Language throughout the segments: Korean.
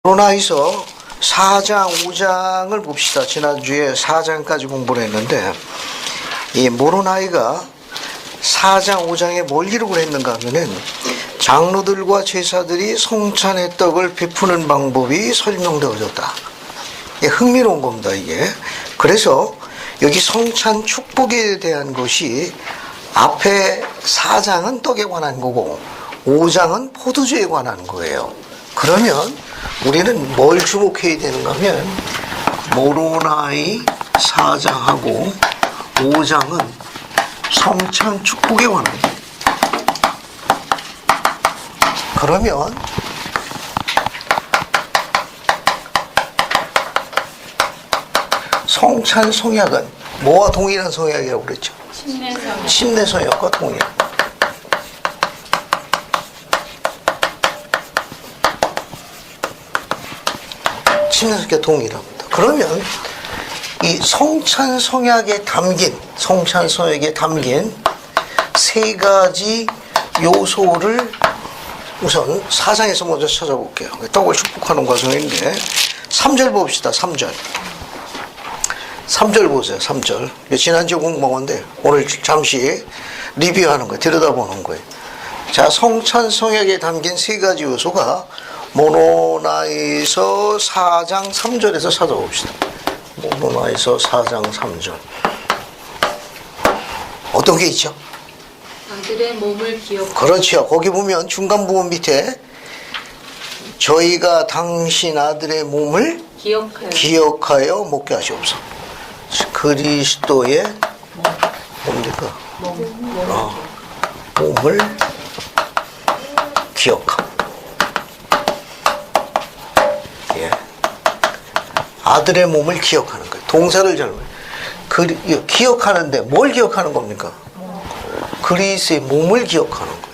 코로나에서 4장, 5장을 봅시다. 지난주에 4장까지 공부를 했는데, 이 모로나이가 4장, 5장에 뭘 기록을 했는가 하면은, 장로들과 제사들이 성찬의 떡을 베푸는 방법이 설명되어졌다. 흥미로운 겁니다, 이게. 그래서 여기 성찬 축복에 대한 것이 앞에 4장은 떡에 관한 거고, 5장은 포도주에 관한 거예요. 그러면 우리는 뭘 주목해야 되는가 하면 모로나이 4장하고 5장은 성찬 축복에 관한 거예요. 그러면 성찬 성약은 뭐와 동일한 성약이라고 그랬죠? 침례 성약과 동일한. 침례성약과 동일합니다. 그러면 이 성찬 성약에 담긴 세 가지 요소를 우선 4장에서 먼저 찾아볼게요. 떡을 축복하는 과정인데 3절 봅시다. 3절 보세요. 3절. 지난주에 공부한 건데 오늘 잠시 리뷰하는 거예요. 들여다보는 거예요. 자, 성찬 성약에 담긴 세 가지 요소가 모로나에서 4장 3절에서 찾아봅시다. 모로나에서 4장 3절. 어떤 게 있죠? 아들의 몸을 기억하여. 그렇죠. 거기 보면 중간 부분 밑에 저희가 당신 아들의 몸을 기억하여 먹게 하시옵소서. 그리스도의 뭡니까? 몸을 기억함. 예. 아들의 몸을 기억하는 거예요. 동사를 잘못. 기억하는데 뭘 기억하는 겁니까? 그리스도의 몸을 기억하는 거예요.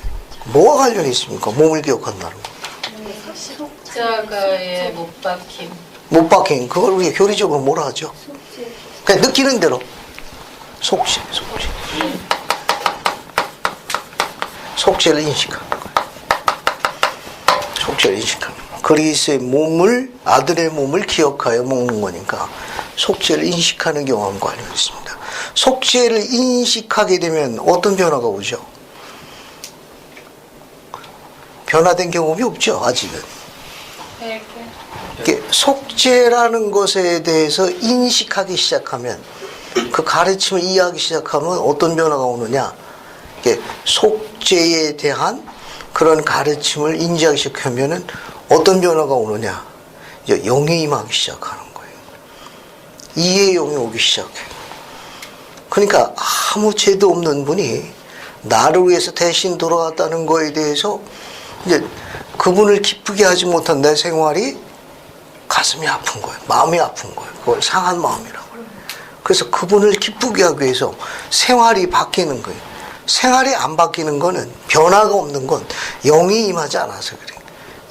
뭐와 관련이 있습니까? 몸을 기억한다는 거. 십자가에 못 박힘. 못 박힌 그걸 우리가 교리적으로 뭐라 하죠? 그냥 느끼는 대로 속죄를 인식하는 거예요. 속죄를 인식하는 거예요. 그리스도의 몸을, 아들의 몸을 기억하여 먹는 거니까 속죄를 인식하는 경험과 관련이 있습니다. 속죄를 인식하게 되면 어떤 변화가 오죠? 변화된 경험이 없죠, 아직은. 속죄라는 것에 대해서 인식하기 시작하면, 그 가르침을 이해하기 시작하면 어떤 변화가 오느냐? 속죄에 대한 그런 가르침을 인지하기 시작하면은 어떤 변화가 오느냐? 이제 영이 임하기 시작하는 거예요. 이해의 영이 오기 시작해요. 그러니까 아무 죄도 없는 분이 나를 위해서 대신 돌아왔다는 거에 대해서 이제 그분을 기쁘게 하지 못한 내 생활이 가슴이 아픈 거예요. 마음이 아픈 거예요. 그걸 상한 마음이라고. 그래서 그분을 기쁘게 하기 위해서 생활이 바뀌는 거예요. 생활이 안 바뀌는 거는, 변화가 없는 건 영이 임하지 않아서 그래요.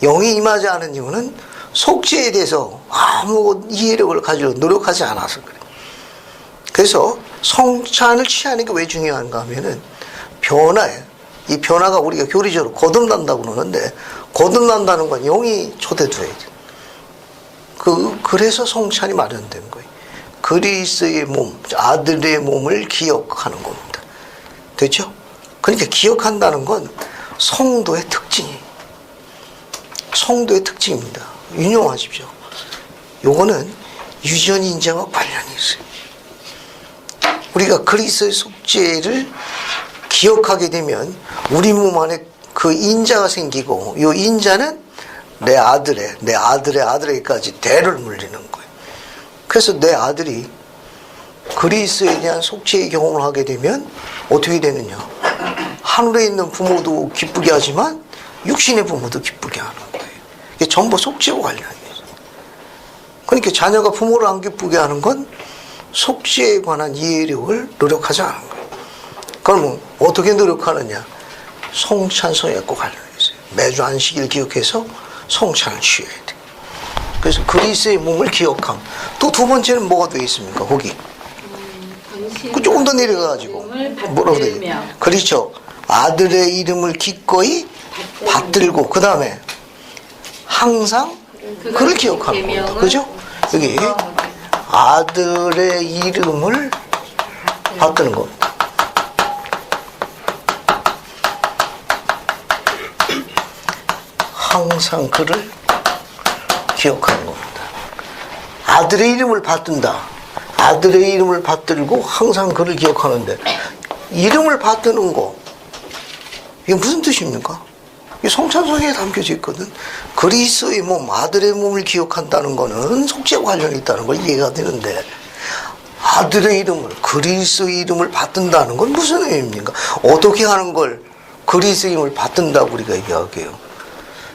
영이 임하지 않은 이유는 속죄에 대해서 아무 이해력을 가지고 노력하지 않아서 그래요. 그래서 성찬을 취하는 게 왜 중요한가 하면은 변화예요. 이 변화가 우리가 교리적으로 거듭난다고 그러는데, 거듭난다는 건 영이 초대돼야 돼요. 그래서 성찬이 마련된 거예요. 그리스도의 몸, 아들의 몸을 기억하는 겁니다. 됐죠? 그러니까 기억한다는 건 성도의 특징이에요. 성도의 특징입니다. 유념하십시오. 요거는 유전 인자와 관련이 있어요. 우리가 그리스도의 속죄를 기억하게 되면 우리 몸 안에 그 인자가 생기고, 이 인자는 내 아들에게까지 대를 물리는 거예요. 그래서 내 아들이 그리스도에 대한 속죄의 경험을 하게 되면 어떻게 되느냐? 하늘에 있는 부모도 기쁘게 하지만 육신의 부모도 기쁘게 하는 거예요. 이게 전부 속죄와 관련이 있어요. 그러니까 자녀가 부모를 안 기쁘게 하는 건 속죄에 관한 이해력을 노력하지 않은 거예요. 그러면 어떻게 노력하느냐? 성찬 성약과 관련이 있어요. 매주 안식일 기억해서 성찬을 취해야 돼. 그래서 그리스도의 몸을 기억함. 또 두 번째는 뭐가 되어 있습니까? 거기. 그 조금 더 내려가가지고 뭐라고 돼? 그렇죠. 아들의 이름을 기꺼이 받들고, 그 다음에 항상 그걸 기억하는 겁니다. 그죠? 여기 아들의 이름을 받드는 겁니다. 항상 그를 기억하는 겁니다. 아들의 이름을 받든다. 아들의 이름을 받들고 항상 그를 기억하는데, 이름을 받드는 거, 이게 무슨 뜻입니까? 이 성찬송에 담겨져 있거든. 그리스도의 몸, 아들의 몸을 기억한다는 거는 속죄와 관련이 있다는 걸 이해가 되는데, 아들의 이름을, 그리스도의 이름을 받든다는 건 무슨 의미입니까? 어떻게 하는 걸 그리스도의 이름을 받든다고 우리가 얘기하게요?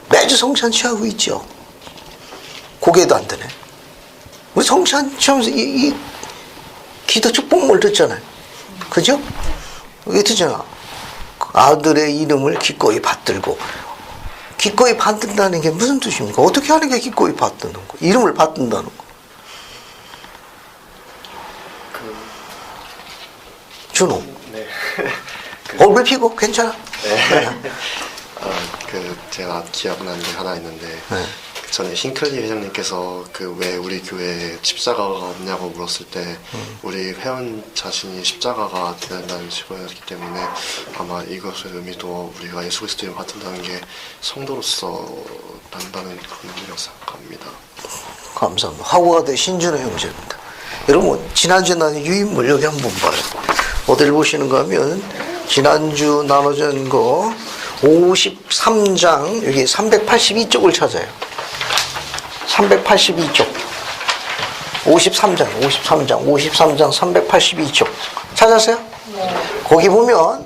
매주 성찬 취하고 있죠. 고개도 안 드네. 우리 성찬 취하면서 이 기도 축복물 듣잖아요. 그죠? 이게 듣잖아. 아들의 이름을 기꺼이 받들고. 기꺼이 받든다는 게 무슨 뜻입니까? 어떻게 하는 게 기꺼이 받드는 거? 이름을 받든다는 거. 준호. 네. 얼굴 피고 괜찮아? 네. 제가 기억나는 게 하나 있는데, 네. 전에 싱클리 회장님께서 왜 우리 교회에 십자가가 없냐고 물었을 때, 우리 회원 자신이 십자가가 된다는 식이었기 때문에 아마 이것의 의미도 우리가 예수 그리스도를 받는다는 게 성도로서 난다는 그런 의미라고 생각합니다. 감사합니다. 화고가 된 신준호 형제입니다. 여러분, 지난주에 나눈 유인물 여기 한번 봐요. 어디를 보시는가 하면, 지난주 나눠진 거 53장, 여기 382쪽을 찾아요. 382쪽. 53장 382쪽. 찾았어요? 네. 거기 보면,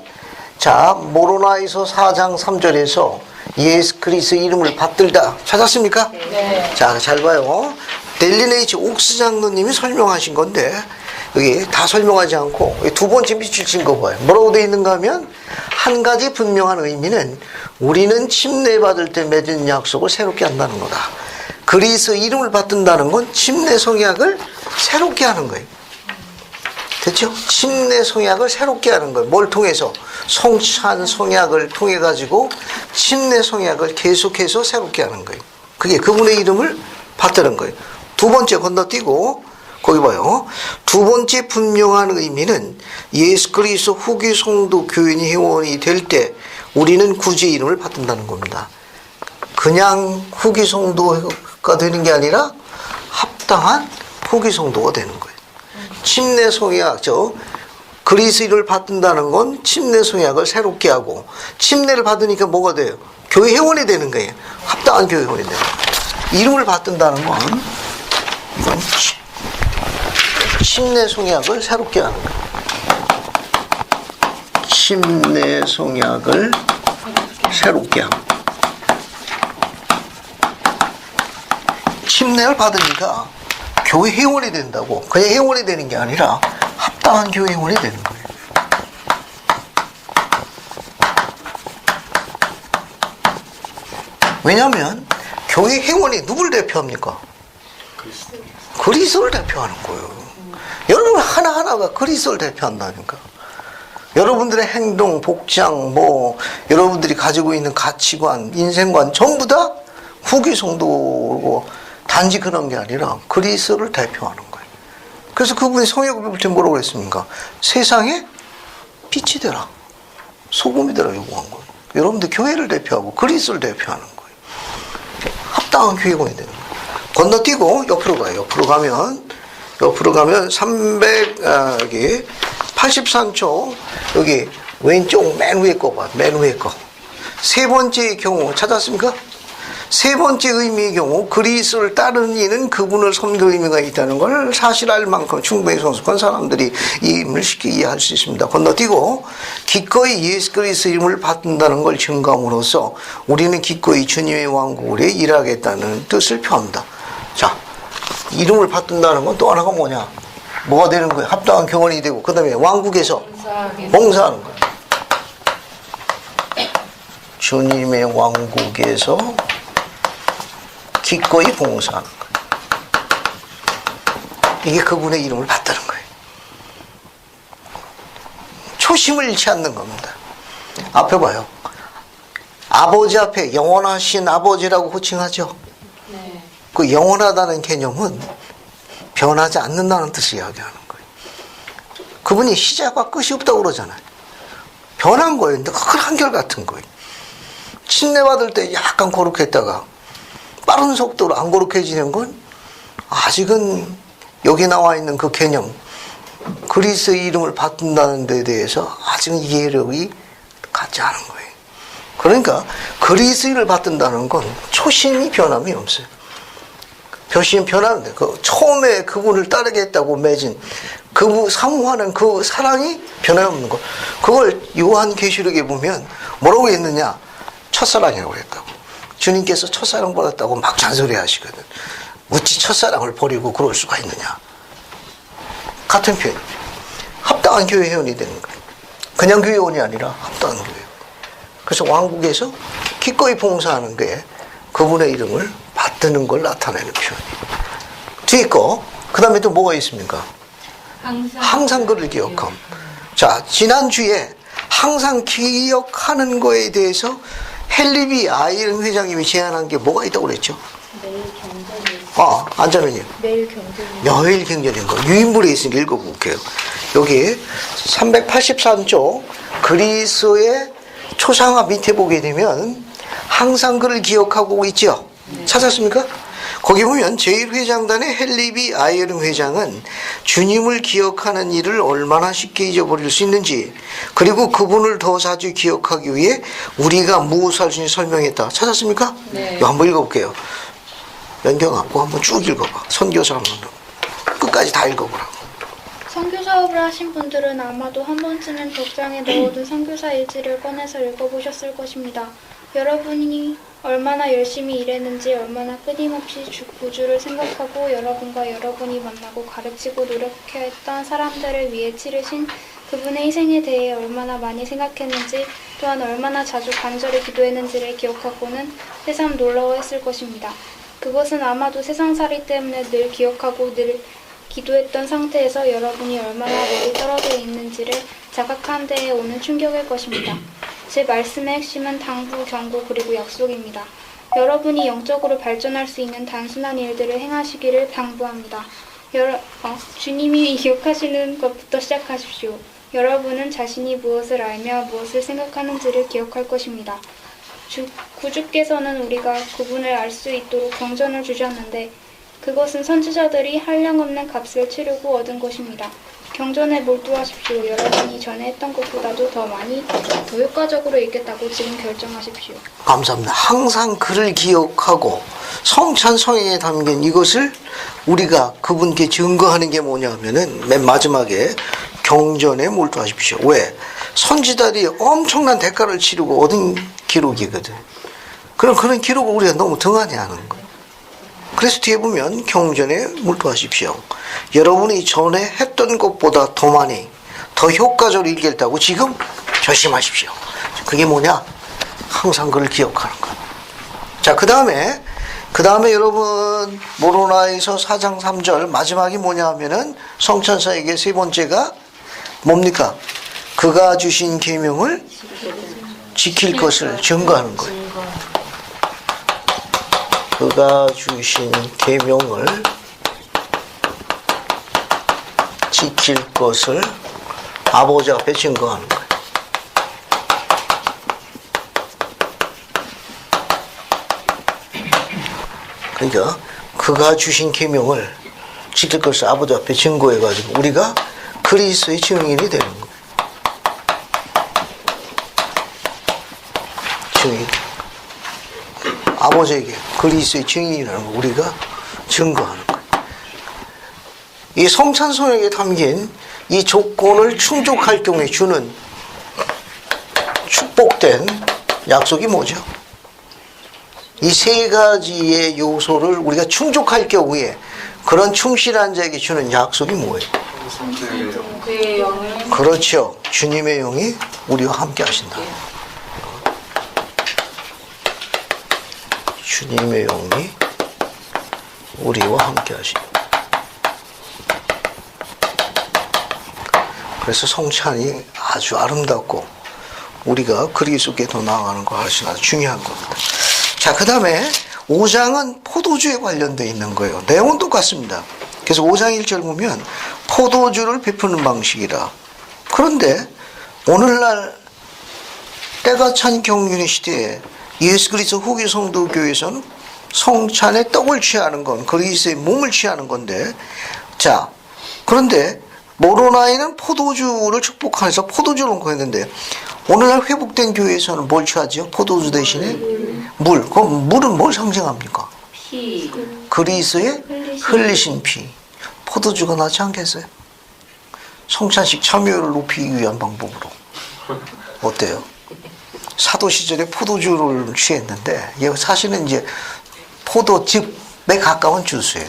자, 모로나에서 4장 3절에서 예수 그리스도 이름을 받들다. 찾았습니까? 네. 자, 잘 봐요. 델리네이치 옥스 장로님이 설명하신 건데, 여기 다 설명하지 않고 두 번째 밑줄 친 거 봐요. 뭐라고 되어 있는가 하면, 한 가지 분명한 의미는 우리는 침례받을 때 맺은 약속을 새롭게 한다는 거다. 그리스도 이름을 받든다는 건 침례 성약을 새롭게 하는 거예요. 됐죠? 침례 성약을 새롭게 하는 거예요. 뭘 통해서? 성찬 성약을 통해 가지고 침례 성약을 계속해서 새롭게 하는 거예요. 그게 그분의 이름을 받드는 거예요. 두 번째 건너뛰고 거기 봐요. 두 번째 분명한 의미는 예수 그리스도 후기 성도 교인이 회원이 될 때 우리는 구주의 이름을 받든다는 겁니다. 그냥 후기 성도가 되는 게 아니라 합당한 후기 성도가 되는 거예요. 침례 성약, 그리스도 이름을 받든다는 건 침례 성약을 새롭게 하고, 침례를 받으니까 뭐가 돼요? 교회 회원이 되는 거예요. 합당한 교회 회원이 되는 거예요. 이름을 받든다는 건 이건 침례 성약을 새롭게 하는 거예요. 침례 성약을 새롭게 하는 거예요. 침례를 받으니까 교회 회원이 된다고. 그냥 회원이 되는 게 아니라 합당한 교회 회원이 되는 거예요. 왜냐하면 교회 회원이 누굴 대표합니까? 그리스도를 대표하는 거예요. 여러분 하나하나가 그리스도를 대표한다니까. 여러분들의 행동, 복장, 여러분들이 가지고 있는 가치관, 인생관 전부 다 후기 성도고, 단지 그런 게 아니라 그리스도를 대표하는 거예요. 그래서 그분이 성역을 볼 때 뭐라고 그랬습니까? 세상에 빛이 되라, 소금이 되라 요구한 거예요. 여러분들 교회를 대표하고 그리스도를 대표하는 거예요. 합당한 교회원이 되는 거예요. 건너뛰고 옆으로 가요. 옆으로 가면 383쪽 여기 왼쪽 맨 위에 거 봐. 맨 위에 거. 세 번째의 경우 찾았습니까? 세 번째 의미의 경우 그리스도를 따르는 이는 그분을 섬길 의미가 있다는 걸 사실 알 만큼 충분히 성숙한 사람들이 이 의미를 쉽게 이해할 수 있습니다. 건너뛰고 기꺼이 예수 그리스도 이름을 받는다는 걸 증거함으로써 우리는 기꺼이 주님의 왕국을 일하겠다는 뜻을 표합니다. 자, 이름을 받든다는 건 또 하나가 뭐냐? 뭐가 되는 거예요? 합당한 교원이 되고, 그 다음에 왕국에서 봉사하는 거예요. 주님의 왕국에서 기꺼이 봉사하는 거예요. 이게 그분의 이름을 받드는 거예요. 초심을 잃지 않는 겁니다. 앞에 봐요. 아버지 앞에 영원하신 아버지라고 호칭하죠. 네. 그 영원하다는 개념은 변하지 않는다는 뜻을 이야기하는 거예요. 그분이 시작과 끝이 없다고 그러잖아요. 변한 거예요. 늘 한결같은 거예요. 침례받을 때 약간 거룩했다가 빠른 속도로 안 거룩해지는 건 아직은 여기 나와 있는 그 개념, 그리스의 이름을 받는다는 데 대해서 아직은 이해력이 갖지 않은 거예요. 그러니까 그리스를 받든다는 건 초심이 변함이 없어요. 표시는 변하는데 그 처음에 그분을 따르겠다고 맺은 그 사모하는 그 사랑이 변함없는 거. 그걸 요한계시록에 보면 뭐라고 했느냐? 첫사랑이라고 했다고. 주님께서 첫사랑 받았다고 막 잔소리 하시거든. 어찌 첫사랑을 버리고 그럴 수가 있느냐? 같은 표현. 합당한 교회 회원이 되는 거예요. 그냥 교회원이 아니라 합당한 교회. 그래서 왕국에서 기꺼이 봉사하는 게 그분의 이름을 받드는 걸 나타내는 표현이에요. 뒤에 거, 그 다음에 또 뭐가 있습니까? 항상 그를 기억함. 자, 지난주에 항상 기억하는 거에 대해서 헨리 아이른 회장님이 제안한 게 뭐가 있다고 그랬죠? 매일 경전이 안자매님. 매일 경전이 매일 경전인 거. 유인물에 있으니까 읽어볼게요. 여기 383쪽 그리스의 초상화 밑에 보게 되면 항상 그를 기억하고 있죠? 찾았습니까? 거기 보면 제1회장단의 헨리 아이른 회장은 주님을 기억하는 일을 얼마나 쉽게 잊어버릴 수 있는지, 그리고 그분을 더 자주 기억하기 위해 우리가 무엇을 할 수 있는지 설명했다. 찾았습니까? 네. 이거 한번 읽어볼게요. 연경 갖고 한번 쭉 읽어봐. 선교사 한번 끝까지 다 읽어보라고. 선교 사업을 하신 분들은 아마도 한 번쯤은 벽장에 넣어둔 선교사 일지를 꺼내서 읽어보셨을 것입니다. 여러분이 얼마나 열심히 일했는지, 얼마나 끊임없이 구주를 생각하고 여러분과 여러분이 만나고 가르치고 노력했던 사람들을 위해 치르신 그분의 희생에 대해 얼마나 많이 생각했는지, 또한 얼마나 자주 간절히 기도했는지를 기억하고는 새삼 놀라워했을 것입니다. 그것은 아마도 세상살이 때문에 늘 기억하고 늘 기도했던 상태에서 여러분이 얼마나 멀리 떨어져 있는지를 자각한 데에 오는 충격일 것입니다. 제 말씀의 핵심은 당부, 경고, 그리고 약속입니다. 여러분이 영적으로 발전할 수 있는 단순한 일들을 행하시기를 당부합니다. 주님이 기억하시는 것부터 시작하십시오. 여러분은 자신이 무엇을 알며 무엇을 생각하는지를 기억할 것입니다. 구주께서는 우리가 그분을 알 수 있도록 경전을 주셨는데 그것은 선지자들이 한량없는 값을 치르고 얻은 것입니다. 경전에 몰두하십시오. 여러분이 전에 했던 것보다도 더 많이, 더 효과적으로 읽겠다고 지금 결정하십시오. 감사합니다. 항상 그를 기억하고 성찬성에 담긴 이것을 우리가 그분께 증거하는 게 뭐냐면은 맨 마지막에 경전에 몰두하십시오. 왜? 선지자들이 엄청난 대가를 치르고 얻은 기록이거든. 그런 기록을 우리가 너무 등한히 하는 거예요. 그래서 뒤에 보면 경전에 몰두하십시오. 여러분이 전에 했던 것보다 더 많이, 더 효과적으로 읽겠다고 지금 결심하십시오. 그게 뭐냐? 항상 그를 기억하는 거예요. 자, 그 다음에 여러분 모로나에서 4장 3절 마지막이 뭐냐 하면은 성찬사에게 세 번째가 뭡니까? 그가 주신 계명을 지킬 것을 증거하는 거예요. 그가 주신 계명을 지킬 것을 아버지 앞에 증거하는 거예요. 그러니까 그가 주신 계명을 지킬 것을 아버지 앞에 증거해가지고 우리가 그리스도의 증인이 되는 거예요. 증인. 아버지에게 그리스도의 증인이라는 걸 우리가 증거하는 거예요. 이 성찬송에 담긴 이 조건을 충족할 경우에 주는 축복된 약속이 뭐죠? 이 세 가지의 요소를 우리가 충족할 경우에 그런 충실한 자에게 주는 약속이 뭐예요? 그의 영을 그렇죠. 주님의 영이 우리와 함께 하신다. 주님의 영이 우리와 함께 하신다. 그래서 성찬이 아주 아름답고 우리가 그리스도께 더 나아가는 거 아주 중요한 겁니다. 자, 그 다음에 5장은 포도주에 관련되어 있는 거예요. 내용은 똑같습니다. 그래서 5장 1절 보면 포도주를 베푸는 방식이라. 그런데 오늘날 때가 찬 경륜의 시대에 예수 그리스도 후기 성도 교회에서는 성찬에 떡을 취하는 건 그리스도의 몸을 취하는 건데, 자, 그런데 모로나이는 포도주를 축복해서 포도주를 놓고 했는데, 오늘날 회복된 교회에서는 뭘 취하죠? 포도주 대신에 물. 그럼 물은 뭘 상징합니까? 피. 그리스도의 흘리신 피. 포도주가 낫지 않겠어요? 성찬식 참여율을 높이기 위한 방법으로. 어때요? 사도 시절에 포도주를 취했는데, 이거 사실은 이제 포도즙에 가까운 주스예요.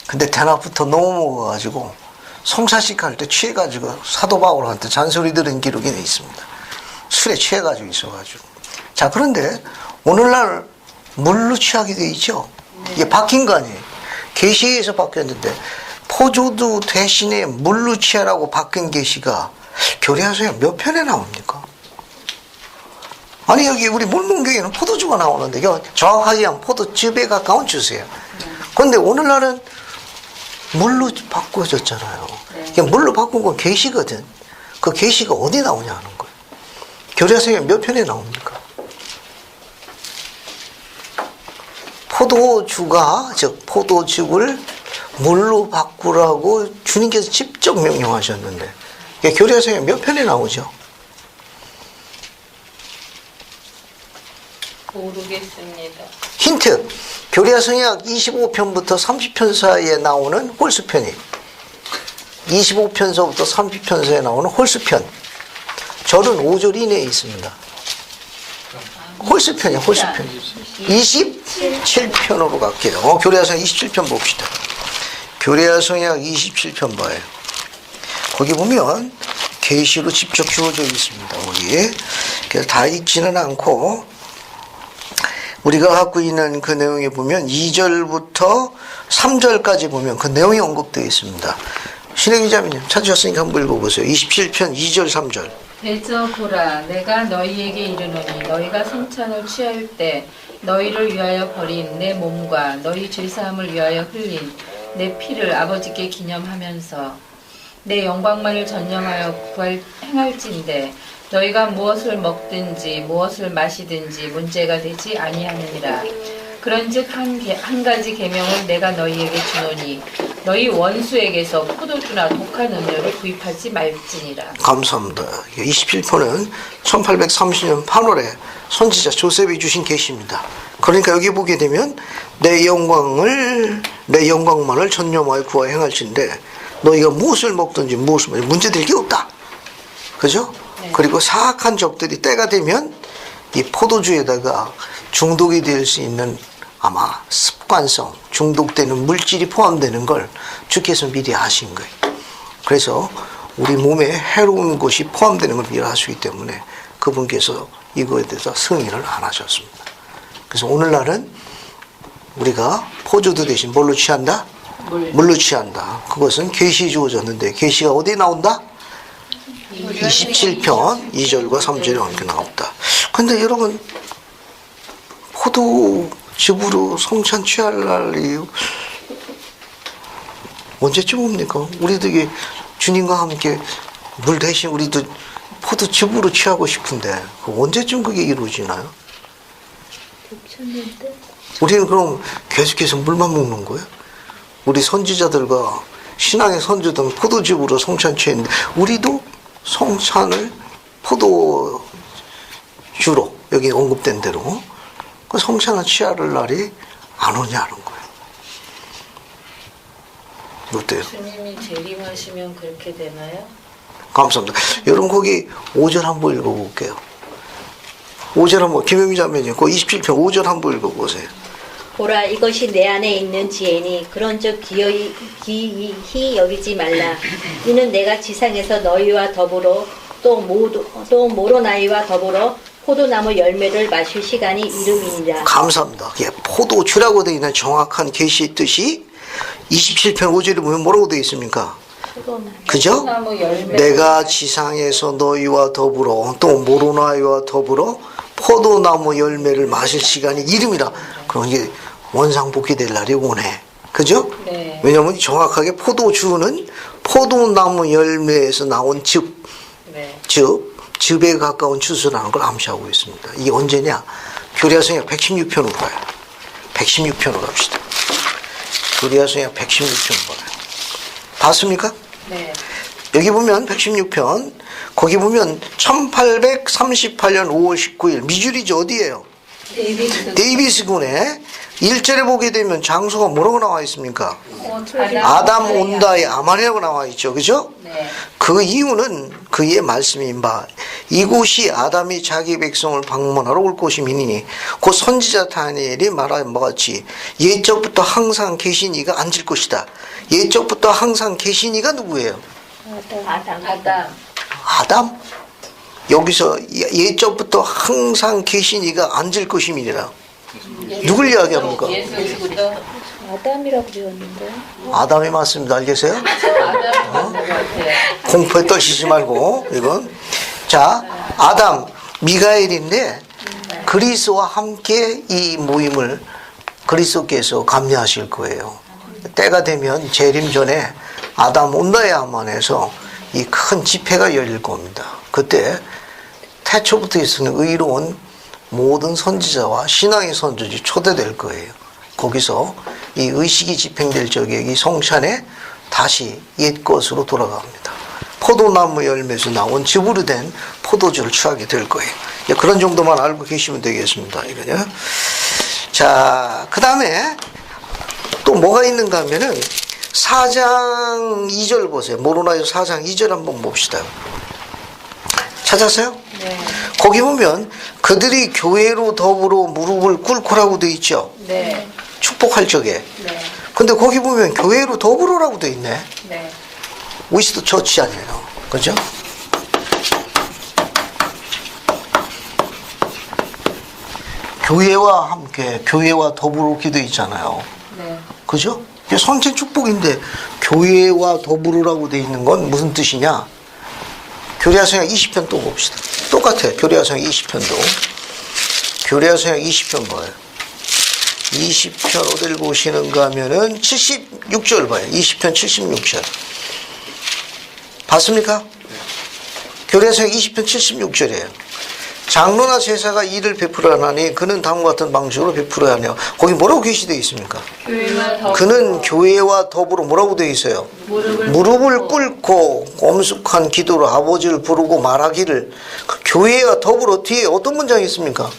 근데 대낮부터 너무 먹어가지고 성찬식 할 때 취해가지고 사도 바울한테 잔소리 들은 기록이 있습니다. 술에 취해가지고 있어가지고. 자, 그런데 오늘날 물로 취하게 돼 있죠. 이게 바뀐 거 아니에요. 계시에서 바뀌었는데 포도주 대신에 물로 취하라고 바뀐 계시가 교리하서야 몇 편에 나옵니까? 아니, 여기 우리 물문경에는 포도주가 나오는데, 이거 정확하게 하면 포도즙에 가까운 주스예요. 그런데 오늘날은 물로 바꿔졌잖아요. 이게 물로 바꾼 건 계시거든. 그 계시가 어디 나오냐 하는 거예요. 교리서에 몇 편에 나옵니까? 포도주가, 즉 포도즙을 물로 바꾸라고 주님께서 직접 명령하셨는데, 이게 교리서에 몇 편에 나오죠? 모르겠습니다. 힌트. 교리서약 25편부터 30편 사이에 나오는 홀수편이 25편서부터 30편서에 나오는 홀수편. 절은 5절 이내에 있습니다. 홀수편이야, 홀수편. 27편으로 갈게요. 교리서약 27편 봅시다. 교리서약 27편 봐요. 거기 보면 계시로 직접 주어져 있습니다. 거기. 그래서 다 읽지는 않고 우리가 갖고 있는 그 내용에 보면 2절부터 3절까지 보면 그 내용이 언급되어 있습니다. 신혜 기자님 찾으셨으니까 한번 읽어보세요. 27편 2절 3절. 대저 보라, 내가 너희에게 이르노니 너희가 성찬을 취할 때 너희를 위하여 버린 내 몸과 너희 죄사함을 위하여 흘린 내 피를 아버지께 기념하면서 내 영광만을 전념하여 행할진대 너희가 무엇을 먹든지 무엇을 마시든지 문제가 되지 아니하느니라. 그런즉 한 가지 계명을 내가 너희에게 주노니 너희 원수에게서 포도주나 독한 음료를 구입하지 말지니라. 감사합니다. 27편은 1830년 8월에 선지자 조셉이 주신 계시입니다. 그러니까 여기 보게 되면 내 영광만을 전념하여 구하여 행할진대 너희가 무엇을 먹든지 무엇을 마시든지 문제될 게 없다. 그죠? 그리고 사악한 적들이 때가 되면 이 포도주에다가 중독이 될 수 있는 아마 습관성, 중독되는 물질이 포함되는 걸 주께서 미리 아신 거예요. 그래서 우리 몸에 해로운 것이 포함되는 걸 미리 아시기 때문에 그분께서 이거에 대해서 승인을 안 하셨습니다. 그래서 오늘날은 우리가 포도주 대신 뭘로 취한다? 물로 취한다. 그것은 계시 주어졌는데 계시가 어디에 나온다? 27편 2절과 3절에 이렇게 나옵니다. 근데 여러분 포도즙으로 성찬 취할 날이 언제쯤 옵니까? 우리도 이게 주님과 함께 물 대신 우리도 포도즙으로 취하고 싶은데 언제쯤 그게 이루어지나요? 우리는 그럼 계속해서 물만 먹는 거예요? 우리 선지자들과 신앙의 선지자들은 포도즙으로 성찬 취했는데 우리도 성찬을 포도주로 여기 언급된 대로 그 성찬을 취할 날이 안 오냐는 거예요. 어때요? 주님이 재림하시면 그렇게 되나요? 감사합니다. 여러분 거기 5절 한번 읽어볼게요. 5절 한번 김영미 자매님 그 27편 5절 한번 읽어보세요. 보라 이것이 내 안에 있는 지혜니 그런즉 기이히 여기지 말라. 이는 내가 지상에서 너희와 더불어 또 모로나이와 더불어 포도나무 열매를 마실 시간이 이름이니라. 감사합니다. 예, 포도주라고 되어 있는 정확한 계시의 뜻이 27편 5절에 보면 뭐라고 되어 있습니까? 그죠? 포도나무 열매 내가 지상에서 너희와 더불어 또 모로나이와 더불어 포도나무 열매를 마실 시간이 이름이라. 그럼 이게 원상복귀 될 날이 오네. 그죠? 네. 왜냐면 정확하게 포도주는 포도나무 열매에서 나온 즙, 네. 즙에 가까운 주스라는 걸 암시하고 있습니다. 이게 언제냐? 교리화성역 116편으로 가요. 116편으로 갑시다. 교리화성역 116편 봐요. 봤습니까? 네. 여기 보면 116편, 거기 보면 1838년 5월 19일, 미주리지 어디예요? 데이비스군에 1절에 보게 되면 장소가 뭐라고 나와 있습니까? 아담 온다의 아말이라고 나와 있죠. 그죠? 네. 그 이유는 그의 말씀인 바 이곳이 아담이 자기 백성을 방문하러 올 곳이니니 곧 선지자 다니엘이 말한 바 같이 옛적부터 항상 계신 이가 앉을 것이다. 옛적부터 항상 계신 이가 누구예요? 아담? 여기서 옛적부터 항상 계신 이가 앉을 것임이니라. 누굴 이야기합니까? 예수 그리스도. 아담이라고 배웠는데. 아담이 맞습니다. 알겠어요? 아담 맞는 것 같아요. 공포에 떨시지 말고 이건. 자, 아담 미가엘인데 그리스도와 함께 이 모임을 그리스도께서 감리하실 거예요. 때가 되면 재림 전에 아담 온다의 아만에서 이 큰 집회가 열릴 겁니다. 그때 태초부터 있었는 의로운 모든 선지자와 신앙의 선조들이 초대될 거예요. 거기서 이 의식이 집행될 적에 이 성찬에 다시 옛 것으로 돌아갑니다. 포도나무 열매에서 나온 즙으로 된 포도주를 취하게 될 거예요. 그런 정도만 알고 계시면 되겠습니다. 이거요. 자, 그 다음에 또 뭐가 있는가 하면은 4장 2절 보세요. 모로나에서 4장 2절 한번 봅시다. 찾았어요? 네. 거기 보면 그들이 교회로 더불어 무릎을 꿇고라고 돼 있죠. 네. 축복할 적에. 네. 근데 거기 보면 교회로 더불어라고 돼 있네. 네. 위스도 처치 아니에요. 그죠? 교회와 함께, 교회와 더불어 이렇게 돼 있잖아요. 네. 그죠? 이게 선체 축복인데 교회와 더불으라고 돼 있는 건 무슨 뜻이냐? 교리화성역 20편 또 봅시다. 똑같아요. 교리화성역 20편도. 교리화성역 20편 봐요. 20편 어딜 보시는가 하면은 76절 봐요. 20편 76절. 봤습니까? 교리화성역 20편 76절이에요. 장로나 제사가 이를 베풀어 하나니 그는 다음과 같은 방식으로 베풀어야 하냐. 거기 뭐라고 게시되어 있습니까? 교회와 더불어 그는 교회와 더불어 뭐라고 되어 있어요? 무릎을 꿇고 엄숙한 기도로 아버지를 부르고 말하기를. 교회와 더불어 뒤에 어떤 문장이 있습니까?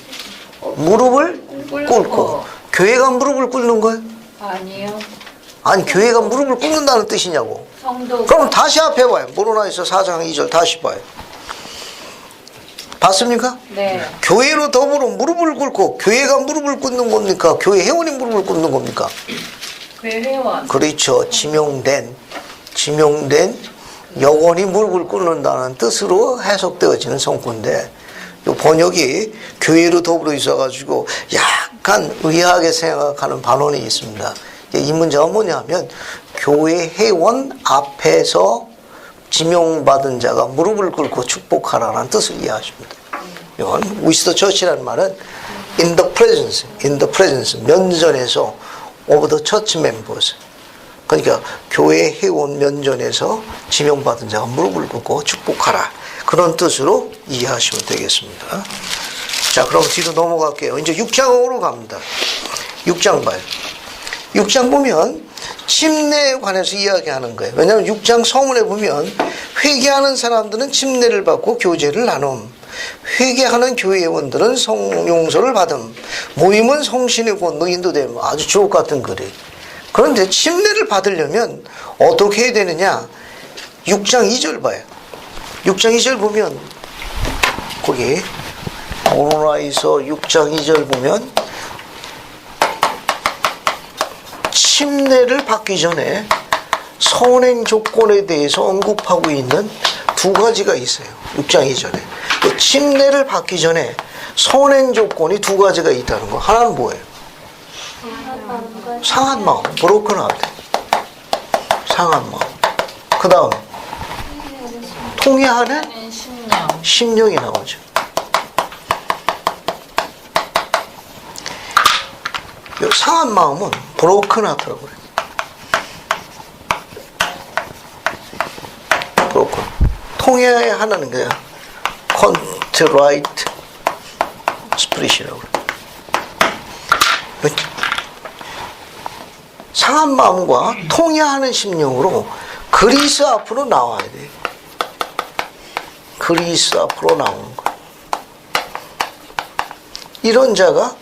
무릎을 꿇고. 교회가 무릎을 꿇는 거예요? 아니요. 아니, 교회가 무릎을 꿇는다는 뜻이냐고. 성도. 그럼 다시 앞에 봐요. 모로나에서 4장 2절 다시 봐요. 봤습니까? 네. 교회로 더불어 무릎을 꿇고. 교회가 무릎을 꿇는 겁니까? 교회 회원이 무릎을 꿇는 겁니까? 교회 회원. 그렇죠. 지명된 영혼이 무릎을 꿇는다는 뜻으로 해석되어지는 성구인데, 이 번역이 교회로 더불어 있어가지고 약간 의아하게 생각하는 반론이 있습니다. 이 문제가 뭐냐면 교회 회원 앞에서 지명받은 자가 무릎을 꿇고 축복하라는 뜻을 이해하십니다. 이건 위스더 처치라는 말은 in the presence, 면전에서 of the church members. 그러니까 교회 회원 면전에서 지명받은 자가 무릎을 꿇고 축복하라. 그런 뜻으로 이해하시면 되겠습니다. 자, 그럼 뒤로 넘어갈게요. 이제 6장으로 갑니다. 6장 봐요. 6장 보면 침례에 관해서 이야기하는 거예요. 왜냐하면 6장 서문에 보면 회개하는 사람들은 침례를 받고 교제를 나눔, 회개하는 교회원들은 성용서를 받음, 모임은 성신의 권도 인도됨. 아주 주옥 같은 글이. 그런데 침례를 받으려면 어떻게 해야 되느냐? 6장 2절 봐요. 6장 2절 보면 거기 모로나에서 6장 2절 보면 침례를 받기 전에 선행 조건에 대해서 언급하고 있는 두 가지가 있어요. 6장 2절에. 그 침례를 받기 전에 선행 조건이 두 가지가 있다는 거. 하나는 뭐예요? 상한 마음, broken heart. 상한 마음. 그 다음 통해하는 심령이 나오죠. 상한 마음은 broken heart라고 그래요. broken. 통해야 하는 거야. contrite spirit이라고 그래요. 상한 마음과 통해하는 심령으로 그리스 앞으로 나와야 돼. 그리스 앞으로 나오는 거예요. 이런 자가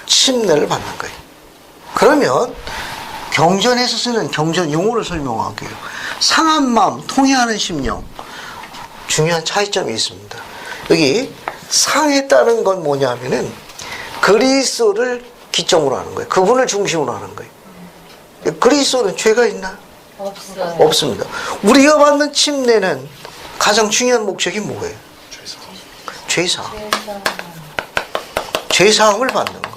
침례를 받는 거예요. 그러면 경전에서 쓰는 경전 용어를 설명할게요. 상한 마음, 통해하는 심령. 중요한 차이점이 있습니다. 여기 상했다는 건 뭐냐면은 그리스도를 기점으로 하는 거예요. 그분을 중심으로 하는 거예요. 그리스도는 죄가 있나? 없어요. 없습니다. 우리가 받는 침례는 가장 중요한 목적이 뭐예요? 죄사함. 죄사함을 받는 거예요.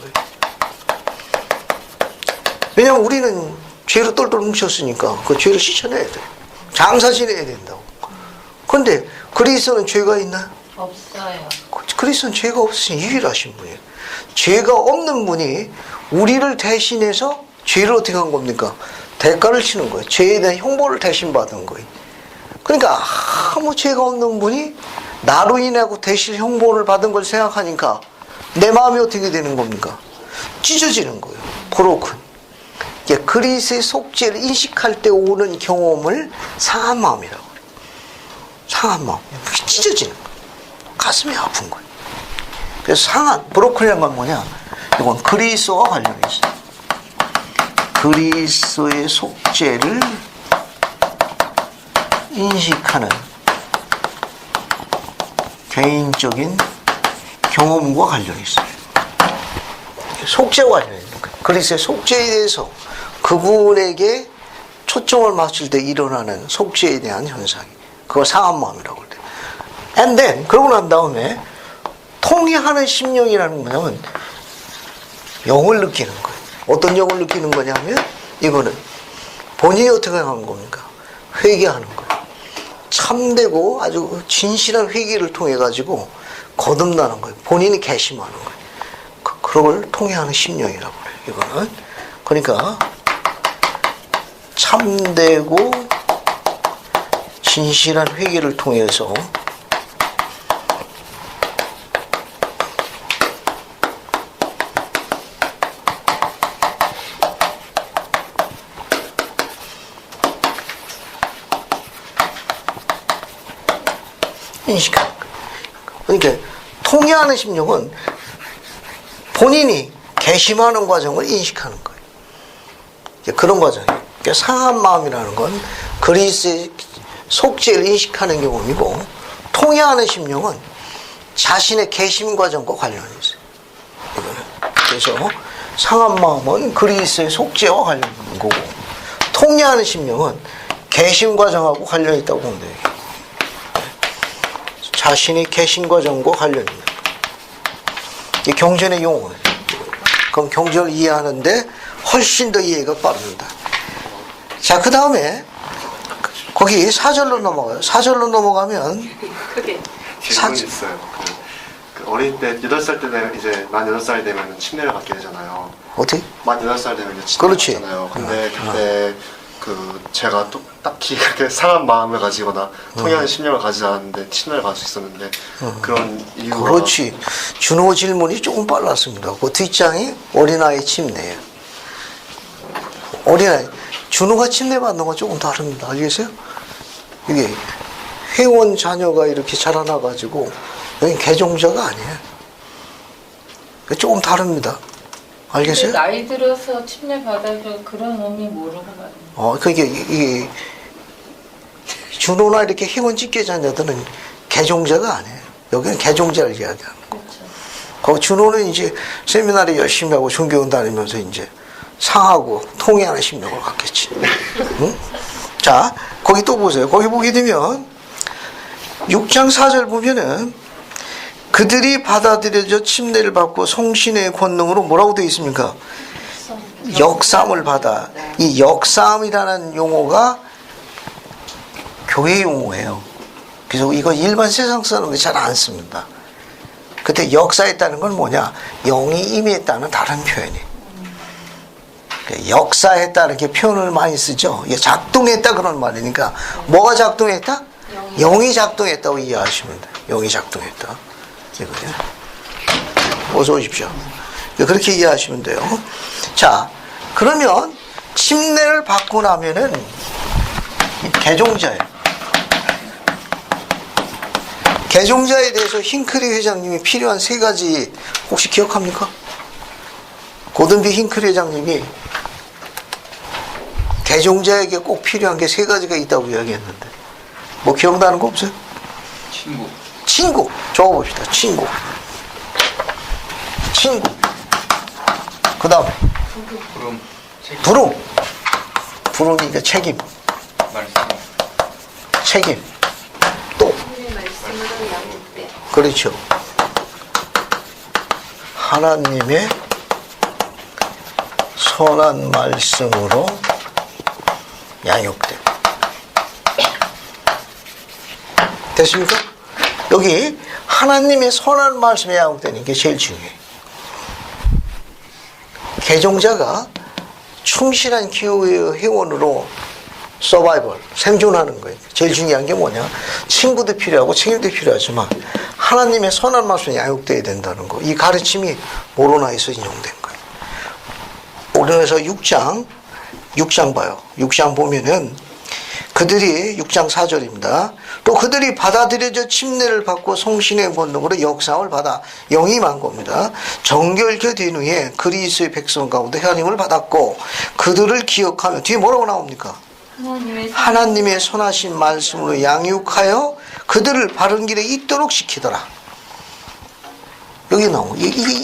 왜냐하면 우리는 죄로 똘똘 뭉쳤으니까 그 죄를 씻어내야 돼요. 장사 지내야 된다고. 그런데 그리스도는 죄가 있나? 없어요. 그리스도는 죄가 없으신 유일하신 분이에요. 죄가 없는 분이 우리를 대신해서 죄를 어떻게 한 겁니까? 대가를 치는 거예요. 죄에 대한 형벌을 대신 받은 거예요. 그러니까 아무 죄가 없는 분이 나로 인하고 대신 형벌을 받은 걸 생각하니까 내 마음이 어떻게 되는 겁니까? 찢어지는 거예요. broken. 그리스의 속죄를 인식할 때 오는 경험을 상한 마음이라고 그래요. 상한 마음. 찢어지는 거예요. 가슴이 아픈 거예요. 그래서 상한, 브로콜리란 건 뭐냐? 이건 그리스와 관련이 있어요. 그리스의 속죄를 인식하는 개인적인 경험과 관련이 있어요. 속죄와 관련이 있는 거예요. 그리스의 속죄에 대해서 그분에게 초점을 맞출 때 일어나는 속죄에 대한 현상이, 그걸 상한 마음이라고 그래요. And then, 그러고 난 다음에 통해하는 심령이라는 거냐면 영을 느끼는 거예요. 어떤 영을 느끼는 거냐면 이거는 본인이 어떻게 하는 겁니까? 회개하는 거예요. 참되고 아주 진실한 회개를 통해 가지고 거듭나는 거예요. 본인이 개심하는 거예요. 그걸 통해하는 심령이라고 그래요. 이거는 그러니까 참되고 진실한 회개를 통해서 인식하는 거예요. 그러니까 통해하는 심령은 본인이 개심하는 과정을 인식하는 거예요. 그런 과정이에요. 그러니까 상한 마음이라는 건 그리스의 속죄를 인식하는 경험이고, 통해하는 심령은 자신의 개심 과정과 관련이 있어요. 이거는. 그래서 상한 마음은 그리스의 속죄와 관련이 있는 거고, 통해하는 심령은 개심 과정하고 관련이 있다고 보면 돼요. 자신의 개심 과정과 관련이 있는 거예요. 이 경전의 용어예요. 그럼 경전을 이해하는데 훨씬 더 이해가 빠릅니다. 자, 그 다음에 거기 4절로 넘어가요. 4절로 넘어가면 질문이 있어요. 그 어린 때 8살 때 되면 이제 만 8살 되면 침례를 받게 되잖아요. 어떻게? 만 8살 되면 이제 침례를 그렇지. 받잖아요. 근데 그때 그 제가 또 딱히 그렇게 상한 마음을 가지거나 통해하는 심령을 가지지 않았는데 침례를 갈 수 있었는데 그런 이유가. 그렇지. 준호 질문이 조금 빨랐습니다. 그 뒷장이 어린아이 침례예요. 어린아이. 준호가 침례 받는 건 조금 다릅니다. 알겠어요? 이게 회원 자녀가 이렇게 자라나가지고 여기 개종자가 아니에요. 조금 다릅니다. 알겠어요? 나이 들어서 침례 받아서 그런 의미 모르고 받는. 그게 이게 준호나 이렇게 회원 직계 자녀들은 개종자가 아니에요. 여기는 개종자를 이야기하는 거. 그렇죠. 거기 준호는 이제 세미나리 열심히 하고 종교원 다니면서 이제 상하고 통해하는 심령을 갖겠지. 응? 자, 거기 또 보세요. 거기 보게 되면 6장 4절 보면은 그들이 받아들여져 침례를 받고 성신의 권능으로 뭐라고 되어 있습니까? 역사함을 받아. 이 역사함이라는 용어가 교회 용어예요. 그래서 이거 일반 세상 사람들이 잘 안 씁니다. 그때 역사했다는 건 뭐냐? 영이 임했다는 다른 표현이에요. 역사했다 이렇게 표현을 많이 쓰죠. 이게 작동했다 그런 말이니까 뭐가 작동했다? 영이 작동했다고 이해하시면 돼요. 영이 작동했다. 이거요. 어서 오십시오. 그렇게 이해하시면 돼요. 자, 그러면 침례를 받고 나면은 개종자예요. 개종자에 대해서 흰크리 회장님이 필요한 3가지 혹시 기억합니까? 고든비 흰크리 회장님이 개종자에게 꼭 필요한 게 3가지가 있다고 이야기했는데 뭐 기억나는 거 없어요? 친구 적어봅시다. 친구 그 다음에 부름이니까 책임 또 그렇죠. 하나님의 선한 말씀으로 양육됨. 됐습니까? 여기 하나님의 선한 말씀에 양육되는 게 제일 중요해요. 개종자가 충실한 기후의 회원으로 서바이벌, 생존하는 거예요. 제일 중요한 게 뭐냐? 친구도 필요하고 책임도 필요하지만 하나님의 선한 말씀에 양육되어야 된다는 거. 이 가르침이 모로나에서 인용된 거예요. 오른에서 6장 봐요. 6장 보면은 그들이 6장 4절입니다. 또 그들이 받아들여져 침례를 받고 성신의 권능으로 역사함을 받아 영임한 겁니다. 정결케 된 후에 그리스도의 백성 가운데 하나님을 받았고 그들을 기억하며 뒤에 뭐라고 나옵니까? 하나님의 선하신 말씀으로 양육하여 그들을 바른 길에 있도록 시키더라. 여기 나오고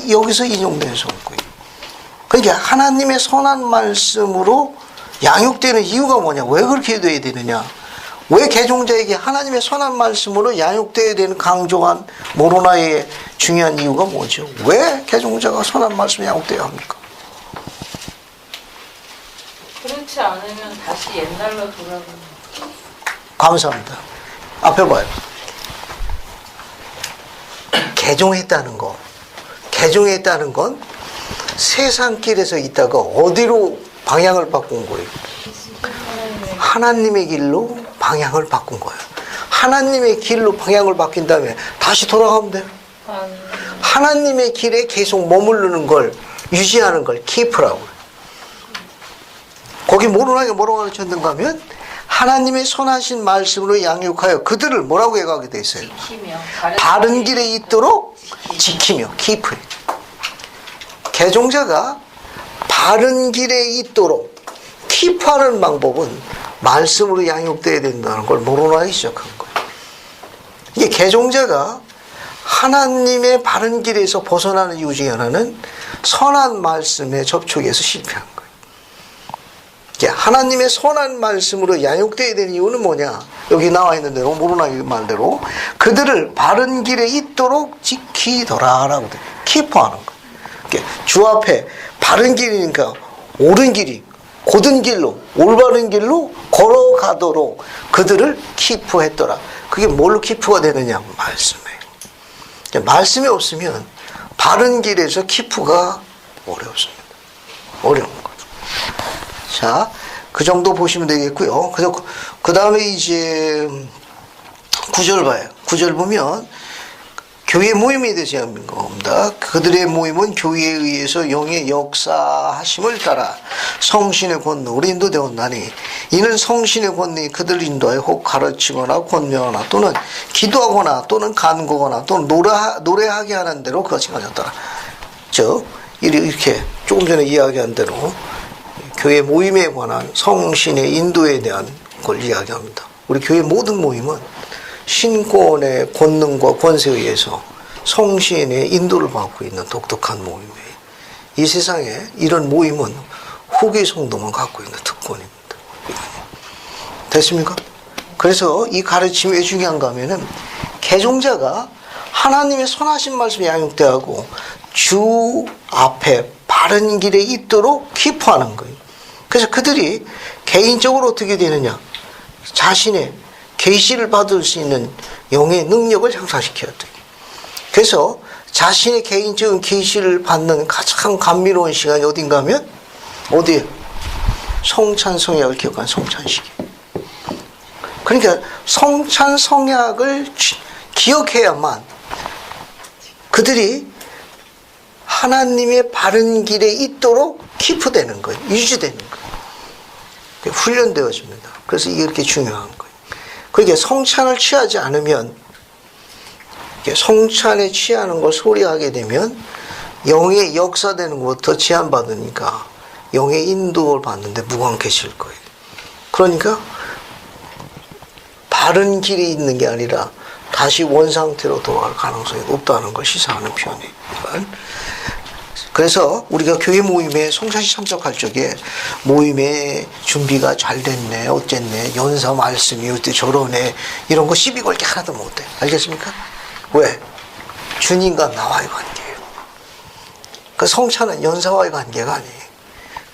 여기서 인용돼서 온 거예요. 그러니까 하나님의 선한 말씀으로 양육되는 이유가 뭐냐? 왜 그렇게 돼야 되느냐? 왜 개종자에게 하나님의 선한 말씀으로 양육되어야 되는 강조한 모로나의 중요한 이유가 뭐죠? 왜 개종자가 선한 말씀에 양육되어야 합니까? 그렇지 않으면 다시 옛날로 돌아가는. 감사합니다. 앞에 봐요. 개종했다는 건 세상길에서 있다가 어디로 방향을 바꾼 거예요? 하나님의 길로 방향을 바꾼 거예요. 하나님의 길로 방향을 바뀐 다음에 다시 돌아가면 돼요. 하나님의 길에 계속 머무르는 걸, 유지하는 걸 keep라고 해요. 거기 모로나게 뭐라고 가르쳤는가 하면 하나님의 선하신 말씀으로 양육하여 그들을 뭐라고 해가게 돼 있어요? 바른 길에 있도록 지키며 keep. 개종자가 바른 길에 있도록 keep하는 방법은 말씀으로 양육되어야 된다는 걸 모로나에 시작한 거예요. 이게 개종자가 하나님의 바른 길에서 벗어나는 이유 중에 하나는 선한 말씀에 접촉해서 실패한 거예요. 하나님의 선한 말씀으로 양육되어야 되는 이유는 뭐냐? 여기 나와 있는 대로 모로나의 말대로 그들을 바른 길에 있도록 지키더라라고 돼. 키퍼하는 거예요. 주 앞에 바른 길이니까 옳은 길이 곧은 길로 올바른 길로 걸어가도록 그들을 키프했더라. 그게 뭘로 키프가 되느냐? 말씀이에요. 말씀이 없으면 바른 길에서 키프가 어렵습니다. 어려운 거죠. 자, 그 정도 보시면 되겠고요. 그래서 그 다음에 이제 9절 봐요. 9절 보면 교회 모임에 대해서 이야기하는 겁니다. 그들의 모임은 교회에 의해서 영의 역사하심을 따라 성신의 권능으로 인도되었나니 이는 성신의 권능이 그들을 인도하여 혹 가르치거나 권면하거나 또는 기도하거나 또는 간구하거나 또는 노래하게 하는 대로 그것이 가졌더라. 즉 이렇게 조금 전에 이야기한 대로 교회 모임에 관한 성신의 인도에 대한 걸 이야기합니다. 우리 교회 모든 모임은 신권의 권능과 권세에 의해서 성신의 인도를 받고 있는 독특한 모임이에요. 이 세상에 이런 모임은 후기 성도만 갖고 있는 특권입니다. 됐습니까? 그래서 이 가르침이 왜 중요한가 하면은 개종자가 하나님의 선하신 말씀에 양육되고 주 앞에 바른 길에 있도록 기포하는 거예요. 그래서 그들이 개인적으로 어떻게 되느냐? 자신의 계시를 받을 수 있는 영의 능력을 향상시켜야 돼요. 그래서 자신의 개인적인 계시를 받는 가장 감미로운 시간이 어딘가 하면 어디에? 성찬 성약을 기억한 성찬식이. 그러니까 성찬 성약을 기억해야만 그들이 하나님의 바른 길에 있도록 키프되는 거예요. 유지되는 거예요. 훈련되어집니다. 그래서 이게 이렇게 중요한 거예요. 그러니까 성찬을 취하지 않으면, 성찬에 취하는 걸 소리하게 되면 영의 역사되는 것부터 제한받으니까 영의 인도를 받는데 무관해질 거예요. 그러니까 바른 길이 있는 게 아니라 다시 원상태로 돌아갈 가능성이 높다는 걸 시사하는 표현이에요. 그래서 우리가 교회 모임에 성찬식 참석할 적에 모임에 준비가 잘 됐네, 어쨌네, 연사 말씀이 어때 저러네, 이런 거 시비 걸게 하나도 못해. 알겠습니까? 왜? 주님과 나와의 관계예요. 그 성찬은 연사와의 관계가 아니에요.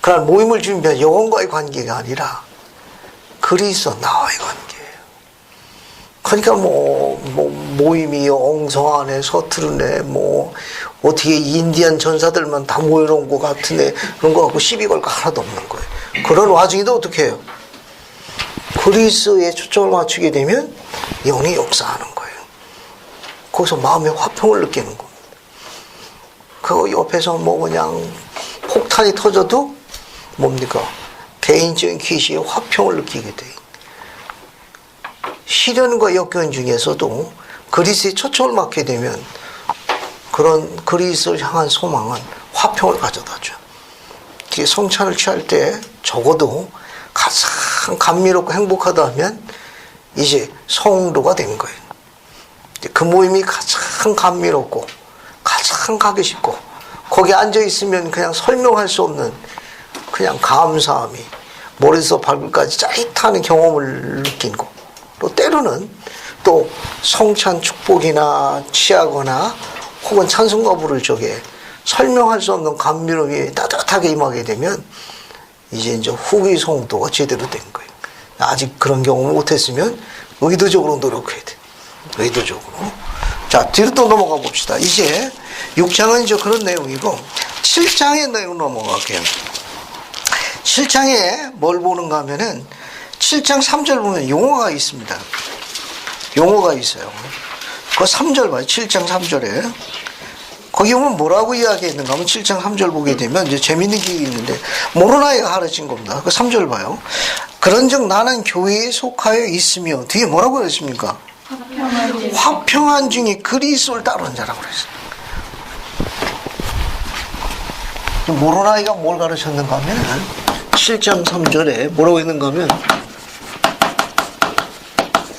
그러나 모임을 준비한 영혼과의 관계가 아니라 그리스도 나와의 관계예요. 그러니까 모임이 엉성하네, 서투르네, 어떻게 인디안 전사들만 다 모여놓은 것 같으네, 그런 거 갖고 시비 걸 거 하나도 없는 거예요. 그런 와중에도 어떻게 해요? 그리스도에 초점을 맞추게 되면 영이 역사하는 거예요. 거기서 마음의 화평을 느끼는 겁니다. 그 옆에서 그냥 폭탄이 터져도 뭡니까? 개인적인 계시의 화평을 느끼게 돼요. 시련과 역경 중에서도 그리스도에 초점을 맞게 되면 그런 그리스도를 향한 소망은 화평을 가져다죠. 성찬을 취할 때 적어도 가장 감미롭고 행복하다 하면 이제 성도가 된 거예요. 그 모임이 가장 감미롭고 가장 가기 쉽고 거기 앉아 있으면 그냥 설명할 수 없는 그냥 감사함이 머리에서 발끝까지 짜릿한 경험을 느끼고, 또 때로는 또 성찬 축복이나 취하거나 혹은 찬송가 부를 적에 설명할 수 없는 감미로움이 따뜻하게 임하게 되면 이제 후기 성도가 제대로 된 거예요. 아직 그런 경험을 못했으면 의도적으로 노력해야 돼. 의도적으로. 자, 뒤로 또 넘어가 봅시다. 이제 6장은 이제 그런 내용이고 7장의 내용 넘어갈게요. 7장에 뭘 보는가 하면은 7장 3절 보면 용어가 있습니다. 용어가 있어요. 그 3절 봐요. 7장 3절에. 거기 보면 뭐라고 이야기했는가 하면 7장 3절 보게 되면 이제 재밌는 게 있는데 모로나이가 가르친 겁니다. 그 3절 봐요. 그런즉 나는 교회에 속하여 있으며, 뒤에 뭐라고 그랬습니까? 화평한 중에 그리스도를 따르는 자라고 그랬어요. 모로나이가 뭘 가르쳤는가 하면 7장 3절에 뭐라고 했는가 하면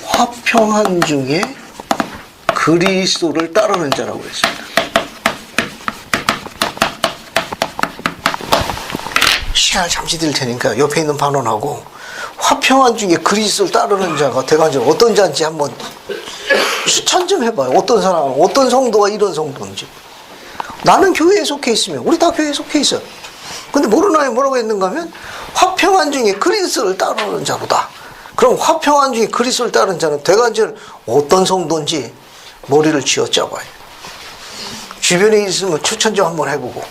화평한 중에 그리스도를 따르는 자라고 그랬습니다. 시간을 잠시 드릴 테니까 옆에 있는 반원하고 화평한 중에 그리스도를 따르는 자가 대관적으로 어떤 자인지 한번 추천 좀 해봐요. 어떤 사람, 어떤 성도가 이런 성도인지. 나는 교회에 속해 있으면, 우리 다 교회에 속해 있어요. 근데 모르나요? 뭐라고 했는가 하면 화평한 중에 그리스도를 따르는 자로다. 그럼 화평한 중에 그리스도를 따르는 자는 대관절 어떤 성도인지 머리를 쥐어짜봐요. 주변에 있으면 추천 좀 한번 해보고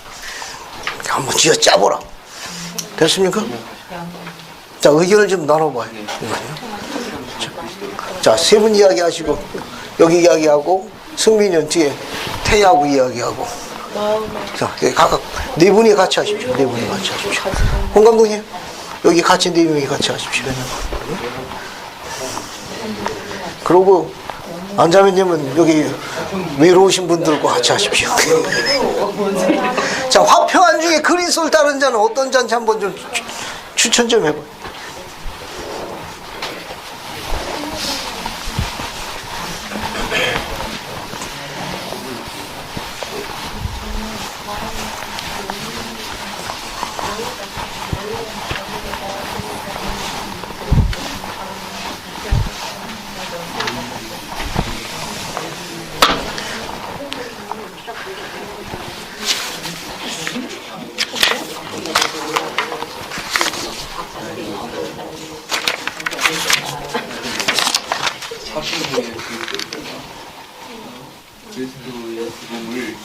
한번 쥐어짜보라. 됐습니까? 자, 의견을 좀 나눠봐요. 자, 세 분 이야기하시고 여기 이야기하고 승민이 형 뒤에 태희하고 이야기하고. 자, 각각 네 분이 같이 하십시오. 네 분이 같이 하십시오. 홍 감독님, 여기 같이 네 분이 같이 하십시오. 그리고 안자매님은 여기 외로우신 분들과 같이 하십시오. 자, 화평한 중에 그리스도를 따르는 자는 어떤 자인지 한번 좀 추천 좀 해봐요. 그리스도의 죽음을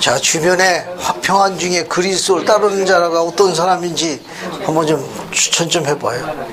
자, 주변에 화평한 중에 그리스도를 따르는 자가 어떤 사람인지 한번 좀 추천 좀 해봐요.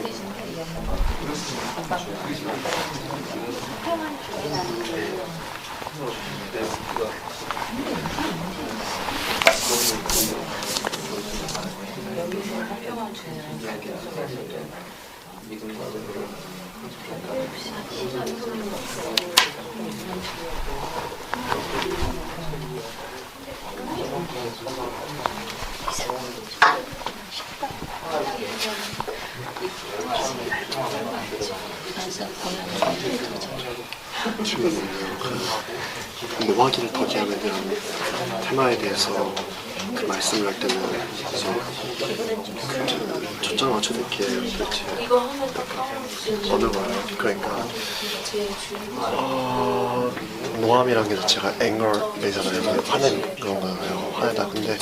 지금 그 노하기를 더디함에 대한 테마에 대해서 그 말씀을 할 때는 이제 그 초점을 맞춰듣기에 도대체 어느 말 그러니까 노함이라는 게 자체가 앵거이잖아요. 화낸 그런 거잖아요. 화내다. 근데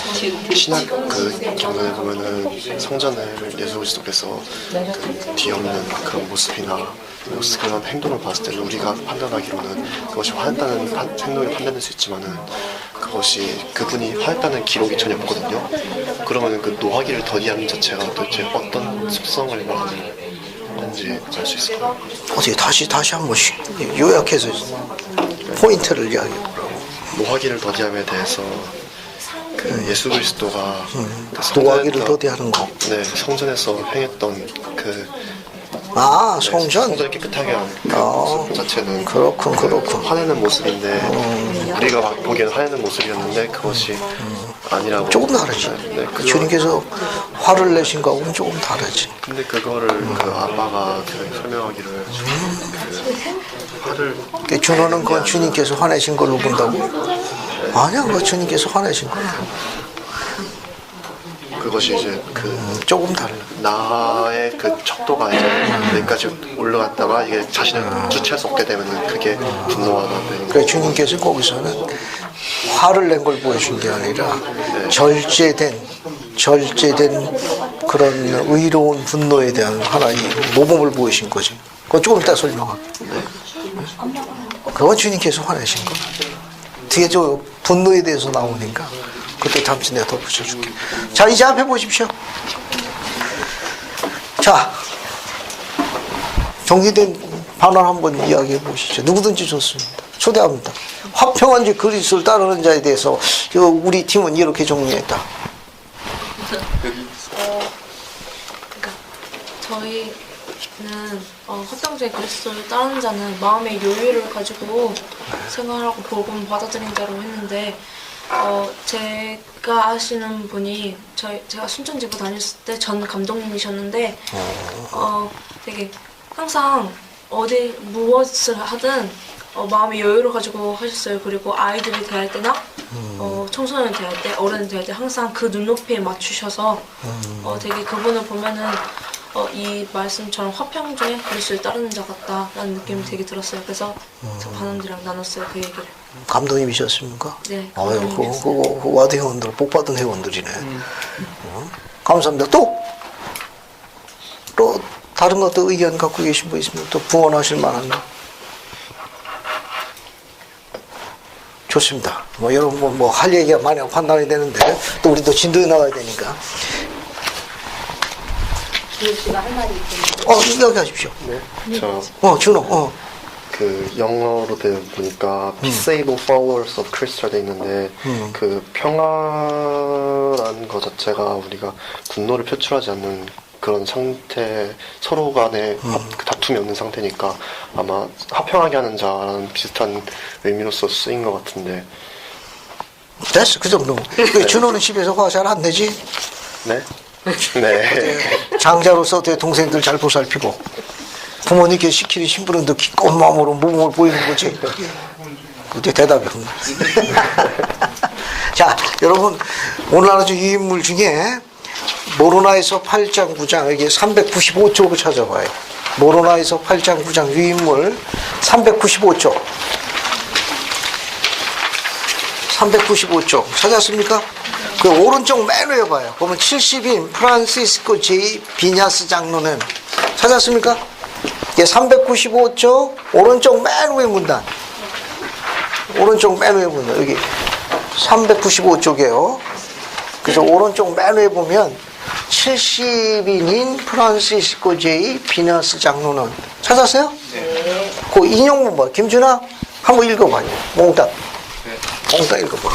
신약 그 경전에 보면은 성전을 예수 그리스도께서 그 뒤엎는 그런 모습이나 그런 행동을 봤을 때는 우리가 판단하기로는 그것이 화냈다는 행동을 판단할 수 있지만은 그것이 그분이 화냈다는 기록이 전혀 없거든요. 그러면은 그 노하기를 더디하는 자체가 도대체 어떤 습성을 말하는 건지 알 수 있을까요? 어떻게 다시 한 번씩 요약해서 포인트를 이야기해보라고. 노하기를 더디함에 대해서 그 예수 그리스도가 노하기를 더디하는 거. 네, 성전에서 행했던 그 성전? 성전을 깨끗하게 하는 그 자체는 그렇군. 화내는 모습인데 우리가 막 보기에는 화내는 모습이었는데 그것이 아니라고. 조금 다르지. 네, 주님께서 화를 내신 거하고는 조금 다르지. 근데 그거를 그 아빠가 그 설명하기를 그 화를 준호는 그건 주님께서 화내신 걸로 본다고? 아니야, 그거 주님께서 화내신 거야. 그것이 이제 그 조금 달라. 나의 그 척도가 이제 여기까지 올라갔다가 이게 자신을 주체할 수 없게 되면은 그게 분노가 나는. 그러니까 주님께서 거기서는 화를 낸 걸 보여준 게 아니라 절제된 그런 의로운 분노에 대한 하나의 모범을 보이신 거지. 그거 조금 이따 설명할게. 그건 주님께서 화내신 거. 뒤에 저 분노에 대해서 나오니까 그때 잠시 내가 덧붙여줄게. 자, 이제 앞에 보십시오. 자, 정리된 반원 한번 이야기해 보시죠. 누구든지 좋습니다. 초대합니다. 화평한 주 그리스도를 따르는 자에 대해서 우리 팀은 이렇게 정리했다. 그러니까 저희는 화평주의 그리스도를 따르는 자는 마음의 여유를 가지고 생활하고 복음 받아들인 자로 했는데 제가 아시는 분이 제가 순천지부 다녔을 때 전 감독님이셨는데 되게 항상 어디 무엇을 하든 마음의 여유를 가지고 하셨어요. 그리고 아이들이 대할 때나 청소년을 대할 때, 어른을 대할 때 항상 그 눈높이에 맞추셔서 되게 그분을 보면은 이 말씀처럼 화평주의 그리스도를 따르는 자 같다라는 느낌이 되게 들었어요. 그래서 저 반원들이랑 나눴어요, 그 얘기를. 감독님이셨습니까? 네, 아유, 감독님이었어요. 그 와드 회원들, 복받은 회원들이네. 감사합니다. 또 다른 것도 의견 갖고 계신 분 있으면 또 부언하실 만한 거. 좋습니다. 여러분 할 얘기가 많이 판단이 되는데 또 우리도 진도에 나가야 되니까. 기획씨가 할 말이 있군요. 이야기하십시오. 네, 준호. 그 영어로 되어 보니까 peaceable followers of Christ라 돼 있는데 그 평화라는 것 자체가 우리가 분노를 표출하지 않는 그런 상태, 서로 간에 그 다툼이 없는 상태니까 아마 화평하게 하는 자라는 비슷한 의미로서 쓰인 것 같은데. 됐어, 그 정도. 준호는 집에서 화 잘 안 내지? 네? 네. 장자로서 내 동생들 잘 보살피고 부모님께 시키는 신부는도 기꺼운 마음으로 모범을 보이는 거지. 그때 대답이 없네. 자, 여러분, 오늘 하루 유인물 중에 모로나에서 8장 9장 여기 395쪽을 찾아봐요. 모로나에서 8장 9장 유인물 395쪽. 395쪽 찾았습니까? 그 오른쪽 맨 위에 봐요. 보면 70인 프란시스코 제이 비냐스 장로는 찾았습니까? 이게 395쪽 오른쪽 맨 위에 문단. 오른쪽 맨 위에 문단. 여기 395쪽이에요. 그래서 오른쪽 맨 위에 보면 70인인 프란시스코 제이 비냐스 장로는 찾았어요? 네. 그 인용문 봐. 김준아 한번 읽어봐요. 몽땅. 몽땅 읽어봐.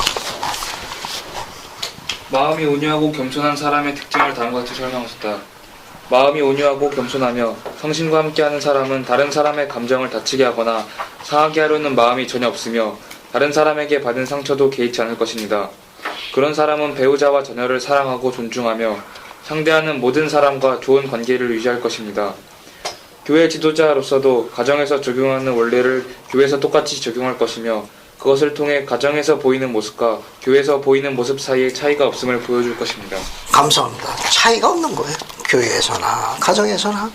마음이 온유하고 겸손한 사람의 특징을 다음과 같이 설명하셨다. 마음이 온유하고 겸손하며 성신과 함께하는 사람은 다른 사람의 감정을 다치게 하거나 상하게 하려는 마음이 전혀 없으며 다른 사람에게 받은 상처도 개의치 않을 것입니다. 그런 사람은 배우자와 자녀를 사랑하고 존중하며 상대하는 모든 사람과 좋은 관계를 유지할 것입니다. 교회 지도자로서도 가정에서 적용하는 원리를 교회에서 똑같이 적용할 것이며 그것을 통해 가정에서 보이는 모습과 교회에서 보이는 모습 사이에 차이가 없음을 보여줄 것입니다. 감사합니다. 차이가 없는 거예요. 교회에서나 가정에서나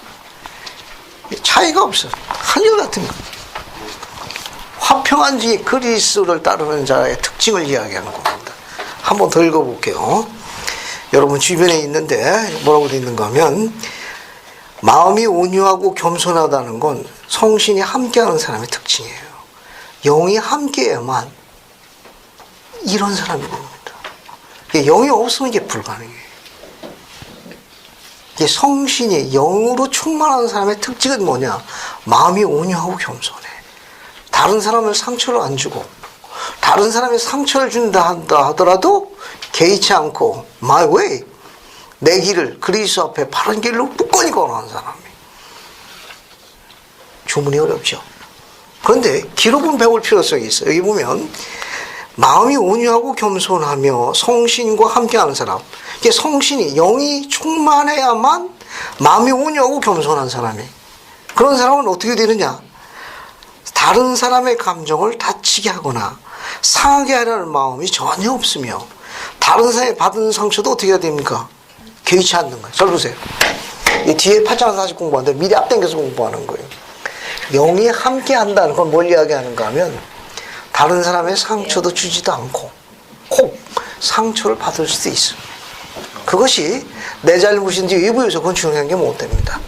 차이가 없어요. 한결같은 거. 화평한 중에 그리스도를 따르는 자의 특징을 이야기하는 겁니다. 한 번 더 읽어볼게요. 여러분 주변에 있는데 뭐라고 되어 있는가 하면 마음이 온유하고 겸손하다는 건 성신이 함께하는 사람의 특징이에요. 영이 함께해야만 이런 사람이 됩니다. 영이 없으면 이게 불가능해요. 이게 성신이 영으로 충만한 사람의 특징은 뭐냐? 마음이 온유하고 겸손해. 다른 사람을 상처를 안 주고 다른 사람이 상처를 준다 하더라도 개의치 않고 my way, 내 길을 그리스도 앞에 바른 길로 굳건히 걸어가는 사람이. 주문이 어렵죠. 그런데 기록은 배울 필요성이 있어요. 여기 보면 마음이 온유하고 겸손하며 성신과 함께하는 사람. 이게 성신이 영이 충만해야만 마음이 온유하고 겸손한 사람이. 그런 사람은 어떻게 되느냐? 다른 사람의 감정을 다치게 하거나 상하게 하려는 마음이 전혀 없으며 다른 사람이 받은 상처도 어떻게 해야 됩니까? 개의치 않는 거예요. 잘 보세요. 이 뒤에 8장 40 공부하는데 미리 앞당겨서 공부하는 거예요. 영이 함께 한다는 건 뭘 이야기하는가 하면 다른 사람의 상처도 주지도 않고 꼭 상처를 받을 수도 있어요. 그것이 내 잘못인지 외부에서 그건 중요한 게 못 됩니다.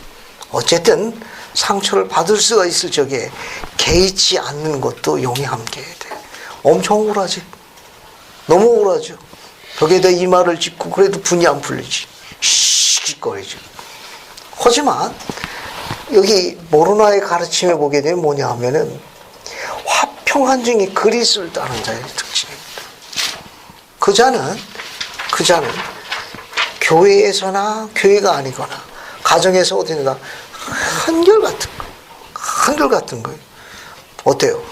어쨌든 상처를 받을 수가 있을 적에 개의치 않는 것도 영이 함께 해야 돼. 엄청 억울하지. 너무 억울하죠. 벽에다 이마를 짚고 그래도 분이 안 풀리지. 씩씩거리죠. 하지만 여기 모로나의 가르침에 보게 되면 뭐냐 하면은 화평한 중에 그리스도를 따르는 자의 특징입니다. 그 자는 교회에서나 교회가 아니거나 가정에서 어디나 한결같은 거예요. 어때요?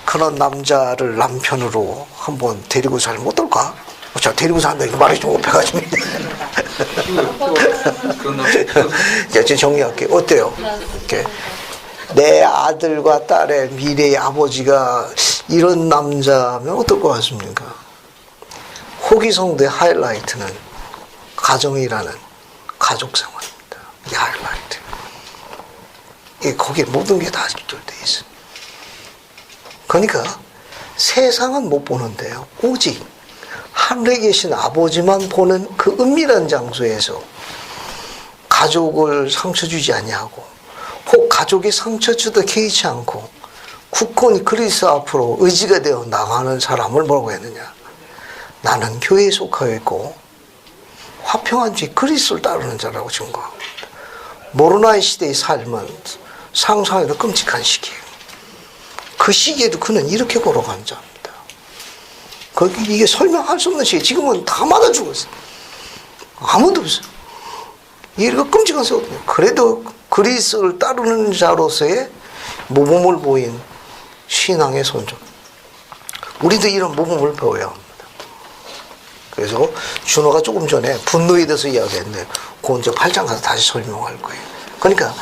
그런 남자를 남편으로 한번 데리고 살면 어떨까? 자, 데리고 산다 이거 말이 좀 못해가지고 이제 정리할게요. 어때요? 이렇게 내 아들과 딸의 미래의 아버지가 이런 남자면 어떨 것 같습니까? 호기성도의 하이라이트는 가정이라는 가족생활입니다. 이 하이라이트. 거기에 모든 게 다 집결되어 있어요. 그러니까 세상은 못 보는데요. 오직 하늘에 계신 아버지만 보는 그 은밀한 장소에서 가족을 상처 주지 아니하고 혹 가족이 상처 주도 개의치 않고 굳건히 그리스도 앞으로 의지가 되어 나가는 사람을 뭐라고 했느냐? 나는 교회에 속하여 있고 화평한 주 그리스도를 따르는 자라고 증거합니다. 모로나의 시대의 삶은 상상해도 끔찍한 시기예요. 그 시기에도 그는 이렇게 걸어간 자입니다. 이게 설명할 수 없는 시기. 지금은 다 맞아 죽었어요. 아무도 없어요. 이거 끔찍한 세월이에요. 그래도 그리스도를 따르는 자로서의 모범을 보인 신앙의 선조. 우리도 이런 모범을 배워야 합니다. 그래서 준호가 조금 전에 분노에 대해서 이야기했는데 그건 이제 8장 가서 다시 설명할 거예요. 그러니까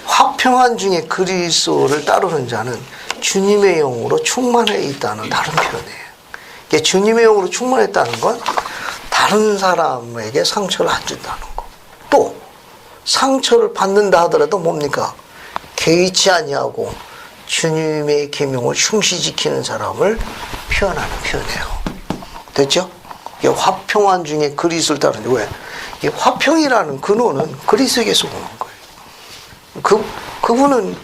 화평한 중에 그리스도를 따르는 자는 주님의 영으로 충만해 있다는 다른 표현이에요. 주님의 영으로 충만했다는 건 다른 사람에게 상처를 안 준다는 거. 또 상처를 받는다 하더라도 뭡니까? 개의치 아니하고 주님의 계명을 충실히 지키는 사람을 표현하는 표현이에요. 됐죠? 이게 화평한 중에 그리스도를 따르는 왜? 이 화평이라는 근원은 그리스도에게서 오는 거예요. 그분은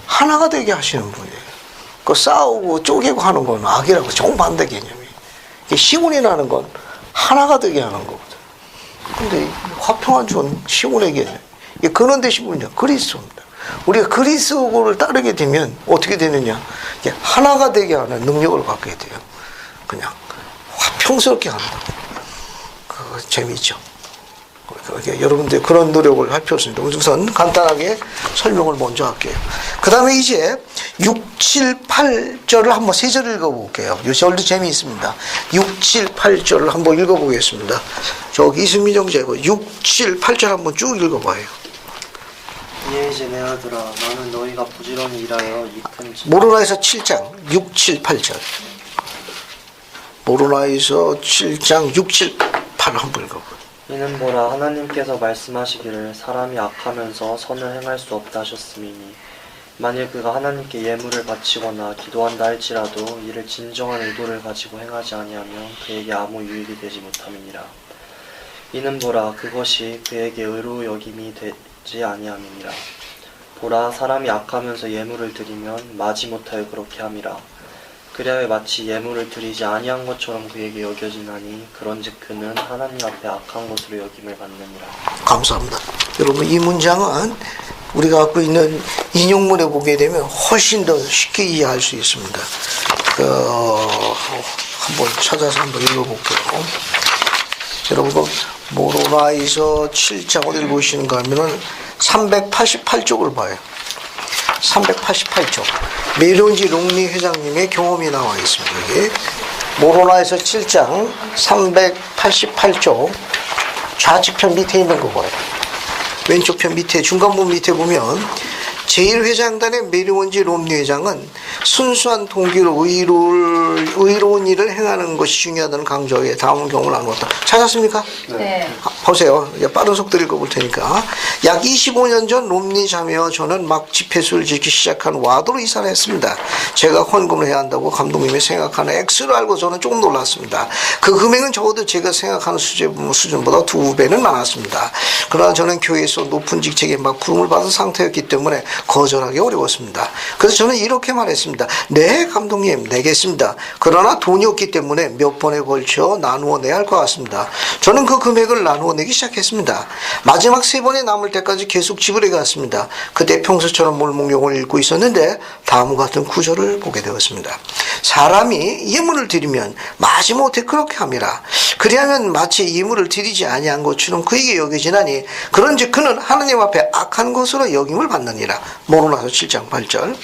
하나가 되게 하시는 분이에요. 그 싸우고 쪼개고 하는 건 악이라고 정반대 개념이에요. 시온이라는 건 하나가 되게 하는 거거든. 근데 화평한 중 시온의 개념. 이 근원 되신 분이요. 그리스도입니다. 우리가 그리스도를 따르게 되면 어떻게 되느냐? 하나가 되게 하는 능력을 갖게 돼요. 그냥 화평스럽게 한다. 그거 재미있죠. 여러분들 그런 노력을 할 필요가 있습니다. 우선 간단하게 설명을 먼저 할게요. 그 다음에 이제 6, 7, 8절을 한번 세 절 읽어볼게요. 이 절도 재미있습니다. 6, 7, 8절을 한번 읽어보겠습니다. 저기 이승민 형제고 6, 7, 8절 한번 쭉 읽어봐요. 이에 이제 내 아들아 나는 너희가 부지런히 일하여 이 큰 모로나에서 7장 6, 7, 8절. 모로나에서 7장 6, 7, 8 한번 읽어봐요. 이는 보라 하나님께서 말씀하시기를 사람이 악하면서 선을 행할 수 없다 하셨음이니 만일 그가 하나님께 예물을 바치거나 기도한다 할지라도 이를 진정한 의도를 가지고 행하지 아니하면 그에게 아무 유익이 되지 못함이니라. 이는 보라 그것이 그에게 의로 여김이 되지 아니함이니라. 보라 사람이 악하면서 예물을 드리면 마지 못하여 그렇게 함이라. 그리하여 마치 예물을 드리지 아니한 것처럼 그에게 여겨지나니 그런즉 그는 하나님 앞에 악한 것으로 여김을 받느니라. 감사합니다. 여러분 이 문장은 우리가 갖고 있는 인용문에 보게 되면 훨씬 더 쉽게 이해할 수 있습니다. 한번 찾아서 한번 읽어볼게요. 여러분 모로나에서 7장 어디를 보시는가 하면은 388쪽을 봐요. 388쪽. 메론지 롱리 회장님의 경험이 나와 있습니다. 여기 모로나에서 7장 388쪽 좌측편 밑에 있는 거 봐요. 왼쪽 편 밑에 중간부 밑에 보면 제1회장단의 메리원지 롬리 회장은 순수한 동기로 의로운 일을 행하는 것이 중요하다는 강조에 다음 경우를 나누었다. 찾았습니까? 네. 보세요. 빠른 속도로 읽어볼 테니까. 약 25년 전 롬니 자매와 저는 막 집회수를 짓기 시작한 와도로 이사를 했습니다. 제가 헌금을 해야 한다고 감독님이 생각하는 X를 알고 저는 조금 놀랐습니다. 그 금액은 적어도 제가 생각하는 수준보다 2배는 많았습니다. 그러나 저는 교회에서 높은 직책에 막 부름을 받은 상태였기 때문에 거절하기 어려웠습니다. 그래서 저는 이렇게 말했습니다. 네, 감독님, 내겠습니다. 그러나 돈이 없기 때문에 몇 번에 걸쳐 나누어 내야 할 것 같습니다. 저는 그 금액을 나누어 내기 시작했습니다. 마지막 3번에 남을 때까지 계속 지불해 갔습니다. 그때 평소처럼 몰목용을 읽고 있었는데 다음과 같은 구절을 보게 되었습니다. 사람이 예물을 드리면 마지못해 그렇게 함이라. 그리하면 마치 예물을 드리지 아니한 것처럼 그에게 여겨지나니 그런즉 그는 하나님 앞에 악한 것으로 여김을 받느니라. 모로나서 7장 8절.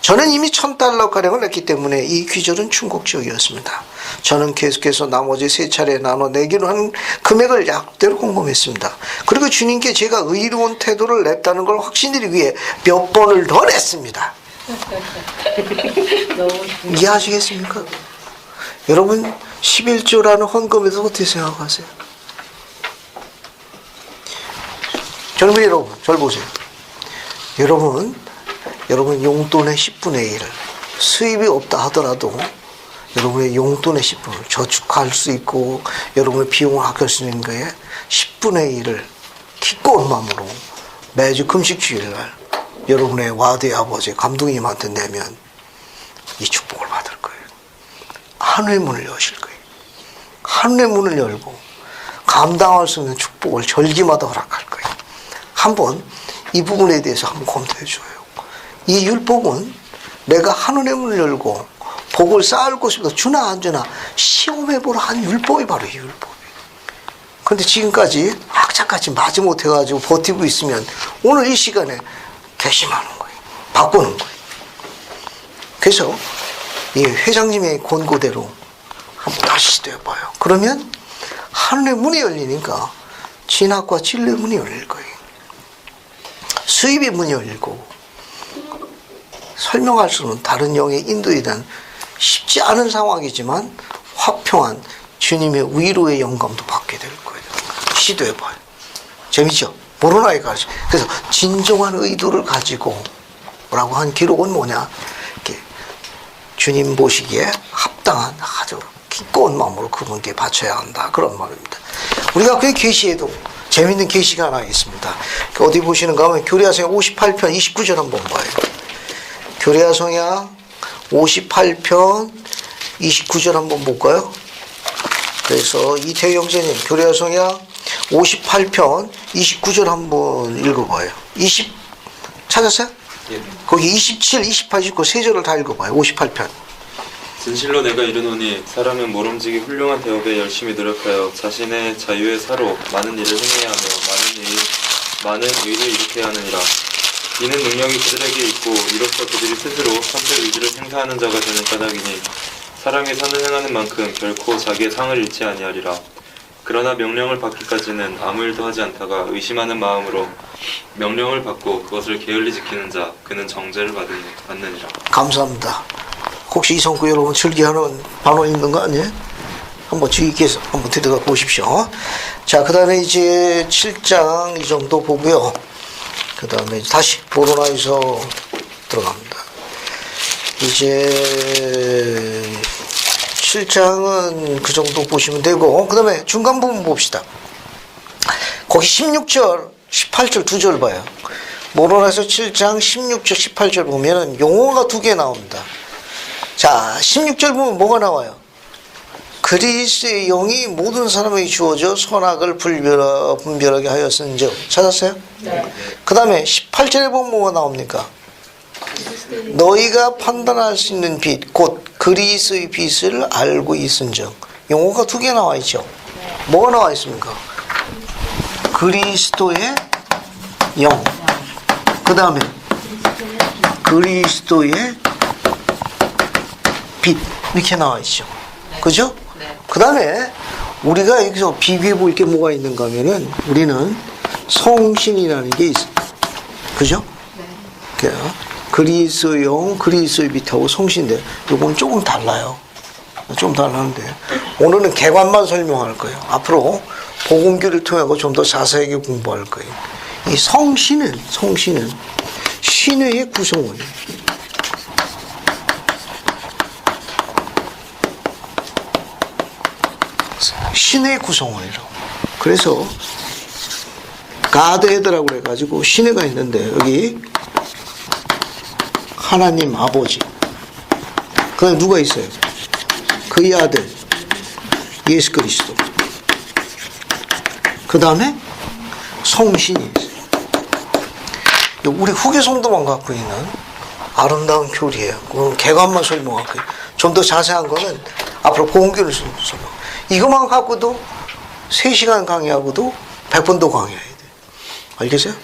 저는 이미 $1,000가량을 냈기 때문에 이 귀절은 충곡지역이었습니다. 저는 계속해서 나머지 3차례 나눠 내기로 한 금액을 약대로 공범했습니다. 그리고 주님께 제가 의로운 태도를 냈다는 걸 확신드리기 위해 몇 번을 더 냈습니다. 이해하시겠습니까? 여러분 11조라는 헌금에 대해서 어떻게 생각하세요? 젊은 여러분, 저를 보세요. 여러분 용돈의 10분의 1 수입이 없다 하더라도 여러분의 용돈의 10분을 저축할 수 있고 여러분의 비용을 아낄 수 있는 거에 10분의 1을 기꺼운 마음으로 매주 금식주일날 여러분의 와드의 아버지 감독님한테 내면 이 축복을 받을 거예요. 하늘의 문을 여실 거예요. 하늘의 문을 열고 감당할 수 있는 축복을 절기마다 허락할 거예요. 한번 이 부분에 대해서 한번 검토해 줘요. 이 율법은 내가 하늘의 문을 열고 복을 쌓을 것이보다 주나 안 주나 시험해보라 한 율법이 바로 이 율법이에요. 그런데 지금까지 악착같이 마지못해가지고 버티고 있으면 오늘 이 시간에 괘씸하는 거예요. 바꾸는 거예요. 그래서 이 회장님의 권고대로 한번 다시 시도해봐요. 그러면 하늘의 문이 열리니까 진학과 진리의 문이 열릴 거예요. 수입의 문이 열리고 설명할 수는 다른 영의 인도에 대한 쉽지 않은 상황이지만 화평한 주님의 위로의 영감도 받게 될 거예요. 시도해봐요. 재밌죠? 모로나의 가르침. 그래서 진정한 의도를 가지고 라고 한 기록은 뭐냐? 이렇게 주님 보시기에 합당한 아주 기꺼운 마음으로 그분께 바쳐야 한다. 그런 말입니다. 우리가 그 계시에도 재밌는 계시가 하나 있습니다. 어디 보시는가 하면 교리하성약 58편 29절 한번 봐요. 교리하성약 58편 29절 한번 볼까요? 그래서 이태희 형제님 교리하성약 58편 29절 한번 읽어봐요. 20 찾았어요? 예. 거기 27, 28, 29 세 절을 다 읽어봐요. 58편. 진실로 내가 이르노니 사람은 모름지기 훌륭한 대업에 열심히 노력하여 자신의 자유의 사로 많은 일을 행해야 하며 많은 의를 일으켜야 하느니라. 이는 능력이 그들에게 있고 이로써 그들이 스스로 선택 의지를 행사하는 자가 되는 까닭이니 사람이 선을 행하는 만큼 결코 자기의 상을 잃지 아니하리라. 그러나 명령을 받기까지는 아무 일도 하지 않다가 의심하는 마음으로 명령을 받고 그것을 게을리 지키는 자 그는 정죄를 받느니라. 감사합니다. 혹시 이성구 여러분 즐기하는 반원 있는 거 아니에요? 한번 주의 깊게 한번 들어가 보십시오. 자, 그 다음에 이제 7장 이 정도 보고요. 그 다음에 다시 모로나에서 들어갑니다. 이제 7장은 그 정도 보시면 되고, 그 다음에 중간 부분 봅시다. 거기 16절, 18절 두 절 봐요. 모로나에서 7장 16절, 18절 보면은 용어가 두 개 나옵니다. 자, 16절 보면 뭐가 나와요? 그리스의 영이 모든 사람에게 주어져 선악을 분별하게 하였은즉. 찾았어요? 네. 그 다음에 18절에 보면 뭐가 나옵니까? 너희가 판단할 수 있는 빛, 곧 그리스의 빛을 알고 있은즉. 용어가 두 개 나와 있죠. 뭐가 나와 있습니까? 그리스도의 영. 그 다음에 그리스도의 빛. 이렇게 나와 있죠. 그죠? 그 다음에 우리가 여기서 비교해 볼 게 뭐가 있는가 하면은 우리는 성신이라는 게 있어요. 그죠? 그러니까 그리스의 영, 그리스의 빛하고 성신인데 요건 조금 달라요. 좀 다른데 오늘은 개관만 설명할 거예요. 앞으로 복음교를 통하고 좀 더 자세하게 공부할 거예요. 이 성신은 신의 구성원이에요. 신의 구성원이라고. 그래서 가드헤드라고 그래가지고 신의가 있는데 여기 하나님 아버지, 그 다음에 누가 있어요? 그의 아들 예수 그리스도, 그 다음에 성신이 있어요. 우리 후계 성도만 갖고 있는 아름다운 교리예요. 그건 개관만 설명할게요. 좀 더 자세한 거는 앞으로 보험교를 설명. 이것만 갖고도 3시간 강의하고도 100번 더 강의해야 돼. 알겠어요?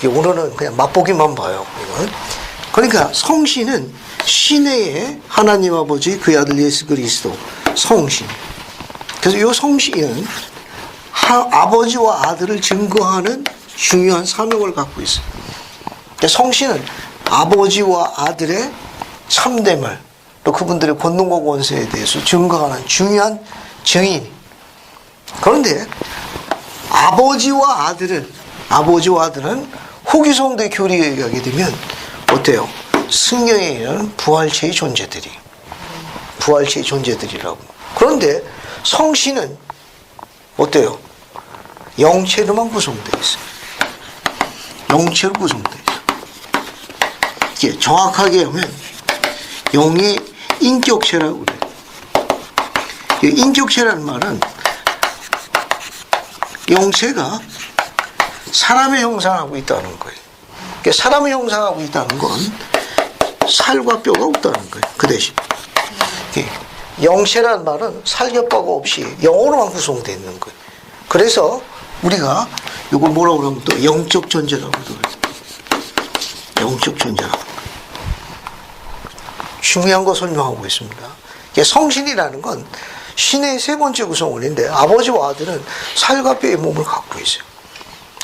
오늘은 그냥 맛보기만 봐요. 이건. 그러니까 성신은 신의 하나님 아버지 그의 아들 예수 그리스도 성신. 그래서 이 성신은 아버지와 아들을 증거하는 중요한 사명을 갖고 있어요. 그러니까 성신은 아버지와 아들의 참됨을 또 그분들의 권능과 권세에 대해서 증거하는 중요한 증인. 그런데 아버지와 아들은 후기 성도의 교리에 의하게 되면 어때요? 성경에 있는 부활체의 존재들이라고. 그런데 성신은 어때요? 영체로만 구성되어 있어요. 영체로 구성되어 있어요. 이게 정확하게 하면 영의 인격체라고 그래요. 이 인격체라는 말은 영체가 사람의 형상하고 있다는 거예요. 그러니까 사람의 형상하고 있다는 건 살과 뼈가 없다는 거예요. 그 대신 영체라는 말은 살과 뼈가 없이 영으로만 구성되어 있는 거예요. 그래서 우리가 이걸 뭐라고 그러면 또 영적 존재라고 그래요. 영적 존재라고. 중요한 거 설명하고 있습니다. 성신이라는 건 신의 세 번째 구성원인데 아버지와 아들은 살과 뼈의 몸을 갖고 있어요.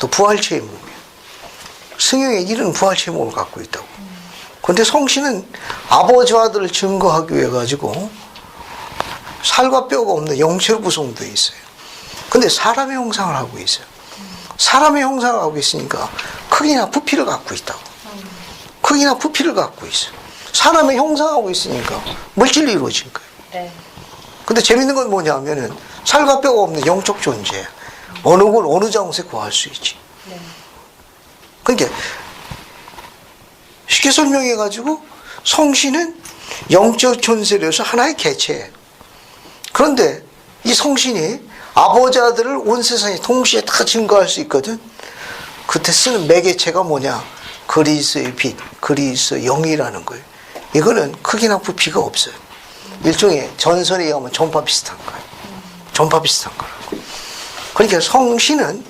또 부활체의 몸이에요. 성경에 이런 부활체의 몸을 갖고 있다고. 근데 성신은 아버지와 아들을 증거하기 위해 가지고 살과 뼈가 없는 영체로 구성되어 있어요. 근데 사람의 형상을 하고 있어요. 사람의 형상을 하고 있으니까 크기나 부피를 갖고 있다고. 크기나 부피를 갖고 있어요. 사람의 형상하고 있으니까 물질이 이루어진 거예요. 네. 근데 재밌는 건 뭐냐면은 살과 뼈가 없는 영적 존재. 어느 걸 어느 장소에 구할 수 있지. 네. 그러니까 쉽게 설명해 가지고 성신은 영적 존재로서 하나의 개체예요. 그런데 이 성신이 아버지 아들을 온 세상에 동시에 다 증거할 수 있거든. 그때 쓰는 매개체가 뭐냐? 그리스의 빛, 그리스의 영이라는 거예요. 이거는 크기나 부피가 없어요. 일종의 전선에 의하면 전파 비슷한 거예요. 전파 비슷한 거라고. 그러니까 성신은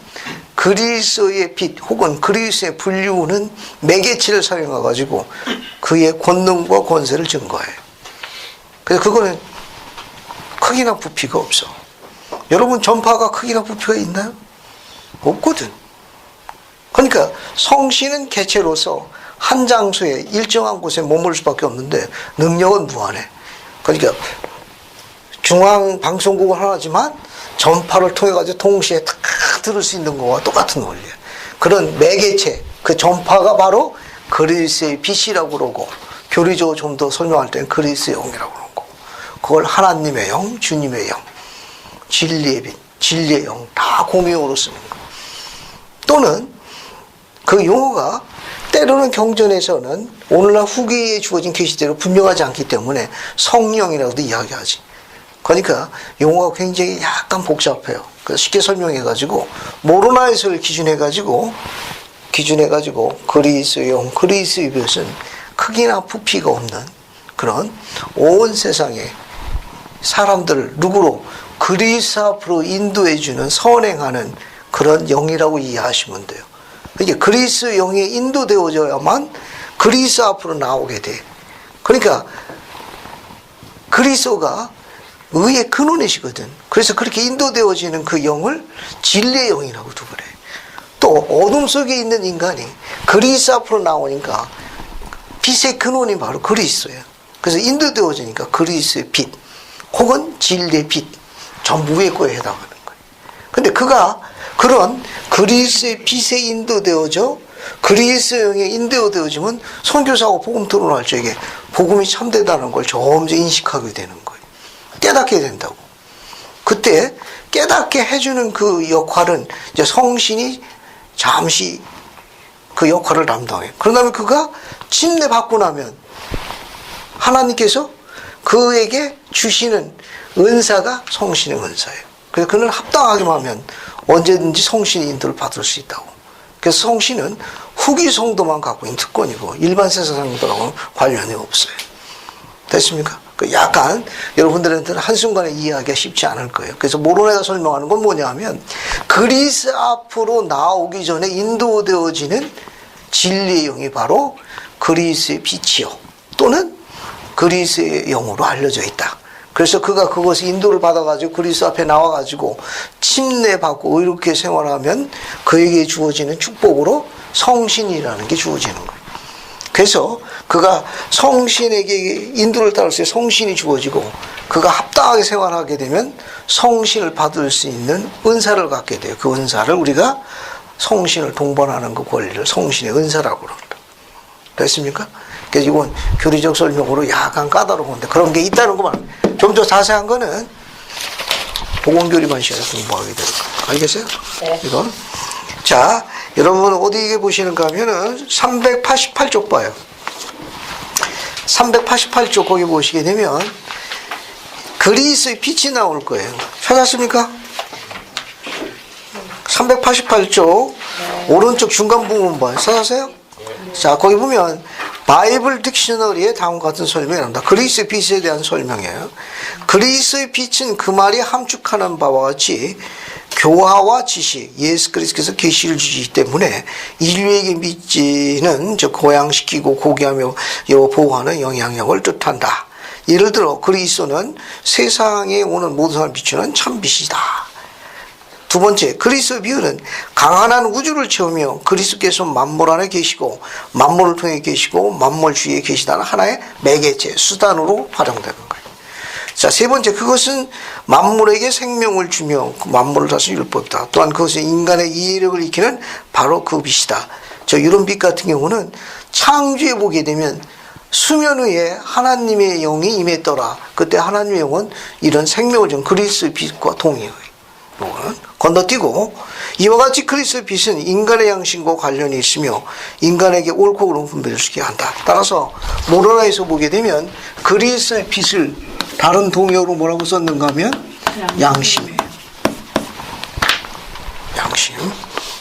그리스의 빛 혹은 그리스의 분류는 매개체를 사용해 가지고 그의 권능과 권세를 증거해요. 그래서 그거는 크기나 부피가 없어. 여러분 전파가 크기나 부피가 있나요? 없거든. 그러니까 성신은 개체로서 한 장소에 일정한 곳에 머물 수밖에 없는데 능력은 무한해. 그러니까 중앙방송국은 하나지만 전파를 통해 가지고 동시에 다 들을 수 있는 거와 똑같은 원리야. 그런 매개체, 그 전파가 바로 그리스의 빛이라고 그러고 교리적으로 좀 더 설명할 때는 그리스의 영이라고 그러고 그걸 하나님의 영, 주님의 영, 진리의 빛, 진리의 영 다 공용으로 쓰는 거예요. 또는 그 용어가 때로는 경전에서는 오늘날 후기에 주어진 계시대로 분명하지 않기 때문에 성령이라고도 이야기하지. 그러니까 용어가 굉장히 약간 복잡해요. 그래서 쉽게 설명해가지고 모로나에서를 기준해가지고 그리스의 영, 그리스의 빛은 크기나 부피가 없는 그런 온 세상에 사람들을 누구로 그리스 앞으로 인도해주는 선행하는 그런 영이라고 이해하시면 돼요. 이게 그리스 영에 인도되어져야만 그리스 앞으로 나오게 돼. 그러니까 그리스도가 의의 근원이시거든. 그래서 그렇게 인도되어지는 그 영을 진리의 영이라고도 그래. 또 어둠 속에 있는 인간이 그리스 앞으로 나오니까 빛의 근원이 바로 그리스도예요. 그래서 인도되어지니까 그리스의 빛 혹은 진리의 빛 전부 위의 거에 해당하는 거예요. 근데 그가 그런 그리스의 빛에 인도되어져 그리스의 영에 인도되어지면 선교사하고 복음 토론할 적에 복음이 참되다는 걸 점점 인식하게 되는 거예요. 깨닫게 된다고. 그때 깨닫게 해주는 그 역할은 이제 성신이 잠시 그 역할을 담당해요. 그런 다음에 그가 침례 받고 나면 하나님께서 그에게 주시는 은사가 성신의 은사예요. 그래서 그는 합당하기만 하면 언제든지 성신의 인도를 받을 수 있다고. 그래서 성신은 후기 성도만 갖고 있는 특권이고 일반 세상 성도랑은 관련이 없어요. 됐습니까? 약간 여러분들한테는 한순간에 이해하기가 쉽지 않을 거예요. 그래서 모로네가 설명하는 건 뭐냐면 그리스 앞으로 나오기 전에 인도되어지는 진리의 영이 바로 그리스의 빛이요 또는 그리스의 영으로 알려져 있다. 그래서 그가 그것을 인도를 받아가지고 그리스 앞에 나와가지고 침례받고 의롭게 생활하면 그에게 주어지는 축복으로 성신이라는 게 주어지는 거예요. 그래서 그가 성신에게 인도를 따를 때 성신이 주어지고 그가 합당하게 생활하게 되면 성신을 받을 수 있는 은사를 갖게 돼요. 그 은사를 우리가 성신을 동반하는 그 권리를 성신의 은사라고 그럽니다. 됐습니까? 그래서 이건 교리적 설명으로 약간 까다로운데 그런 게 있다는 것만. 좀 더 자세한 거는 복음교리반 시간에 공부하게 될 거예요. 알겠어요? 네. 이건. 자, 여러분 어디에 보시는가 하면은 388쪽 봐요. 388쪽 거기 보시게 되면 그리스의 빛이 나올 거예요. 찾았습니까? 388쪽 오른쪽 중간 부분 봐요. 찾았어요? 자, 거기 보면 바이블 딕셔너리에 다음과 같은 설명이 나옵니다. 그리스의 빛에 대한 설명이에요. 그리스의 빛은 그 말이 함축하는 바와 같이 교화와 지식, 예수 그리스도께서 계시를 주시기 때문에 인류에게 믿지는 즉 고양시키고 고귀하며 보호하는 영향력을 뜻한다. 예를 들어 그리스도는 세상에 오는 모든 사람을 비추는 참 빛이다. 두 번째, 그리스도의 비유는 강한 우주를 채우며 그리스도께서 만물 안에 계시고 만물을 통해 계시고 만물 주위에 계시다는 하나의 매개체, 수단으로 활용되는 거예요. 자, 세 번째, 그것은 만물에게 생명을 주며 만물을 다스리는 율법이다. 또한 그것은 인간의 이해력을 익히는 바로 그 빛이다. 이런 빛 같은 경우는 창조에 보게 되면 수면 위에 하나님의 영이 임했더라. 그때 하나님의 영은 이런 생명을 준 그리스도의 빛과 동의해요. 건너뛰고 이와 같이 그리스도의 빛은 인간의 양심과 관련이 있으며 인간에게 옳고 그름을 분별할 수 있게 한다. 따라서 모로나에서 보게 되면 그리스도의 빛을 다른 동의어로 뭐라고 썼는가 하면 양심이에요. 양심.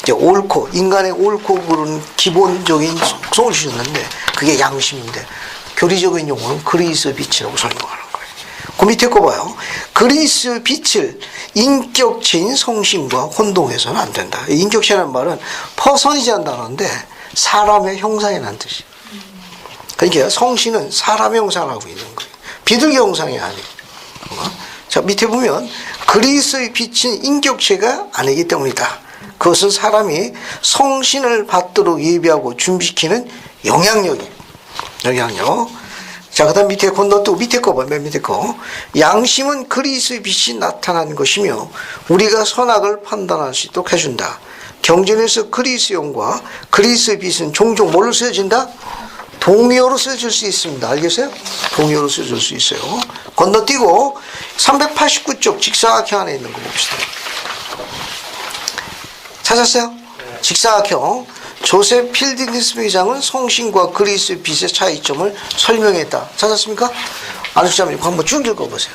이제 옳고, 인간의 옳고 그른 기본적인 속성을 주셨는데 그게 양심인데 교리적인 용어는 그리스도의 빛이라고 설명하는 거예요. 그 밑에 거 봐요. 그리스도의 빛을 인격체인 성심과 혼동해서는 안 된다. 인격체라는 말은 퍼선이라는 단어인데 사람의 형상이라는 뜻이에요. 그러니까 성신은 사람의 형상을 하고 있는 거예요. 비둘기 형상이 아니에요. 자, 밑에 보면 그리스도의 빛은 인격체가 아니기 때문이다. 그것은 사람이 성신을 받도록 예비하고 준비시키는 영향력이에요. 영향력. 자, 그 다음 밑에 건너뛰고 밑에 거 봐, 맨 밑에 거. 양심은 그리스도의 빛이 나타난 것이며 우리가 선악을 판단할 수 있도록 해준다. 경전에서 그리스도의 영과 그리스도의 빛은 종종 뭘로 쓰여진다? 동의어로 쓰여질 수 있습니다. 알겠어요? 동의어로 쓰여질 수 있어요. 건너뛰고 389쪽 직사각형 안에 있는 거 봅시다. 찾았어요? 직사각형. 조셉 필딩스 회장은 성신과 그리스도의 빛의 차이점을 설명했다. 찾았습니까? 안수자님 한번 쭉 읽어보세요.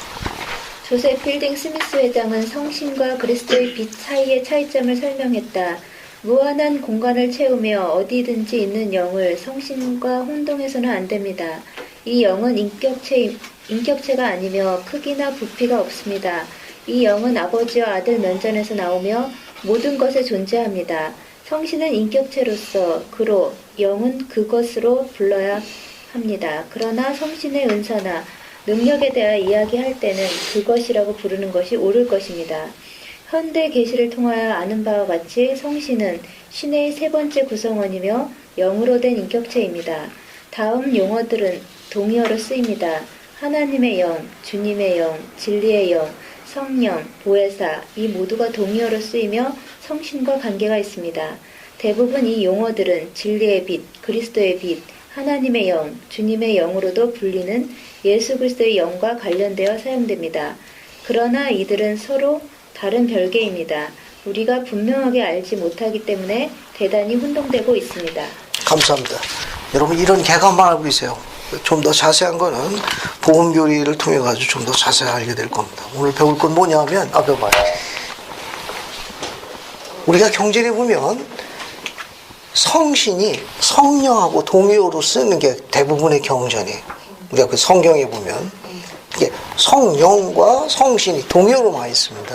조셉 필딩 스미스 회장은 성신과 그리스도의 빛 사이의 차이점을 설명했다. 무한한 공간을 채우며 어디든지 있는 영을 성신과 혼동해서는 안 됩니다. 이 영은 인격체가 아니며 크기나 부피가 없습니다. 이 영은 아버지와 아들 면전에서 나오며 모든 것에 존재합니다. 성신은 인격체로서 그로 영은 그것으로 불러야 합니다. 그러나 성신의 은사나 능력에 대하여 이야기할 때는 그것이라고 부르는 것이 옳을 것입니다. 현대 계시를 통하여 아는 바와 같이 성신은 신의 세 번째 구성원이며 영으로 된 인격체입니다. 다음 용어들은 동의어로 쓰입니다. 하나님의 영, 주님의 영, 진리의 영, 성령, 보혜사 이 모두가 동의어로 쓰이며 성신과 관계가 있습니다. 대부분 이 용어들은 진리의 빛, 그리스도의 빛, 하나님의 영, 주님의 영으로도 불리는 예수 그리스도의 영과 관련되어 사용됩니다. 그러나 이들은 서로 다른 별개입니다. 우리가 분명하게 알지 못하기 때문에 대단히 혼동되고 있습니다. 감사합니다. 여러분 이런 개감만 알고 계세요. 좀 더 자세한 거는 복음교리를 통해 가지고 좀 더 자세히 알게 될 겁니다. 오늘 배울 건 뭐냐면 앞에 봐요. 우리가 경전에 보면 성신이 성령하고 동의어로 쓰는 게 대부분의 경전이에요. 우리가 그 성경에 보면 이게 성령과 성신이 동의어로 많이 있습니다.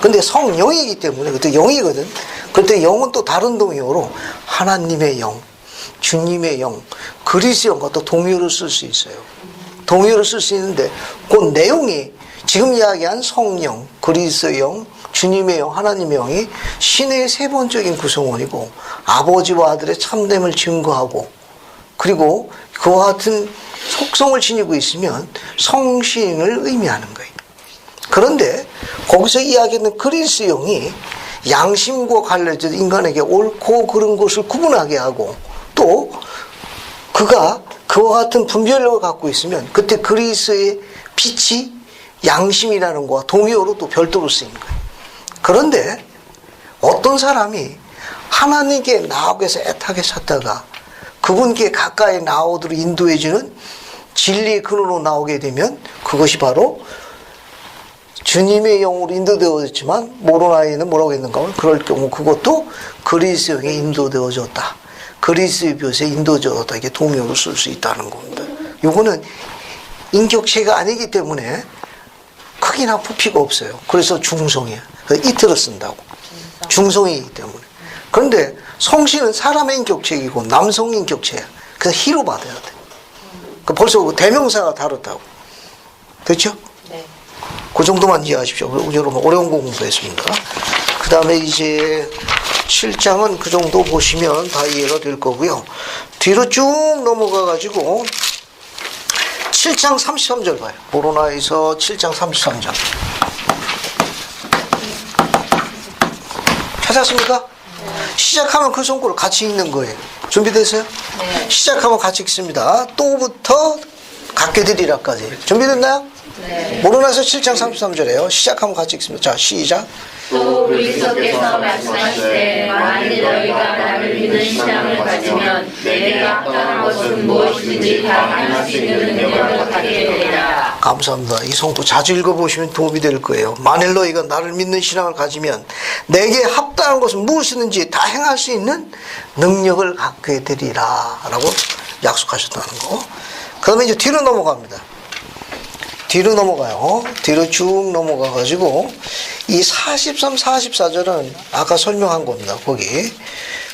근데 성령이기 때문에 그때 영이거든. 그때 영은 또 다른 동의어로 하나님의 영, 주님의 영, 그리스도의 영과 또 동의어로 쓸 수 있어요. 동의어로 쓸 수 있는데 그 내용이 지금 이야기한 성령, 그리스도의 영, 주님의 영, 하나님의 영이 신의 세번적인 구성원이고 아버지와 아들의 참됨을 증거하고 그리고 그와 같은 속성을 지니고 있으면 성신을 의미하는 거예요. 그런데 거기서 이야기하는 그리스도의 영이 양심과 관련해서 인간에게 옳고 그른 것을 구분하게 하고 또 그가 그와 같은 분별력을 갖고 있으면 그때 그리스도의 빛이 양심이라는 것과 동의어로 또 별도로 쓰인 거예요. 그런데 어떤 사람이 하나님께 나오기 위해서 애타게 찾다가 그분께 가까이 나오도록 인도해주는 진리의 근원으로 나오게 되면 그것이 바로 주님의 영으로 인도되어졌지만 모로나이는 뭐라고 했는가 하면 그럴 경우 그것도 그리스도의 영에 인도되어졌다. 그리스도의 빛에 인도되어졌다. 이게 동의어로 쓸 수 있다는 겁니다. 요거는 인격체가 아니기 때문에 크기나 부피가 없어요. 그래서 중성이에요. 이틀을 쓴다고. 중성이기 때문에. 그런데 성신은 사람의 인격체이고 남성 인격체야. 그래서 희로 받아야 돼. 벌써 대명사가 다르다고. 됐죠? 네. 그 정도만 이해하십시오. 여러분 어려운 거 공부했습니다. 그 다음에 이제 7장은 그 정도 보시면 다 이해가 될 거고요. 뒤로 쭉 넘어가 가지고 7장 33절 봐요. 모로나에서 7장 33절. 찾았습니까? 시작하면 그 손골 같이 읽는 거예요. 준비됐어요? 네. 시작하면 같이 읽습니다. 또부터 갖게 되리라까지. 준비됐나요? 네. 모로나에서 7장 33절에요. 시작하면 같이 읽습니다. 자, 시작. 또 그리스도께서 말씀하시되 만일 너희가 나를 믿는 신앙을 가지면 내가 합당한 것은 무엇이든지 다 행할 수 있는 능력을 갖게 되리라. 감사합니다. 이 성구 자주 읽어보시면 도움이 될 거예요. 만일 너희가 나를 믿는 신앙을 가지면 내게 합당한 것은 무엇이든지 다 행할 수 있는 능력을 갖게 되리라 라고 약속하셨다는 거. 그 다음에 이제 뒤로 넘어갑니다. 뒤로 넘어가요. 뒤로 쭉 넘어가 가지고 이 43, 44절은 아까 설명한 겁니다. 거기.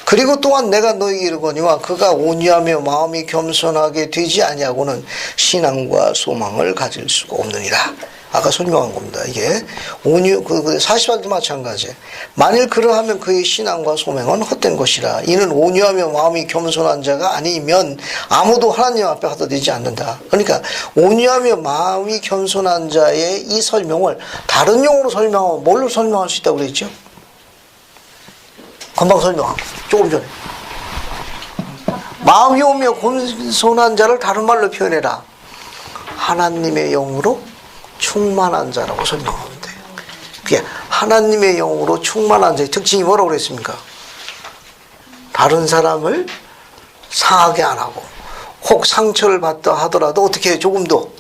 그리고 또한 내가 너희에게 이르거니와 그가 온유하며 마음이 겸손하게 되지 아니하고는 신앙과 소망을 가질 수가 없느니라. 아까 설명한 겁니다. 이게 온유, 44절도 마찬가지. 만일 그러하면 그의 신앙과 소망은 헛된 것이라. 이는 온유하며 마음이 겸손한 자가 아니면 아무도 하나님 앞에 하도 되지 않는다. 그러니까 온유하며 마음이 겸손한 자의 이 설명을 다른 용어로 설명하면 뭘로 설명할 수 있다고 그랬죠? 금방 설명하고 조금 전에 마음이 오며 겸손한 자를 다른 말로 표현해라. 하나님의 영으로 충만한 자라고 설명하면 돼요. 그게 하나님의 영으로 충만한 자의 특징이 뭐라고 그랬습니까? 다른 사람을 상하게 안 하고 혹 상처를 받다 하더라도 어떻게 조금도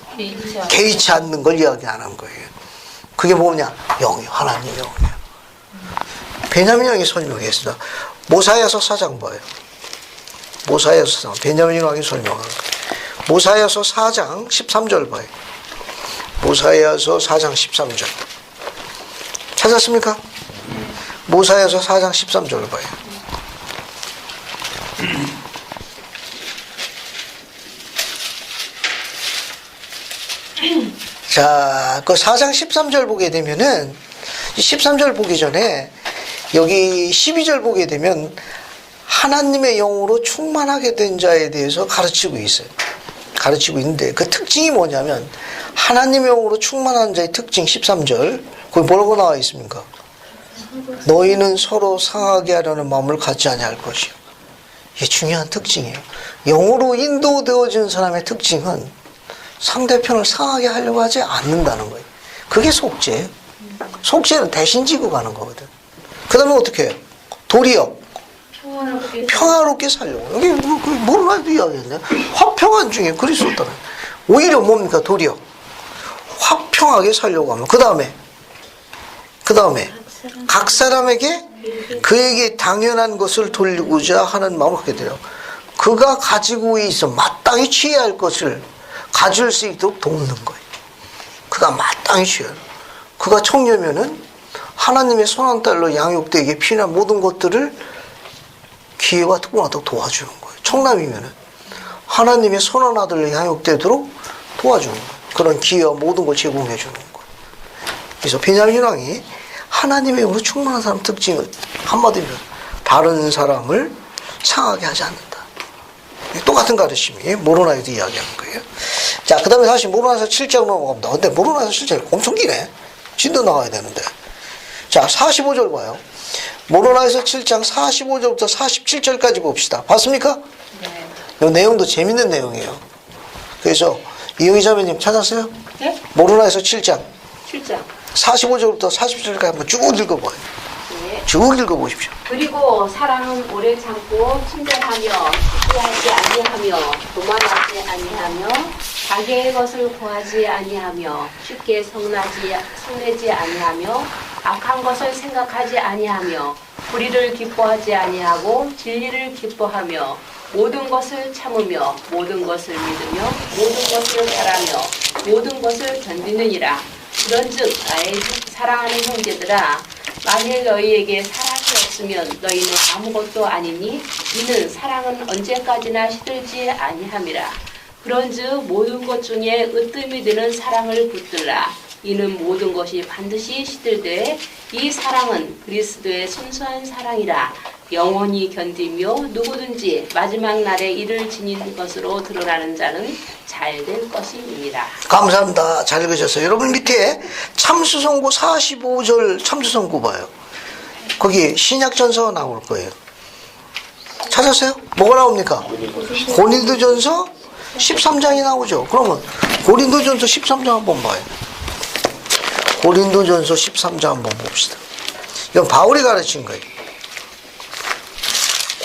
개의치 않는 걸 이야기 안 한 거예요. 그게 뭐냐? 영이요. 하나님의 영이에요. 베냐민 왕이 설명했습니다. 모사야서 4장 봐요. 모사야서 4장. 베냐민 왕이 설명한 거예요. 모사야서 4장 13절 봐요. 모사야서 4장 13절. 찾았습니까? 모사야서 4장 13절을 봐요. 자, 그 4장 13절 보게 되면은 13절 보기 전에 여기 12절 보게 되면 하나님의 영으로 충만하게 된 자에 대해서 가르치고 있어요. 가르치고 있는데 그 특징이 뭐냐면 하나님의 영으로 충만한 자의 특징 13절 거기 뭐라고 나와 있습니까? 너희는 서로 상하게 하려는 마음을 갖지 아니할 것이요. 이게 중요한 특징이에요. 영으로 인도되어진 사람의 특징은 상대편을 상하게 하려고 하지 않는다는 거예요. 그게 속죄예요. 속죄는 대신 지고 가는 거거든. 그 다음에 어떻게 해요? 도리어 평화롭게 살려고. 여기 뭐라도 이야기했네. 화평한 중에 그리스도다. 오히려 뭡니까? 도리어 화평하게 살려고 하면 그 다음에 각 사람에게 그에게 당연한 것을 돌리고자 하는 마음을 갖게 돼요. 그가 가지고 있어 마땅히 취해야 할 것을 가질 수 있도록 돕는 거예요. 그가 마땅히 취해야 해요. 그가 청년이면은 하나님의 선한 딸로 양육되게 필요한 모든 것들을 기회와 특권하도록 도와주는 거예요. 청남이면은 하나님의 선한 아들로 양육되도록 도와주는 거예요. 그런 기회와 모든 걸 제공해 주는 거예요. 그래서 베냐민 왕이 하나님의 영으로 충만한 사람 특징을 한마디로 다른 사람을 상하게 하지 않는다. 똑같은 가르침이 모로나에도 이야기하는 거예요. 자, 그 다음에 다시 모로나에서 7장 넘어갑니다. 근데 모로나에서 7장 엄청 기네. 진도 나가야 되는데. 자, 45절 봐요. 모로나에서 7장 45절부터 47절까지 봅시다. 봤습니까? 네. 이 내용도 재밌는 내용이에요. 그래서 이영희 자매님 찾았어요? 네? 모로나에서 7장 7장. 45절부터 47절까지 한번 쭉 읽어봐요. 네. 쭉 읽어보십시오. 그리고 사랑은 오래 참고 친절하며 시기하지 아니하며 도망하지 아니하며 자기의 것을 구하지 아니하며 쉽게 성내지 아니하며 악한 것을 생각하지 아니하며 불의를 기뻐하지 아니하고 진리를 기뻐하며 모든 것을 참으며 모든 것을 믿으며 모든 것을 바라며 모든 것을 견디느니라. 그런즉 나의 사랑하는 형제들아, 만일 너희에게 사랑이 없으면 너희는 아무것도 아니니 이는 사랑은 언제까지나 시들지 아니함이라. 그런즉 모든 것 중에 으뜸이 되는 사랑을 붙들라. 이는 모든 것이 반드시 시들되 이 사랑은 그리스도의 순수한 사랑이라. 영원히 견디며 누구든지 마지막 날에 이를 지닌 것으로 드러나는 자는 잘 될 것입니다. 감사합니다. 잘 읽으셨어요. 여러분 밑에 참수성구 45절 참수성구 봐요. 거기 신약전서가 나올 거예요. 찾았어요? 뭐가 나옵니까? 고린도전서 13장이 나오죠. 그러면 고린도전서 13장 한번 봐요. 고린도전서 13장 한번 봅시다. 이건 바울이 가르친 거예요.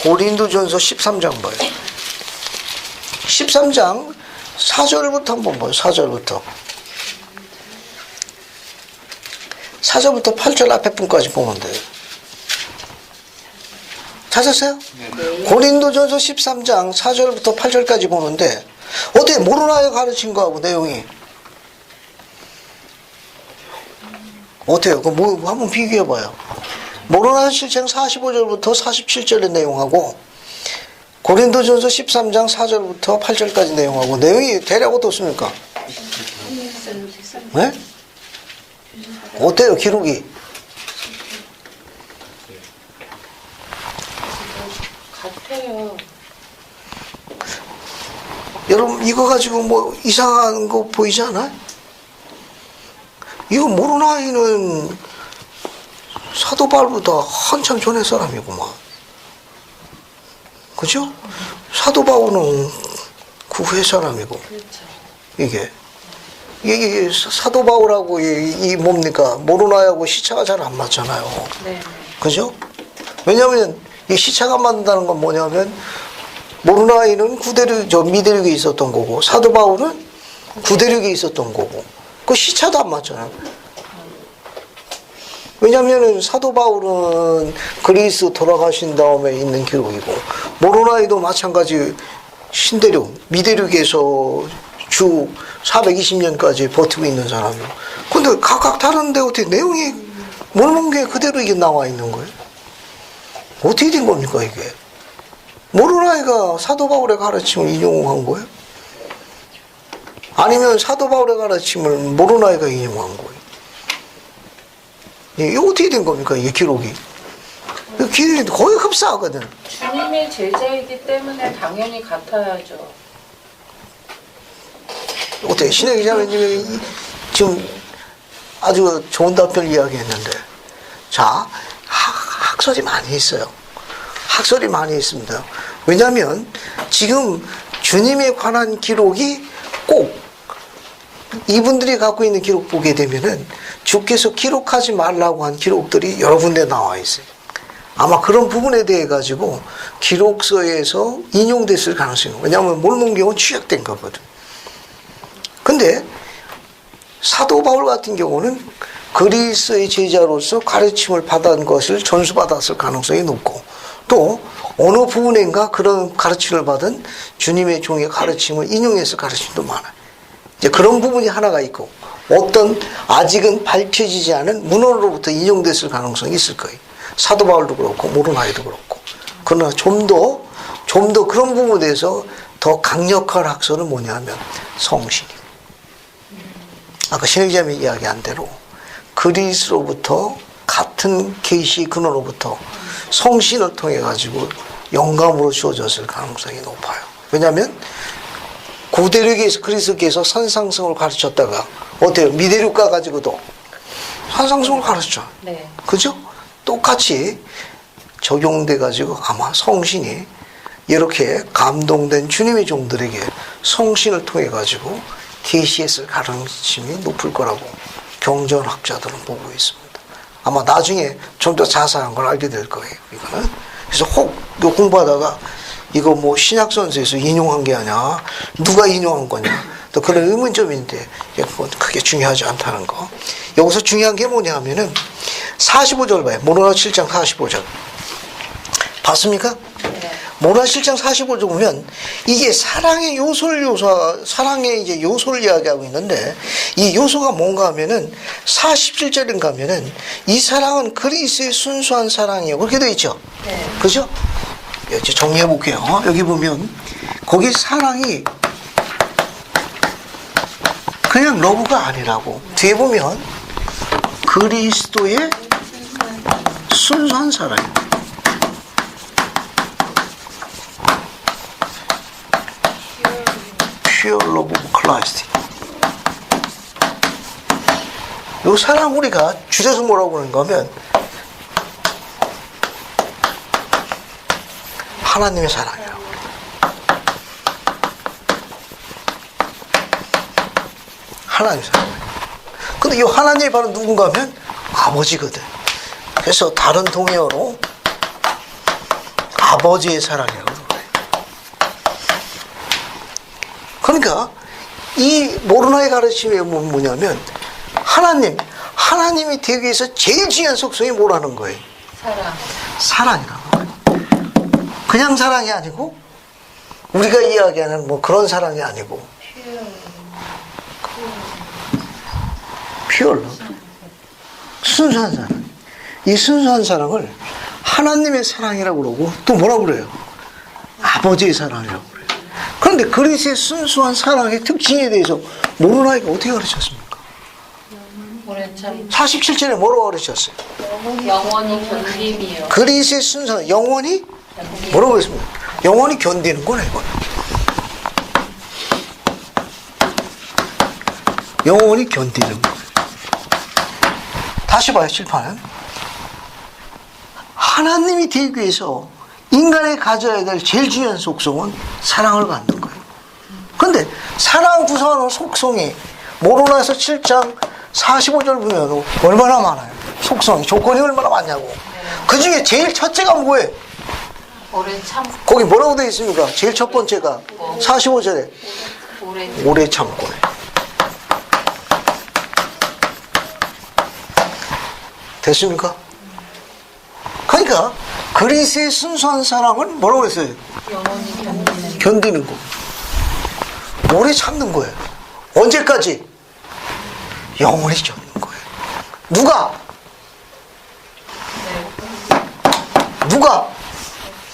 고린도전서 13장 봐요. 13장 4절부터 한번 봐요. 4절부터 8절 앞에 분까지 보면 돼요. 찾았어요? 고린도전서 13장 4절부터 8절까지 보는데 어떻게 모르나요? 가르친 거하고 내용이 어때요? 그 뭐 한번 비교해 봐요. 모르나요 실생 45절부터 47절의 내용하고 고린도전서 13장 4절부터 8절까지 내용하고 내용이 대략 어떻습니까? 네? 어때요 기록이? 같아요. 여러분 이거 가지고 뭐 이상한 거 보이지 않아요? 이거 모르나이는 사도 바울보다 한참 전의 사람이구만. 그죠? 사도 바울은 그 후의 사람이고. 이게 사도 바울하고 이 뭡니까? 모르나이하고 시차가 잘 안 맞잖아요. 네. 그죠? 왜냐하면 이 시차가 안 맞는다는 건 뭐냐면 모르나이는 미대륙에 있었던 거고 사도 바울은 구대륙에 있었던 거고 그 시차도 안 맞잖아요. 왜냐하면 사도 바울은 그리스 돌아가신 다음에 있는 기록이고 모로나이도 마찬가지 신대륙 미대륙에서 주 420년까지 버티고 있는 사람이고 근데 각각 다른데 어떻게 내용이 몰몬교에 그대로 이게 나와 있는 거예요? 어떻게 된 겁니까 이게? 모로나이가 사도 바울의 가르침을 인용한 거예요? 아니면 사도 바울의 가르침을 모로나이가 인용한 거예요? 이게 어떻게 된 겁니까 이게 기록이? 기록이 거의 흡사하거든. 주님의 제자이기 때문에 당연히 같아야죠. 어때요? 신의 기자님이 지금 아주 좋은 답변 이야기했는데 자 학설이 많이 있어요. 학설이 많이 있습니다. 왜냐하면 지금 주님에 관한 기록이 꼭 이분들이 갖고 있는 기록 보게 되면은 주께서 기록하지 말라고 한 기록들이 여러 군데 나와 있어요. 아마 그런 부분에 대해 가지고 기록서에서 인용됐을 가능성이 있어요. 왜냐하면 몰몬경은 취약된 거거든. 근데 사도 바울 같은 경우는 그리스의 제자로서 가르침을 받은 것을 전수받았을 가능성이 높고 또 어느 부분인가 그런 가르침을 받은 주님의 종의 가르침을 인용해서 가르침도 많아요. 이제 그런 부분이 하나가 있고 어떤 아직은 밝혀지지 않은 문헌으로부터 인용됐을 가능성이 있을 거예요. 사도 바울도 그렇고 모로나이도 그렇고. 그러나 좀 더 그런 부분에 대해서 더 강력한 학설은 뭐냐면 성신이고 아까 신의자님이 이야기한 대로 그리스로부터 같은 계시 근원으로부터 성신을 통해 가지고 영감으로 주어졌을 가능성이 높아요. 왜냐하면 구대륙에서 그리스께서 산상성을 가르쳤다가 어때요? 미대륙 가가지고도 산상성을 가르쳤죠. 네. 그죠? 똑같이 적용돼 가지고 아마 성신이 이렇게 감동된 주님의 종들에게 성신을 통해 가지고 계시했을 가능성이 높을 거라고 경전학자들은 보고 있습니다. 아마 나중에 좀 더 자세한 걸 알게 될 거예요. 이거는 그래서 혹 이거 공부하다가 이거 뭐 신약선서에서 인용한 게 아니야 누가 인용한 거냐 또 그런 의문점인데 그건 크게 중요하지 않다는 거. 여기서 중요한 게 뭐냐면은 45절 봐요. 모로나 7장 45절 봤습니까? 모로나 7장 45절 보면 이게 사랑의 사랑의 이제 요소를 이야기하고 있는데 이 요소가 뭔가 하면은 47절인가 하면은 이 사랑은 그리스의 순수한 사랑이에요. 그렇게 되어 있죠? 네. 그죠? 이제 정리해 볼게요. 여기 보면 거기 사랑이 그냥 러브가 아니라고. 뒤에 보면 그리스도의 순수한 사랑. Pure love of Christ. 이 사랑 우리가 줄여서 뭐라고 그러는가 하면 하나님의 사랑이라고. 하나님의 사랑. 근데 이 하나님이 바로 누군가 하면 아버지거든. 그래서 다른 동의어로 아버지의 사랑이라고 그래요. 그러니까 이 모르나의 가르침이 뭐냐면 하나님이 되기 위해서 제일 중요한 속성이 뭐라는 거예요? 사랑이라고. 그냥 사랑이 아니고 우리가 이야기하는 뭐 그런 사랑이 아니고 pure love. 순수한 사랑. 이 순수한 사랑을 하나님의 사랑이라고 그러고 또 뭐라고 그래요? 아버지의 사랑이라고 그래요. 그런데 그리스의 순수한 사랑의 특징에 대해서 모르나이가 어떻게 가르쳤습니까? 47절에 뭐라고 가르쳤어요? 영원히 견딤이요. 그리스의 순수한 영원히 뭐라고 했습니까? 영원히 견디는 거네 이거. 영원히 견디는 거. 다시 봐요, 칠판은. 하나님이 되기 위해서 인간이 가져야 될 제일 중요한 속성은 사랑을 갖는 거예요. 근데 사랑 구성하는 속성이 모로나에서 7장 45절 보면 얼마나 많아요. 속성이, 조건이 얼마나 많냐고. 그 중에 제일 첫째가 뭐예요? 오래 참고. 거기 뭐라고 되어 있습니까? 제일 첫 번째가 45절에 오래 참고. 됐습니까? 그러니까 그리스의 순수한 사랑은 뭐라고 했어요? 영원히 견디는 거. 오래 참는 거예요. 언제까지? 영원히 참는 거예요. 누가?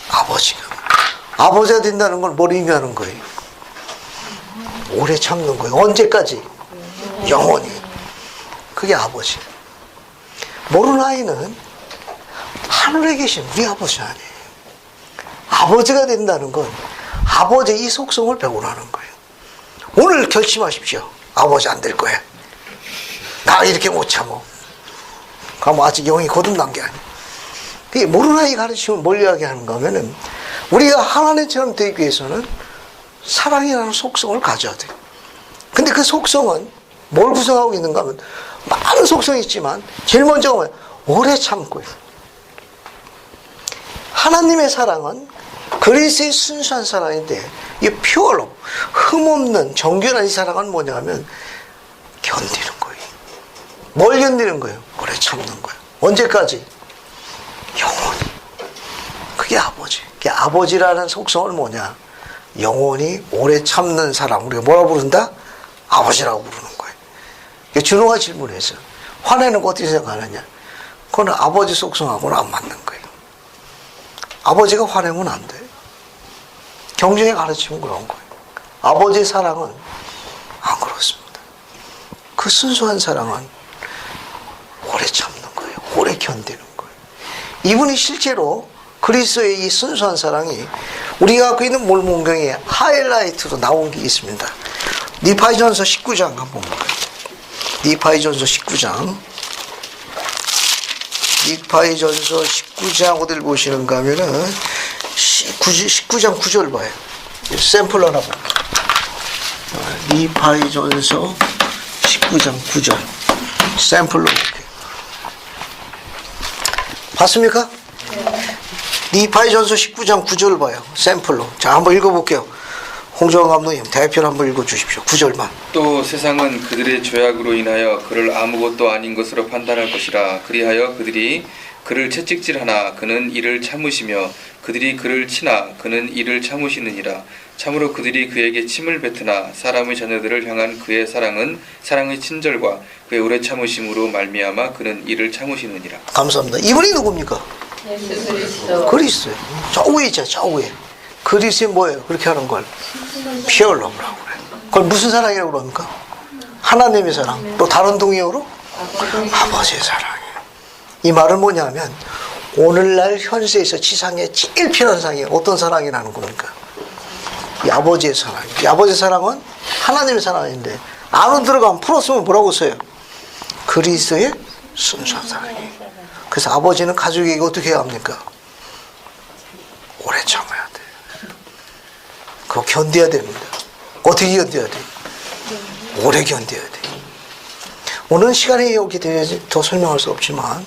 아버지가. 아버지가 된다는 걸 뭘 의미하는 거예요? 오래 참는 거예요. 언제까지? 영원히. 그게 아버지. 모르나이는 하늘에 계신 우리 아버지 아니에요. 아버지가 된다는 건 아버지의 이 속성을 배우라는 거예요. 오늘 결심하십시오. 아버지 안 될 거야. 나 이렇게 못 참어. 그럼 아직 영이 거듭난 게 아니에요. 그게 모르나이 가르치면 뭘 이야기하는가 하면은 우리가 하나님처럼 되기 위해서는 사랑이라는 속성을 가져야 돼요. 근데 그 속성은 뭘 구성하고 있는가 하면 많은 속성이 있지만 제일 먼저가 뭐예요? 오래 참고요. 하나님의 사랑은 그리스의 순수한 사랑인데 이 퓨어로 흠없는 정결한 이 사랑은 뭐냐면 견디는 거예요. 뭘 견디는 거예요? 오래 참는 거예요. 언제까지? 영원히. 그게 아버지. 그게 아버지라는 속성을 뭐냐? 영원히 오래 참는 사랑. 우리가 뭐라고 부른다? 아버지라고 부르는 거예요. 준호가 질문했어요. 화내는 거 어떻게 생각하느냐? 그건 아버지 속성하고는 안 맞는 거예요. 아버지가 화내면 안 돼요. 경전에 가르치면 그런 거예요. 아버지의 사랑은 안 그렇습니다. 그 순수한 사랑은 오래 참는 거예요. 오래 견디는 거예요. 이분이 실제로 그리스도의 이 순수한 사랑이 우리가 갖고 있는 몰몬경에 하이라이트로 나온 게 있습니다. 니파이전서 19장 한번 볼까요? 니파이전서 19장. 니파이전서 19장 어딜 보시는가 하면은 19장 9절 봐요. 샘플 하나 볼게요. 니파이전서 19장 9절. 샘플로 볼게요. 봤습니까? 니파이전서 19장 9절 봐요. 샘플로. 자, 한번 읽어볼게요. 홍정환 감독님, 대표를 한번 읽어주십시오. 9절만. 또 세상은 그들의 죄악으로 인하여 그를 아무것도 아닌 것으로 판단할 것이라. 그리하여 그들이 그를 채찍질하나 그는 이를 참으시며 그들이 그를 치나 그는 이를 참으시느니라. 참으로 그들이 그에게 침을 뱉으나 사람의 자녀들을 향한 그의 사랑은 사랑의 친절과 그의 오래 참으심으로 말미암아 그는 이를 참으시느니라. 감사합니다. 이분이 누굽니까? 예수 그리스도. 그리스도예요. 저 위에 있잖아요. 저 위에. 그리스도는 뭐예요? 그렇게 하는 걸 pure love라고 그래요. 그걸 무슨 사랑이라고 그럽니까? 하나님의 사랑. 또 다른 동의어로 아버지의 사랑이에요. 이 말은 뭐냐면 오늘날 현세에서 지상에 제일 필요한 사랑이 어떤 사랑이라는 겁니까? 이 아버지의 사랑. 이 아버지의 사랑은 하나님의 사랑인데 안으로 들어가면 풀었으면 뭐라고 써요? 그리스도의 순수한 사랑이에요. 그래서 아버지는 가족에게 어떻게 해야 합니까? 오래 참아야 돼. 그거 견뎌야 됩니다. 어떻게 견뎌야 돼? 오래 견뎌야 돼. 오늘 시간이 없기 때문에 더 설명할 수 없지만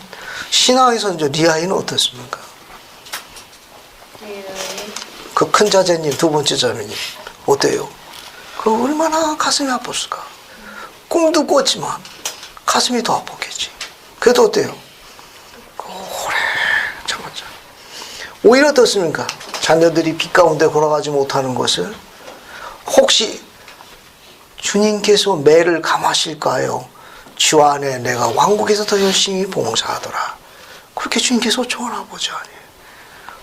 신앙에서 이제 리아이는 어떻습니까? 그 큰 자제님, 두 번째 자매님 어때요? 그 얼마나 가슴이 아팠을까? 꿈도 꿨지만 가슴이 더 아팠겠지. 그래도 어때요? 오래 참았죠. 오히려 어떻습니까? 자녀들이 빛 가운데 걸어가지 못하는 것을 혹시 주님께서 매를 감하실까요? 주 안에 내가 왕국에서 더 열심히 봉사하더라. 그렇게 주님께서 좋은 아버지 아니에요.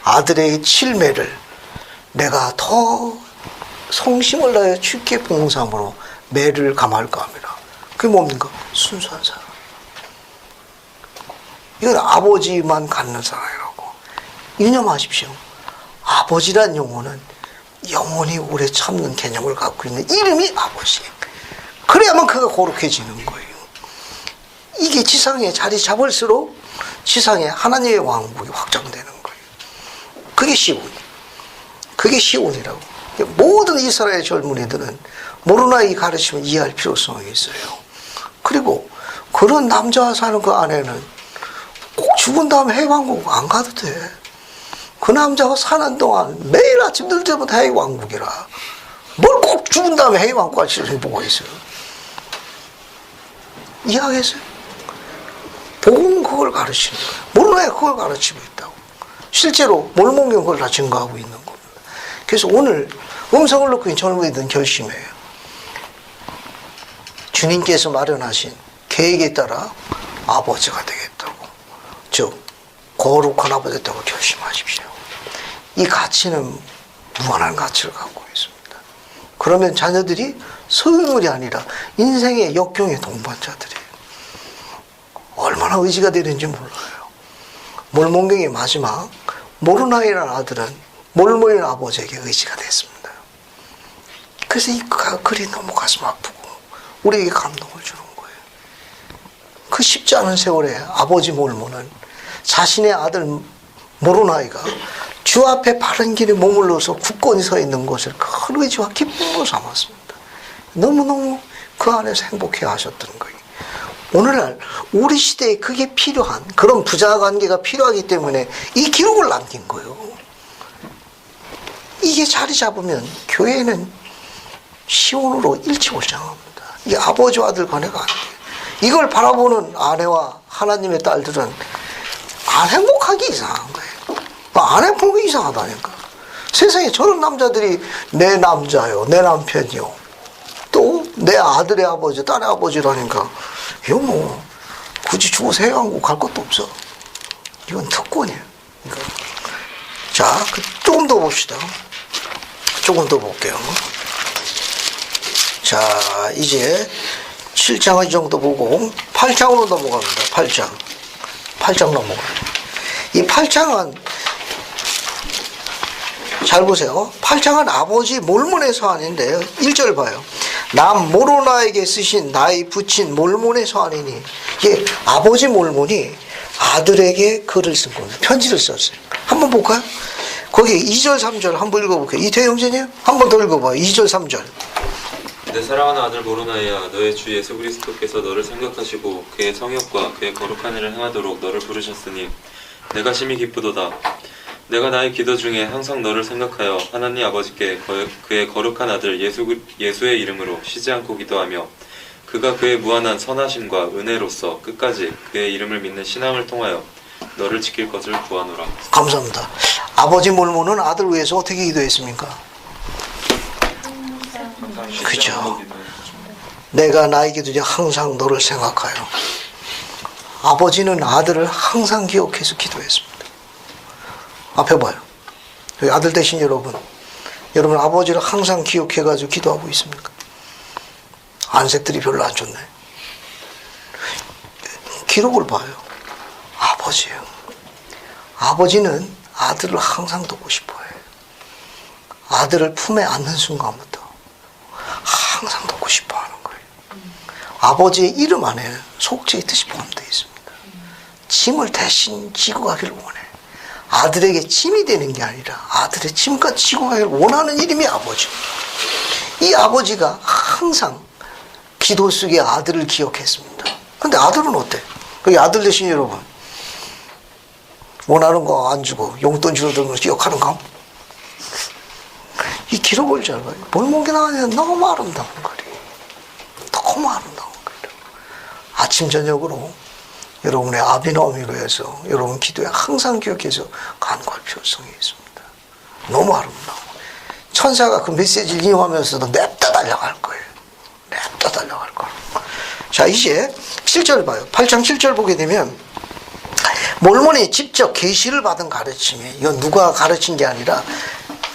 아들의 칠매를 내가 더 성심을 다해 주께 봉사함으로 매를 감할까 합니다. 그게 뭡니까? 순수한 사랑. 이건 아버지만 갖는 사랑이라고. 유념하십시오. 아버지란 용어는 영원히 오래 참는 개념을 갖고 있는 이름이 아버지. 그래야만 그가 거룩해지는 거예요. 이게 지상에 자리 잡을수록 지상에 하나님의 왕국이 확장되는 거예요. 그게 시온. 그게 시온이라고. 모든 이스라엘 젊은이들은 모로나이 가르침을 이해할 필요성이 있어요. 그리고 그런 남자와 사는 그 아내는 꼭 죽은 다음에 해왕국 안 가도 돼. 그 남자가 사는 동안 매일 아침 늘 때부터 해왕국이라. 뭘 꼭 죽은 다음에 해왕국 갈 필요성이 뭐가 있어요? 이해하겠어요? 복음은 그걸 가르치는 거예요. 모로나이가 그걸 가르치고 있다고. 실제로 몰몬경 그걸 다 증거하고 있는 겁니다. 그래서 오늘 음성을 놓고 있는 젊은이들은 결심해요. 주님께서 마련하신 계획에 따라 아버지가 되겠다고. 즉 거룩한 아버지 되겠다고 결심하십시오. 이 가치는 무한한 가치를 갖고 있습니다. 그러면 자녀들이 소유물이 아니라 인생의 역경의 동반자들이에요. 얼마나 의지가 되는지 몰라요. 몰몬경의 마지막 모르나이라는 아들은 몰모인 아버지에게 의지가 됐습니다. 그래서 이 글이 너무 가슴 아프고 우리에게 감동을 주는 거예요. 그 쉽지 않은 세월에 아버지 몰모는 자신의 아들 모로나이가 주 앞에 바른 길에 머물러서 굳건히 서 있는 것을 큰 의지와 기쁨으로 삼았습니다. 너무너무 그 안에서 행복해 하셨던 거예요. 오늘날 우리 시대에 그게 필요한 그런 부자 관계가 필요하기 때문에 이 기록을 남긴 거예요. 이게 자리 잡으면 교회는 시온으로 일치월장합니다. 이게 아버지와 아들 관계가 안 돼요. 이걸 바라보는 아내와 하나님의 딸들은 안 행복하기 이상한 거예요. 안 행복하기 이상하다니까. 세상에 저런 남자들이 내 남자요, 내 남편이요, 또 내 아들의 아버지, 딸의 아버지라니까 이거 뭐 굳이 죽어서 해외왕국 갈 것도 없어. 이건 특권이에요. 그러니까. 자, 조금 더 봅시다. 조금 더 볼게요. 자, 이제 7장은 이 정도 보고 8장으로 넘어갑니다. 8장 넘어가요. 이 8장은 잘 보세요. 8장은 아버지 몰몬의 서한인데요. 1절 봐요. 남 모로나에게 쓰신 나의 부친 몰몬의 서한이니, 이게 아버지 몰몬이 아들에게 글을 쓴 겁니다. 편지를 썼어요. 한번 볼까요? 거기 2절 3절 한번 읽어볼게요. 이태 형제님 한번 더 읽어봐요. 2절 3절. 내 사랑하는 아들 모로나이야, 너의 주 예수 그리스도께서 너를 생각하시고 그의 성욕과 그의 거룩한 일을 행하도록 너를 부르셨으니 내가 심히 기쁘도다. 내가 나의 기도 중에 항상 너를 생각하여 하나님 아버지께 그의 거룩한 아들 예수의 이름으로 쉬지 않고 기도하며 그가 그의 무한한 선하심과 은혜로서 끝까지 그의 이름을 믿는 신앙을 통하여 너를 지킬 것을 구하노라. 감사합니다. 아버지 몰몬은 아들 위해서 어떻게 기도했습니까? 그죠. 내가 나의 기도 중에 항상 너를 생각하여. 아버지는 아들을 항상 기억해서 기도했습니다. 앞에 봐요. 여기 아들 되신 여러분 아버지를 항상 기억해가지고 기도하고 있습니까? 안색들이 별로 안 좋네. 기록을 봐요. 아버지예요. 아버지는 아들을 항상 돕고 싶어해요. 아들을 품에 안는 순간부터 항상 돕고 싶어하는 거예요. 아버지의 이름 안에 속죄의 뜻이 포함되어 있습니다. 짐을 대신 지고 가기를 원해. 아들에게 짐이 되는 게 아니라 아들의 짐까지 지고 가기를 원하는 이름이 아버지. 이 아버지가 항상 기도 속에 아들을 기억했습니다. 근데 아들은 어때? 그 아들 대신 여러분 원하는 거 안 주고 용돈 줄어드는 거 기억하는가? 이 기록을 잘 봐요. 볼목이 나가면 너무 아름다운 거예요. 너무 아름다운 거예요. 아침 저녁으로 여러분의 아비노미로 해서 여러분 기도에 항상 기억해서 간구할 필요성이 있습니다. 너무 아름다워. 천사가 그 메시지를 인용하면서도 냅다 달려갈 거예요. 냅다 달려갈 거예요. 자, 이제 7절 봐요. 8장 7절 보게 되면 몰몬이 직접 계시를 받은 가르침이에요. 이건 누가 가르친 게 아니라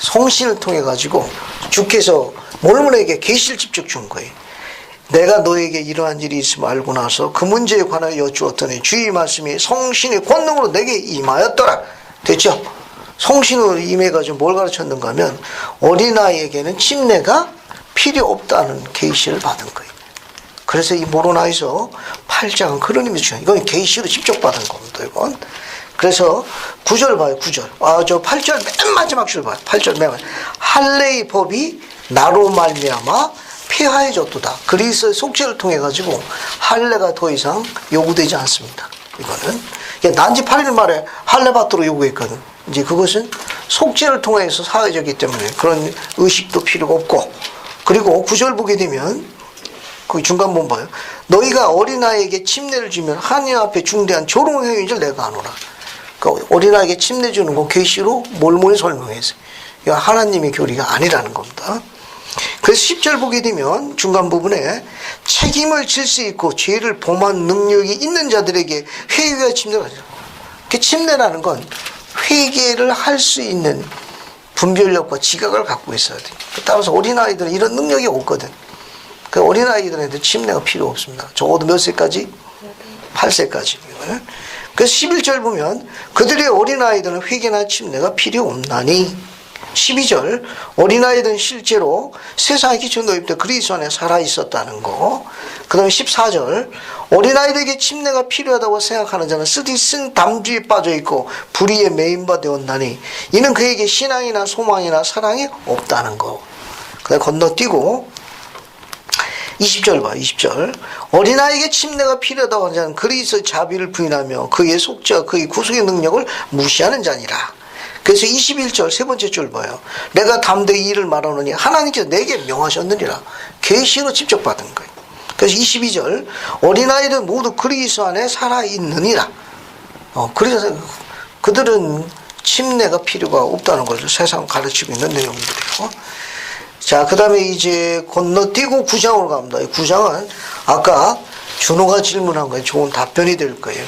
성신을 통해 가지고 주께서 몰몬에게 계시를 직접 준 거예요. 내가 너에게 이러한 일이 있음을 알고 나서 그 문제에 관하여 여쭈었더니 주의 말씀이 성신의 권능으로 내게 임하였더라. 됐죠? 성신으로 임해가지고 뭘 가르쳤는가 하면 어린아이에게는 침례가 필요 없다는 계시를 받은 거예요. 그래서 이 모로나에서 8장은 그런 의미에서 중요해요. 이건 계시로 직접 받은 겁니다. 이건. 그래서 9절 봐요. 9절. 저 8절 맨 마지막 줄 봐요. 8절 맨 마지막. 할례의 법이 나로 말미암아 폐하해졌도다. 그리스도의 속죄를 통해 가지고 할례가 더 이상 요구되지 않습니다. 이거는 난지 8일 말에 할례 받도록 요구했거든. 이제 그것은 속죄를 통해서 사해졌기 때문에 그런 의식도 필요가 없고, 그리고 9절 보게 되면 거기 중간 본 봐요. 너희가 어린아이에게 침례를 주면 하나님 앞에 중대한 조롱 행위인 줄 내가 아노라. 그러니까 어린아이에게 침례 주는 건 계시로 몰몬이 설명했어요. 이거 하나님의 교리가 아니라는 겁니다. 그래서 10절 보게 되면 중간 부분에 책임을 질 수 있고 죄를 범한 능력이 있는 자들에게 회개가 침례가 되죠. 그 침례라는 건 회개를 할 수 있는 분별력과 지각을 갖고 있어야 돼요. 따라서 어린아이들은 이런 능력이 없거든. 그 어린아이들한테 침례가 필요 없습니다. 적어도 몇 세까지? 8세까지. 그래서 11절 보면 그들의 어린아이들은 회개나 침례가 필요 없나니. 12절 어린아이들은 실제로 세상에 기초 놓일 때 그리스도 안에 살아있었다는 거. 그 다음에 14절 어린아이들에게 침례가 필요하다고 생각하는 자는 쓰디쓴 담주에 빠져있고 불의에 매인바 되었나니 이는 그에게 신앙이나 소망이나 사랑이 없다는 거. 그 다음에 건너뛰고 20절 봐. 20절 어린아이에게 침례가 필요하다고 하는 자는 그리스도의 자비를 부인하며 그의 속죄와 그의 구속의 능력을 무시하는 자니라. 그래서 21절 세 번째 줄 봐요. 내가 담대히 이를 말하노니 하나님께서 내게 명하셨느니라. 계시로 직접 받은 거예요. 그래서 22절 어린아이들 모두 그리스도 안에 살아있느니라. 그래서 그들은 침례가 필요가 없다는 것을 세상 가르치고 있는 내용들이고. 자, 그 다음에 이제 건너뛰고 9장으로 갑니다. 9장은 아까 준호가 질문한 거에 좋은 답변이 될 거예요.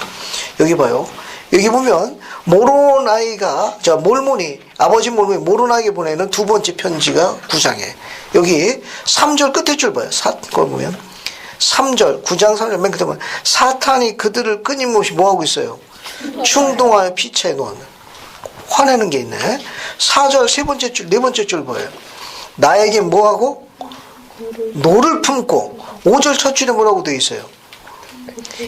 여기 봐요. 여기 보면 모로나이가 몰몬이 아버지 몰몬이 모로나이에게 보내는 두 번째 편지가 9장에 여기 3절 끝에 줄 봐요. 그걸 보면 3절 9장 3절 맨 끝에 보면 사탄이 그들을 끊임없이 뭐하고 있어요? 충동하여 피차에 놓는 화내는 게 있네. 4절 세 번째 줄 네 번째 줄 봐요. 나에게 뭐하고? 노를 품고 5절 첫 줄에 뭐라고 되어 있어요?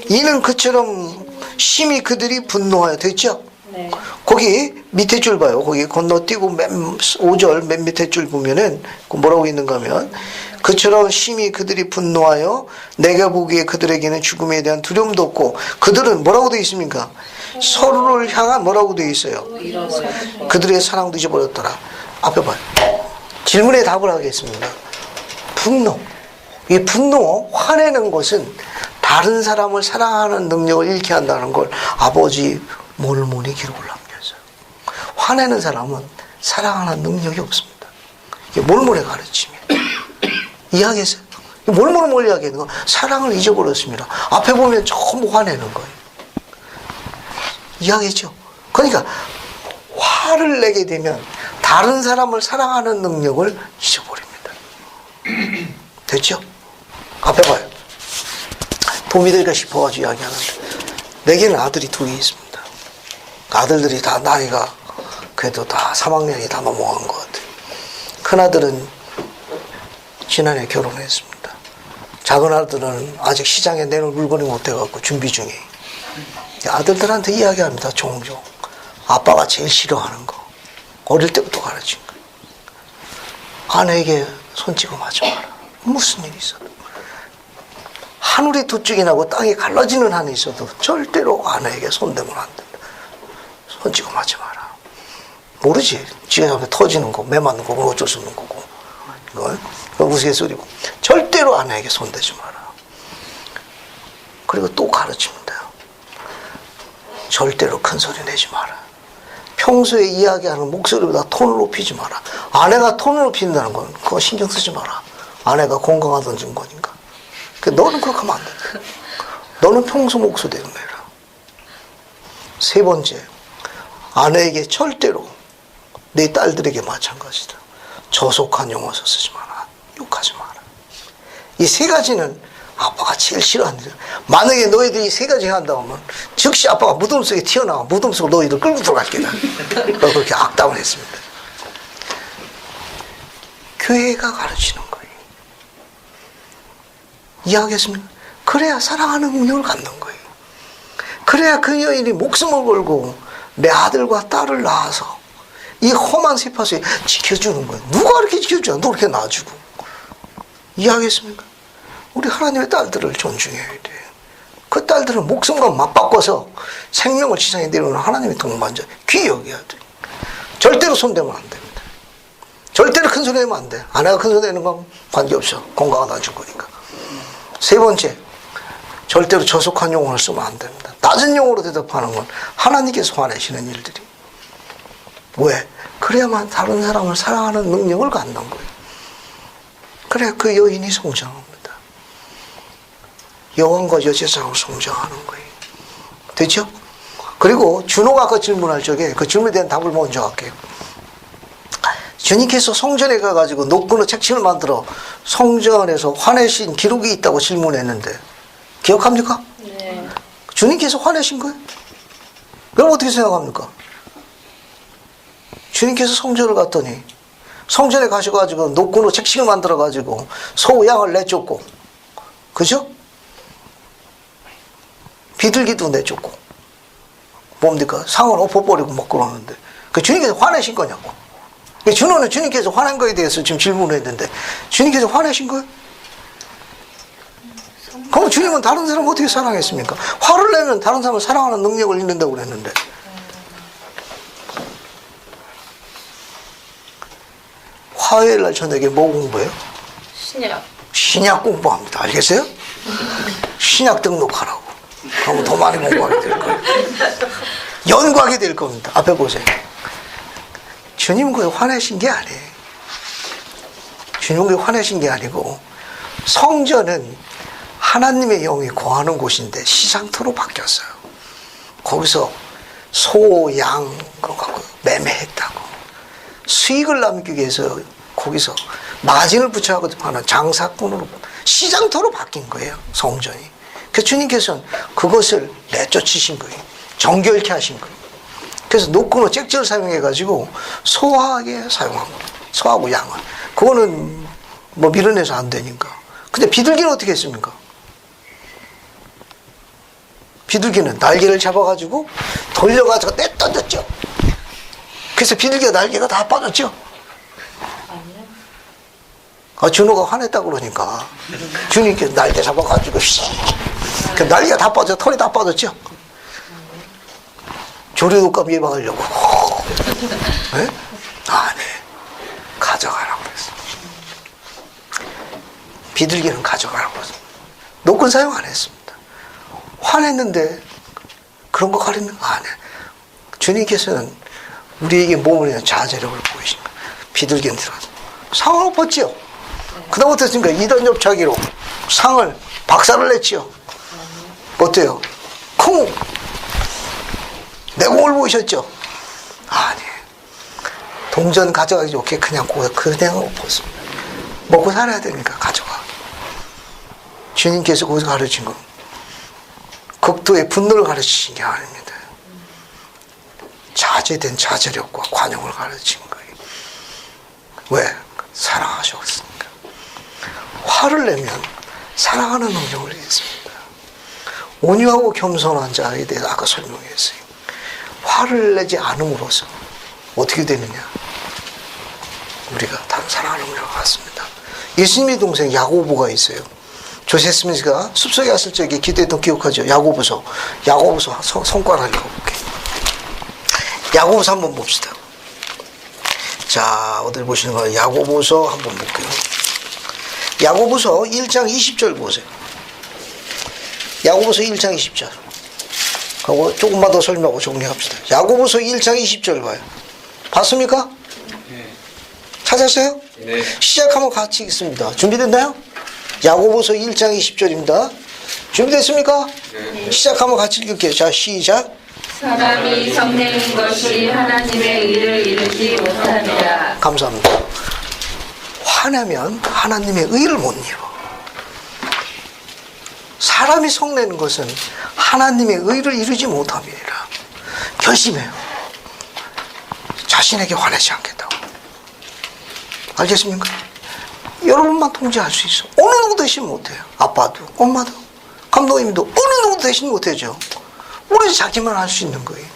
이는 그처럼 심히 그들이 분노하여 됐죠? 네. 거기 밑에 줄 봐요. 거기 건너뛰고 5절 맨 밑에 줄 보면은 뭐라고 있는가 하면 그처럼 심히 그들이 분노하여 내가 보기에 그들에게는 죽음에 대한 두려움도 없고 그들은 뭐라고 되어 있습니까? 서로를 향한 뭐라고 되어 있어요? 그들의 사랑도 잊어버렸더라. 앞에 봐요. 질문에 답을 하겠습니다. 분노. 이 분노, 화내는 것은 다른 사람을 사랑하는 능력을 잃게 한다는 걸 아버지 몰몬이 기록을 남겼어요. 화내는 사람은 사랑하는 능력이 없습니다. 이게 몰몬의 가르침이에요. 이해하겠어요? 몰몬은 뭘 이야기하는 거? 사랑을 잊어버렸습니다. 앞에 보면 전부 화내는 거예요. 이해하겠죠? 그러니까 화를 내게 되면 다른 사람을 사랑하는 능력을 잊어버립니다. 됐죠? 앞에 봐요. 도움이 될까 싶어가지고 이야기하는데, 내게는 아들이 둘이 있습니다. 아들들이 다 나이가 그래도 다 3학년이 다 넘어간 것 같아요. 큰아들은 지난해 결혼했습니다. 작은 아들은 아직 시장에 내놓을 물건이 못 돼갖고 준비 중이에요. 아들들한테 이야기합니다. 종종. 아빠가 제일 싫어하는 거. 어릴 때부터 가르친 거. 아내에게 손찌검 하지 마라. 무슨 일이 있어도. 하늘이 두 쪽이 나고 땅이 갈라지는 한이 있어도 절대로 아내에게 손대면 안 된다. 손찌검 하지 마라. 모르지. 지가 앞에 터지는 거, 매 맞는 거, 그건 어쩔 수 없는 거고. 이건 우스갯소리고. 절대로 아내에게 손대지 마라. 그리고 또 가르칩니다. 절대로 큰 소리 내지 마라. 평소에 이야기하는 목소리보다 톤을 높이지 마라. 아내가 톤을 높인다는 건 그거 신경 쓰지 마라. 아내가 건강하던 증거니까. 너는 그렇게 하면 안 된다. 너는 평소 목소리대로 내라. 세 번째, 아내에게 절대로 내 딸들에게 마찬가지다. 저속한 용어서 쓰지 마라. 욕하지 마라. 이 세 가지는 아빠가 제일 싫어하는 거예요. 만약에 너희들이 이 세 가지 한다고 하면 즉시 아빠가 무덤 속에 튀어나와 무덤 속으로 너희들 끌고 들어갈 게다. 그렇게 악담을 했습니다. 교회가 가르치는 거예요. 이해하겠습니까? 그래야 사랑하는 능력을 갖는 거예요. 그래야 그 여인이 목숨을 걸고 내 아들과 딸을 낳아서 이 험한 세파수에 지켜주는 거예요. 누가 그렇게 지켜줘야 너 그렇게 놔주고. 이해하겠습니까? 우리 하나님의 딸들을 존중해야 돼. 그 딸들은 목숨과 맞바꿔서 생명을 지상에 내려오는 하나님의 동반자 귀히 여겨야 돼. 절대로 손대면 안 됩니다. 절대로 큰 소리 내면 안 돼. 아내가 큰 소리 내는 건 관계없어. 건강하다는 증거니까. 세 번째, 절대로 저속한 용어를 쓰면 안 됩니다. 낮은 용어로 대답하는 건 하나님께서 화내시는 일들이. 왜? 그래야만 다른 사람을 사랑하는 능력을 갖는 거예요. 그래 그 여인이 성장합니다. 여왕과 여제사로 성장하는 거예요. 됐죠? 그리고 준호가 그 질문할 적에 그 질문에 대한 답을 먼저 할게요. 주님께서 성전에 가가지고 노끈의 책침을 만들어 성전에서 화내신 기록이 있다고 질문했는데 기억합니까? 네. 주님께서 화내신 거예요? 그럼 어떻게 생각합니까? 주님께서 성전을 갔더니 성전에 가셔가지고 노끈의 책침을 만들어가지고 소, 양을 내쫓고 그죠? 비둘기도 내쫓고 뭡니까? 상을 엎어버리고 막 그러는데 그 주님께서 화내신 거냐고. 준호는 주님께서 화낸 거에 대해서 지금 질문을 했는데 주님께서 화내신 거예요? 그럼 주님은 다른 사람을 어떻게 사랑했습니까? 화를 내면 다른 사람을 사랑하는 능력을 잃는다고 그랬는데 화요일 날 저녁에 뭐 공부해요? 신약 공부합니다. 알겠어요? 신약 등록하라고. 그러면 더 많이 공부하게 될 거예요. 연구하게 될 겁니다. 앞에 보세요. 주님은 그에 화내신 게 아니에요. 주님은 그에 화내신 게 아니고 성전은 하나님의 영이 거하는 곳인데 시장터로 바뀌었어요. 거기서 소, 양 그런 거 갖고 매매했다고. 수익을 남기기 위해서 거기서 마진을 붙여가지고 하는 장사꾼으로 시장터로 바뀐 거예요. 성전이. 그래서 주님께서는 그것을 내쫓으신 거예요. 정결케 하신 거예요. 그래서 노끈의 잭지를 사용해가지고 소하게 사용한 거예요. 소하고 양을. 그거는 뭐 밀어내서 안 되니까. 근데 비둘기는 어떻게 했습니까? 비둘기는 날개를 잡아가지고 돌려가지고 떼던졌죠. 그래서 비둘기가 날개가 다 빠졌죠. 준호가 화냈다고 그러니까 주님께서 날개 잡아가지고 그 날개가 다 빠져 털이 다 빠졌죠. 조류독감 예방하려고 네? 아니 가져가라고 그랬어. 비둘기는 가져가라고 그랬어. 노끈 사용 안 했습니다. 화냈는데 그런 거 가립니까? 안 해. 주님께서는 우리에게 몸을 위한 자제력을 보이신 거예요. 비둘기는 들어가서 상을 엎었지요. 그다음부터 했으니까 이단 접차기로 상을 박살을 냈지요. 어때요? 쿵! 내공을 보이셨죠? 아니 동전 가져가기 좋게 그냥 엎었습니다. 먹고 살아야 되니까 가져가. 주님께서 거기서 가르친 거 극도의 분노를 가르치신 게 아닙니다. 자제된 자제력과 관용을 가르친 거예요. 왜? 사랑하셨으니까. 화를 내면 사랑하는 능력을 이겼습니다. 온유하고 겸손한 자에 대해서 아까 설명했어요. 화를 내지 않음으로써 어떻게 되느냐? 우리가 다른 사랑하는 능력을 갖습니다. 예수님의 동생 야고보가 있어요. 조셉 스미스가 숲속에 갔을 적에 기도했던 기억하죠? 야고보서 손가락 읽어볼게요. 야고보서 한번 봅시다. 자, 어딜 보시는 거예요? 야고보서 한번 볼게요. 야고보서 1장 20절 보세요. 야고보서 1장 20절. 그리고 조금만 더 설명하고 정리합시다. 야고보서 1장 20절 봐요. 봤습니까? 네. 찾았어요? 네. 시작하면 같이 읽습니다. 준비됐나요? 야고보서 1장 20절입니다. 준비됐습니까? 네. 시작하면 같이 읽을게요. 자, 시작. 사람이 성내는 것이 하나님의 의를 이루지 못합니다. 감사합니다. 화내면 하나님의 의를 못 이루. 사람이 성내는 것은 하나님의 의를 이루지 못함이라. 결심해요. 자신에게 화내지 않겠다고. 알겠습니까? 여러분만 통제할 수 있어. 어느 누구 대신 못해요. 아빠도, 엄마도, 감독님도 어느 누구 대신 못해죠. 우리 자기만 할 수 있는 거예요.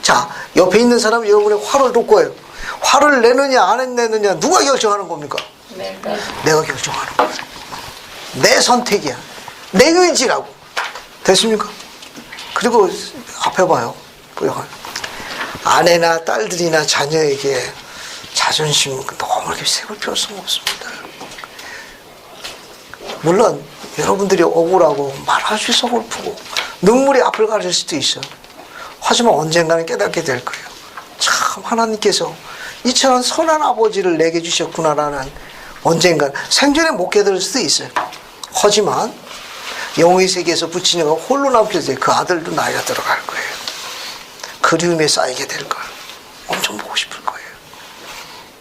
자, 옆에 있는 사람이 여러분의 화를 돋 거예요. 화를 내느냐 안 내느냐 누가 결정하는 겁니까? 내가 결정하는 거예요. 내 선택이야. 내 의지라고. 됐습니까? 그리고 앞에 봐요. 아내나 딸들이나 자녀에게 자존심 너무 이렇게 세울 필요성은 없습니다. 물론 여러분들이 억울하고 말할 수 서글프고 눈물이 앞을 가릴 수도 있어요. 하지만 언젠가는 깨닫게 될 거예요. 참 하나님께서 이처럼 선한 아버지를 내게 주셨구나라는 언젠가 생전에 못 깨달을 수도 있어요. 하지만 영의 세계에서 부친이가 홀로 남겨서 그 아들도 나이가 들어갈 거예요. 그리움에 쌓이게 될 거예요. 엄청 보고 싶을 거예요.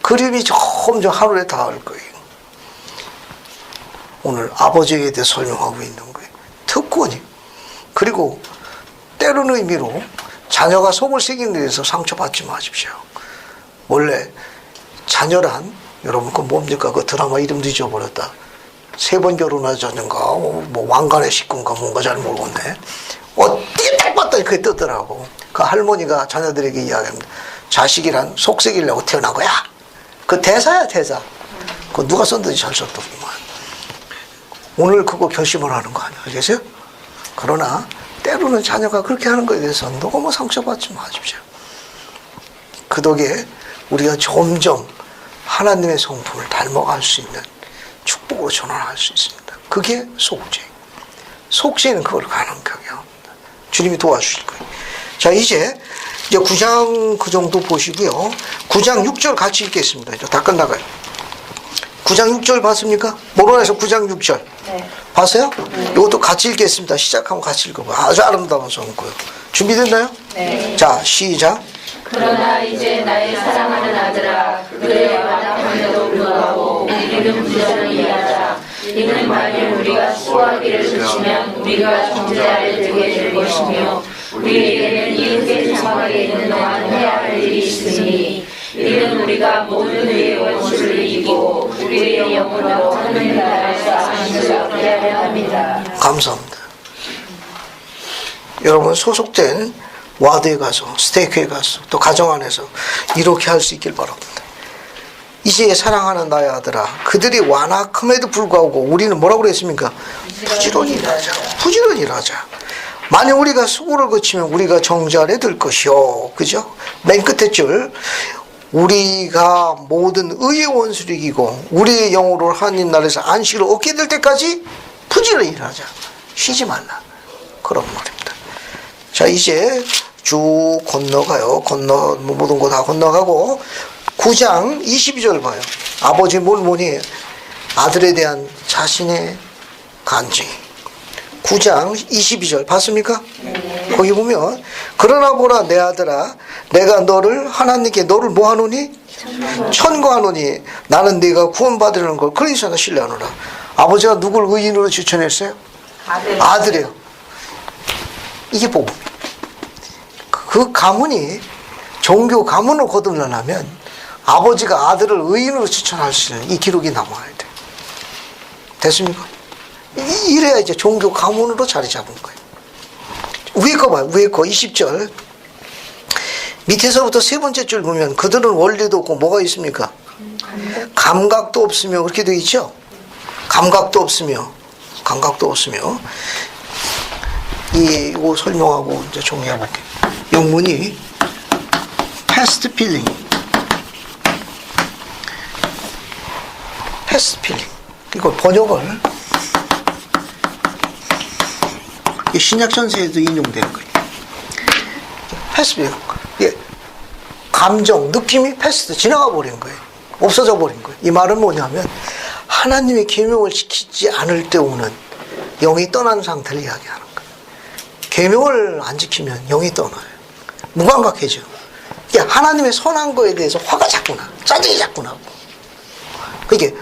그리움이 점점 하루에 닿을 거예요. 오늘 아버지에 대해 설명하고 있는 거예요. 특권이. 그리고 때로는 의미로 자녀가 속을 새긴 데 대해서 상처받지 마십시오. 원래 자녀란 여러분 그 뭡니까? 그 드라마 이름도 잊어버렸다. 3번 결혼하자는가 뭐 왕관의 식구인가 뭔가 잘 모르겠네. 어떻게 딱 봤더니 그게 뜨더라고. 그 할머니가 자녀들에게 이야기합니다. 자식이란 속색이려고 태어난 거야. 그 대사야 대사. 그거 누가 썼는지 잘 썼더구만. 오늘 그거 결심을 하는 거 아니야. 알겠어요? 그러나 때로는 자녀가 그렇게 하는 것에 대해서 너무 상처받지 마십시오. 그 덕에 우리가 점점 하나님의 성품을 닮아갈 수 있는 축복으로 전환할 수 있습니다. 그게 속죄. 속죄는 그걸 가능하게 합니다. 주님이 도와주실 거예요. 자, 이제 9장 그 정도 보시고요. 9장 6절 같이 읽겠습니다. 이제 다 끝나가요. 9장 6절 봤습니까? 모론에서 9장 6절. 네. 봤어요? 이것도 같이 읽겠습니다. 시작하면 같이 읽어봐요. 아주 아름다운 성구요. 준비됐나요? 네. 자, 시작. 그러나 이제 나의 사랑하는 아들아, 그의 완악함에도 불구하고 우리는 부전을 이해하자. 이는 만일 우리가 수고하기를 그치면 우리가 정죄 아래 들게 될 것이며 우리에게는 이 흙의 사막에 있는 동안 해야 할 일이 있으니 이는 우리가 모든 의의 원수를 이기고 우리의 영혼으로 하늘 나라에서 안식을 얻게 하려 합니다. 감사합니다. 여러분 소속된 와드에 가서 스테이크에 가서 또 가정 안에서 이렇게 할 수 있길 바랍니다. 이제 사랑하는 나의 아들아, 그들이 완악함에도 불구하고 우리는 뭐라고 그랬습니까? 부지런히 일하자. 부지런히 일하자. 만약 우리가 수고를 거치면 우리가 정죄 아래 들 것이요. 그죠? 맨 끝에 줄 우리가 모든 의의 원수를 이기고 우리의 영으로 하나님 나라에서 안식을 얻게 될 때까지 부지런히 일하자. 쉬지 말라. 그런 말입니다. 자, 이제 쭉 건너가요. 모든 거 다 건너가고 9장 22절 봐요. 아버지 몰모니 아들에 대한 자신의 간증. 9장 22절 봤습니까? 거기 보면 그러나 보라 내 아들아 내가 너를 하나님께 너를 뭐하노니? 천거하노니 나는 네가 구원받으려는 걸 그리스도나 신뢰하노라. 아버지가 누굴 의인으로 추천했어요? 아들이에요. 이게 복음. 그 가문이 종교 가문을 거듭나려면 아버지가 아들을 의인으로 추천할 수 있는 이 기록이 남아야 돼. 됐습니까? 이래야 이제 종교 가문으로 자리 잡은 거예요. 위에 거 봐요. 위에 거 20절. 밑에서부터 세 번째 줄 보면 그들은 원리도 없고 뭐가 있습니까? 감각도 없으며 그렇게 되어 있죠? 감각도 없으며 이거 설명하고 이제 정리해 볼게요. 영문이 past feeling. 이걸 번역을 신약 전세에도 인용되는 거예요. past feeling. 감정, 느낌이 past 지나가 버린 거예요. 없어져 버린 거예요. 이 말은 뭐냐면 하나님의 계명을 지키지 않을 때 오는 영이 떠난 상태를 이야기하는 거예요. 계명을 안 지키면 영이 떠나요. 무감각해져. 하나님의 선한 거에 대해서 화가 자꾸 나. 짜증이 자꾸 나고. 그게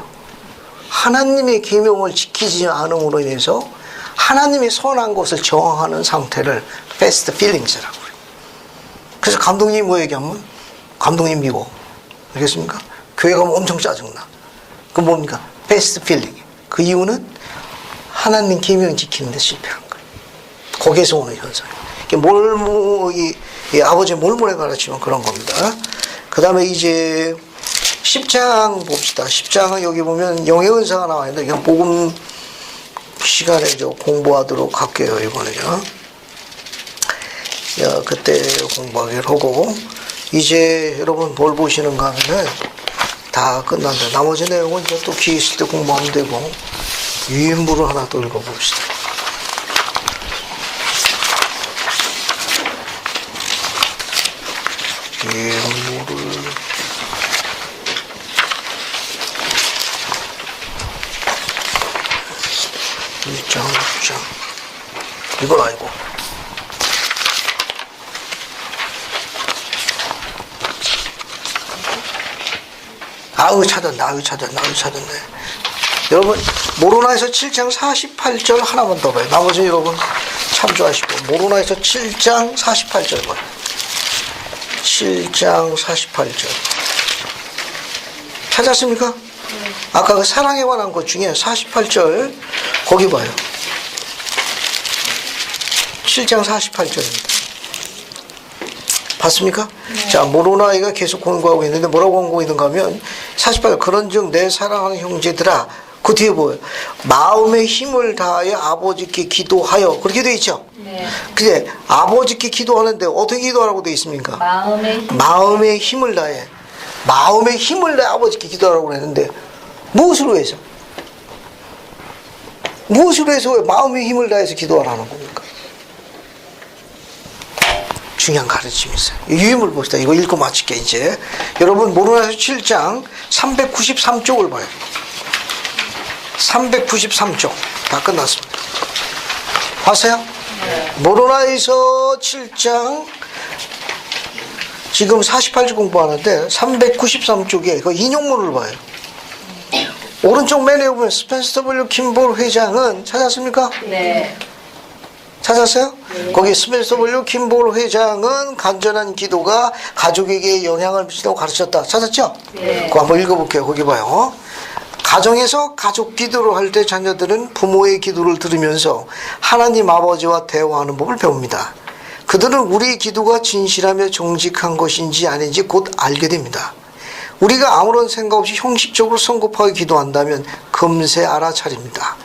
하나님의 계명을 지키지 않음으로 인해서 하나님의 선한 것을 저항하는 상태를 past feelings라고 해요. 그래서 감독님이 뭐 얘기하면 감독님 미워. 알겠습니까? 교회 가면 엄청 짜증나. 그건 뭡니까? past feeling. 그 이유는 하나님 계명 지키는 데 실패한 거예요. 거기에서 오는 현상이에요. 이 아버지의 몰몰에 가르치면 그런 겁니다. 그 다음에 이제 10장 봅시다. 10장은 여기 보면 영의 은사가 나와 있는데 그냥 복음 시간에 공부하도록 할게요. 이번에요. 그때 공부하기로 하고 이제 여러분 뭘 보시는가 하면은 다 끝난다. 나머지 내용은 이제 또 기회 있을 때 공부하면 되고 유인물을 하나 또 읽어봅시다. 유인물을 1장, 2장 이건 아니고 찾았네. 여러분 모로나에서 7장 48절 하나만 더 봐요. 나머지 여러분 참조하시고 모로나에서 7장 48절 봐요. 7장 48절 찾았습니까? 아까 그 사랑에 관한 것 중에 48절 거기 봐요. 7장 48절입니다. 봤습니까? 네. 자, 모로나이가 계속 공부하고 있는데 뭐라고 공부하고 있는가 하면 48절 그런즉 내 사랑하는 형제들아 그 뒤에 뭐예요? 마음의 힘을 다하여 아버지께 기도하여 그렇게 되어 있죠? 네. 근데 아버지께 기도하는데 어떻게 기도하라고 되어 있습니까? 마음의 힘을 다해 아버지께 기도하라고 했는데 무엇으로 해서 왜 마음의 힘을 다해서 기도하라는 겁니까? 중요한 가르침이 있어요. 유임을 봅시다. 이거 읽고 마칠게 이제. 여러분 모로나에서 7장 393쪽을 봐요. 393쪽 다 끝났습니다. 봤어요? 네. 모로나에서 7장 지금 48쪽 공부하는데 393쪽에 그 인용문을 봐요. 오른쪽 맨에 보면 스펜서 W 킴볼 회장은 찾았습니까? 네. 찾았어요? 네. 거기 스펜서 W 킴볼 회장은 간절한 기도가 가족에게 영향을 미친다고 가르쳤다. 찾았죠? 네. 그거 한번 읽어볼게요. 거기 봐요. 가정에서 가족 기도를 할 때 자녀들은 부모의 기도를 들으면서 하나님 아버지와 대화하는 법을 배웁니다. 그들은 우리의 기도가 진실하며 정직한 것인지 아닌지 곧 알게 됩니다. 우리가 아무런 생각 없이 형식적으로 성급하게 기도한다면 금세 알아차립니다.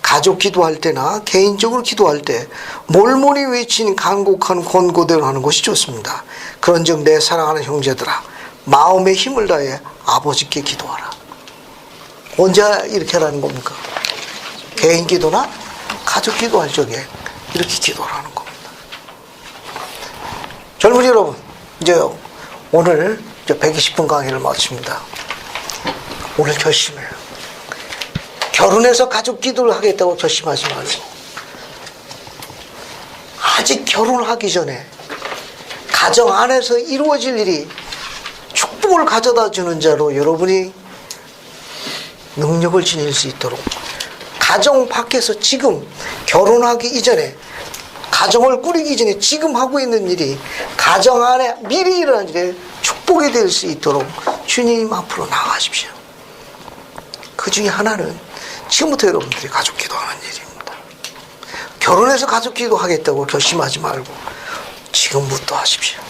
가족 기도할 때나 개인적으로 기도할 때 몰몰이 외친 간곡한 권고대로 하는 것이 좋습니다. 그런즉 내 사랑하는 형제들아 마음의 힘을 다해 아버지께 기도하라. 언제 이렇게 하라는 겁니까? 개인 기도나 가족 기도할 적에 이렇게 기도하라는 겁니다. 젊은이 여러분 이제 오늘 120분 강의를 마칩니다. 오늘 결심해요. 결혼해서 가족 기도를 하겠다고 결심하지 말고 아직 결혼하기 전에 가정 안에서 이루어질 일이 축복을 가져다 주는 자로 여러분이 능력을 지닐 수 있도록 가정 밖에서 지금 결혼하기 이전에 가정을 꾸리기 전에 지금 하고 있는 일이 가정 안에 미리 일어난 일에 축복이 될 수 있도록 주님 앞으로 나가십시오. 그 중에 하나는 지금부터 여러분들이 가족 기도하는 일입니다. 결혼해서 가족 기도하겠다고 결심하지 말고 지금부터 하십시오.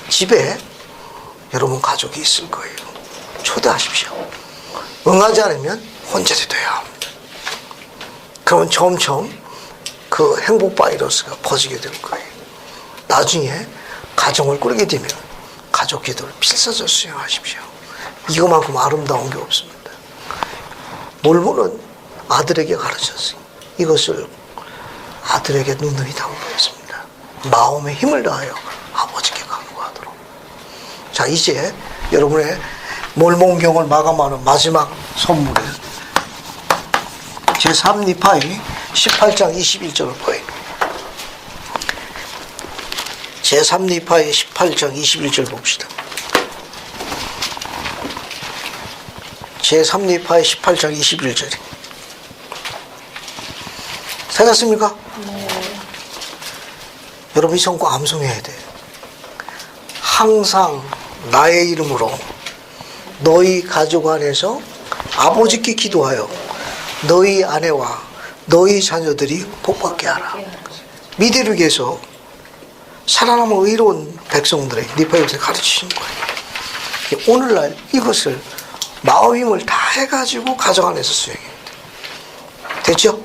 집에 여러분 가족이 있을 거예요. 초대하십시오. 응하지 않으면 혼자서 돼야 합니다. 그러면 점점 그 행복 바이러스가 퍼지게 될 거예요. 나중에 가정을 꾸리게 되면 가족 기도를 필사적으로 수행하십시오. 이거만큼 아름다운 게 없습니다. 몰모는 아들에게 가르쳤어요. 이것을 아들에게 누누이 당부했습니다. 마음의 힘을 다하여 아버지께 간구하도록. 자, 이제 여러분의 몰몬경을 마감하는 마지막 선물은 제3니파의 18장 21절을 보여요. 제3니파의 18장 21절 봅시다. 제3니파의 18장 21절이 찾았습니까? 네. 여러분 이 성과 암송해야 돼요. 항상 나의 이름으로 너희 가족 안에서 아버지께 기도하여 너희 아내와 너희 자녀들이 복받게 하라. 미디룩에서 살아남은 의로운 백성들에게 니파에서 가르치신 거예요. 오늘날 이것을 마음의 힘을 다 해가지고 가정 안에서 수행해야 돼요. 됐죠?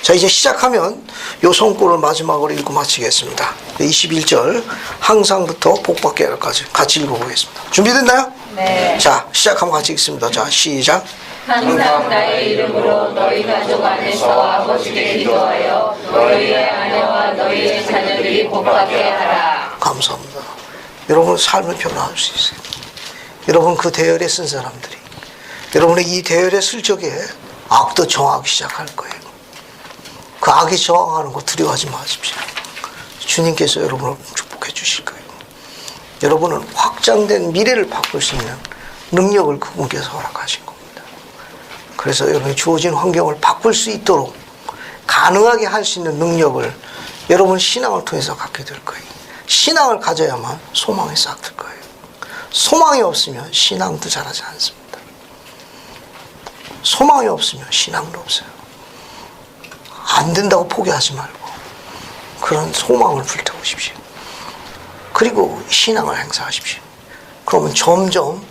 자, 이제 시작하면 요 성구를 마지막으로 읽고 마치겠습니다. 21절 항상부터 복받게 하라까지 같이 읽어보겠습니다. 준비됐나요? 네. 자, 시작하면 같이 읽습니다. 자, 시작. 항상 나의 이름으로 너희 가족 안에서 아버지께 기도하여 너희의 아내와 너희의 자녀들이 복받게 하라. 감사합니다. 여러분 삶을 변화할 수 있어요. 여러분 그 대열에 쓴 사람들이 여러분의 이 대열에 쓸 적에 악도 저항하기 시작할 거예요. 그 악이 저항하는 거 두려워하지 마십시오. 주님께서 여러분을 축복해 주실 거예요. 여러분은 확장된 미래를 바꿀 수 있는 능력을 그분께서 허락하신 겁니다. 그래서 여러분이 주어진 환경을 바꿀 수 있도록 가능하게 할 수 있는 능력을 여러분 신앙을 통해서 갖게 될 거예요. 신앙을 가져야만 소망이 싹 들 거예요. 소망이 없으면 신앙도 잘하지 않습니다. 소망이 없으면 신앙도 없어요. 안 된다고 포기하지 말고 그런 소망을 불태우십시오. 그리고 신앙을 행사하십시오. 그러면 점점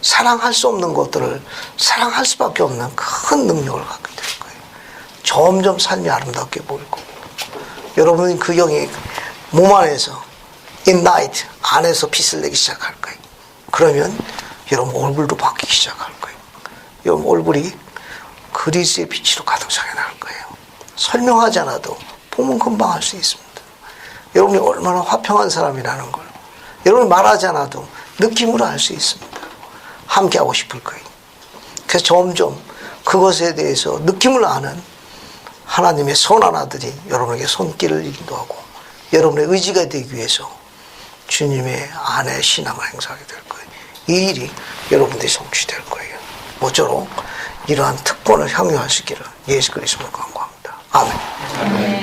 사랑할 수 없는 것들을 사랑할 수밖에 없는 큰 능력을 갖게 될 거예요. 점점 삶이 아름답게 보일 거고 여러분은 그 영이 몸 안에서 인나이트 안에서 빛을 내기 시작할 거예요. 그러면 여러분 얼굴도 바뀌기 시작할 거예요. 여러분 얼굴이 그리스의 빛으로 가득 차게 나갈 거예요. 설명하지 않아도 보면 금방 알 수 있습니다. 여러분이 얼마나 화평한 사람이라는 걸 여러분이 말하지 않아도 느낌으로 알 수 있습니다. 함께하고 싶을 거예요. 그래서 점점 그것에 대해서 느낌을 아는 하나님의 선한 아들이 여러분에게 손길을 인도하고 여러분의 의지가 되기 위해서 주님의 안에 신앙을 행사하게 될 거예요. 이 일이 여러분들이 성취될 거예요. 모쪼록 이러한 특권을 향유하시기를 예수 그리스도로 간구합니다. 아멘.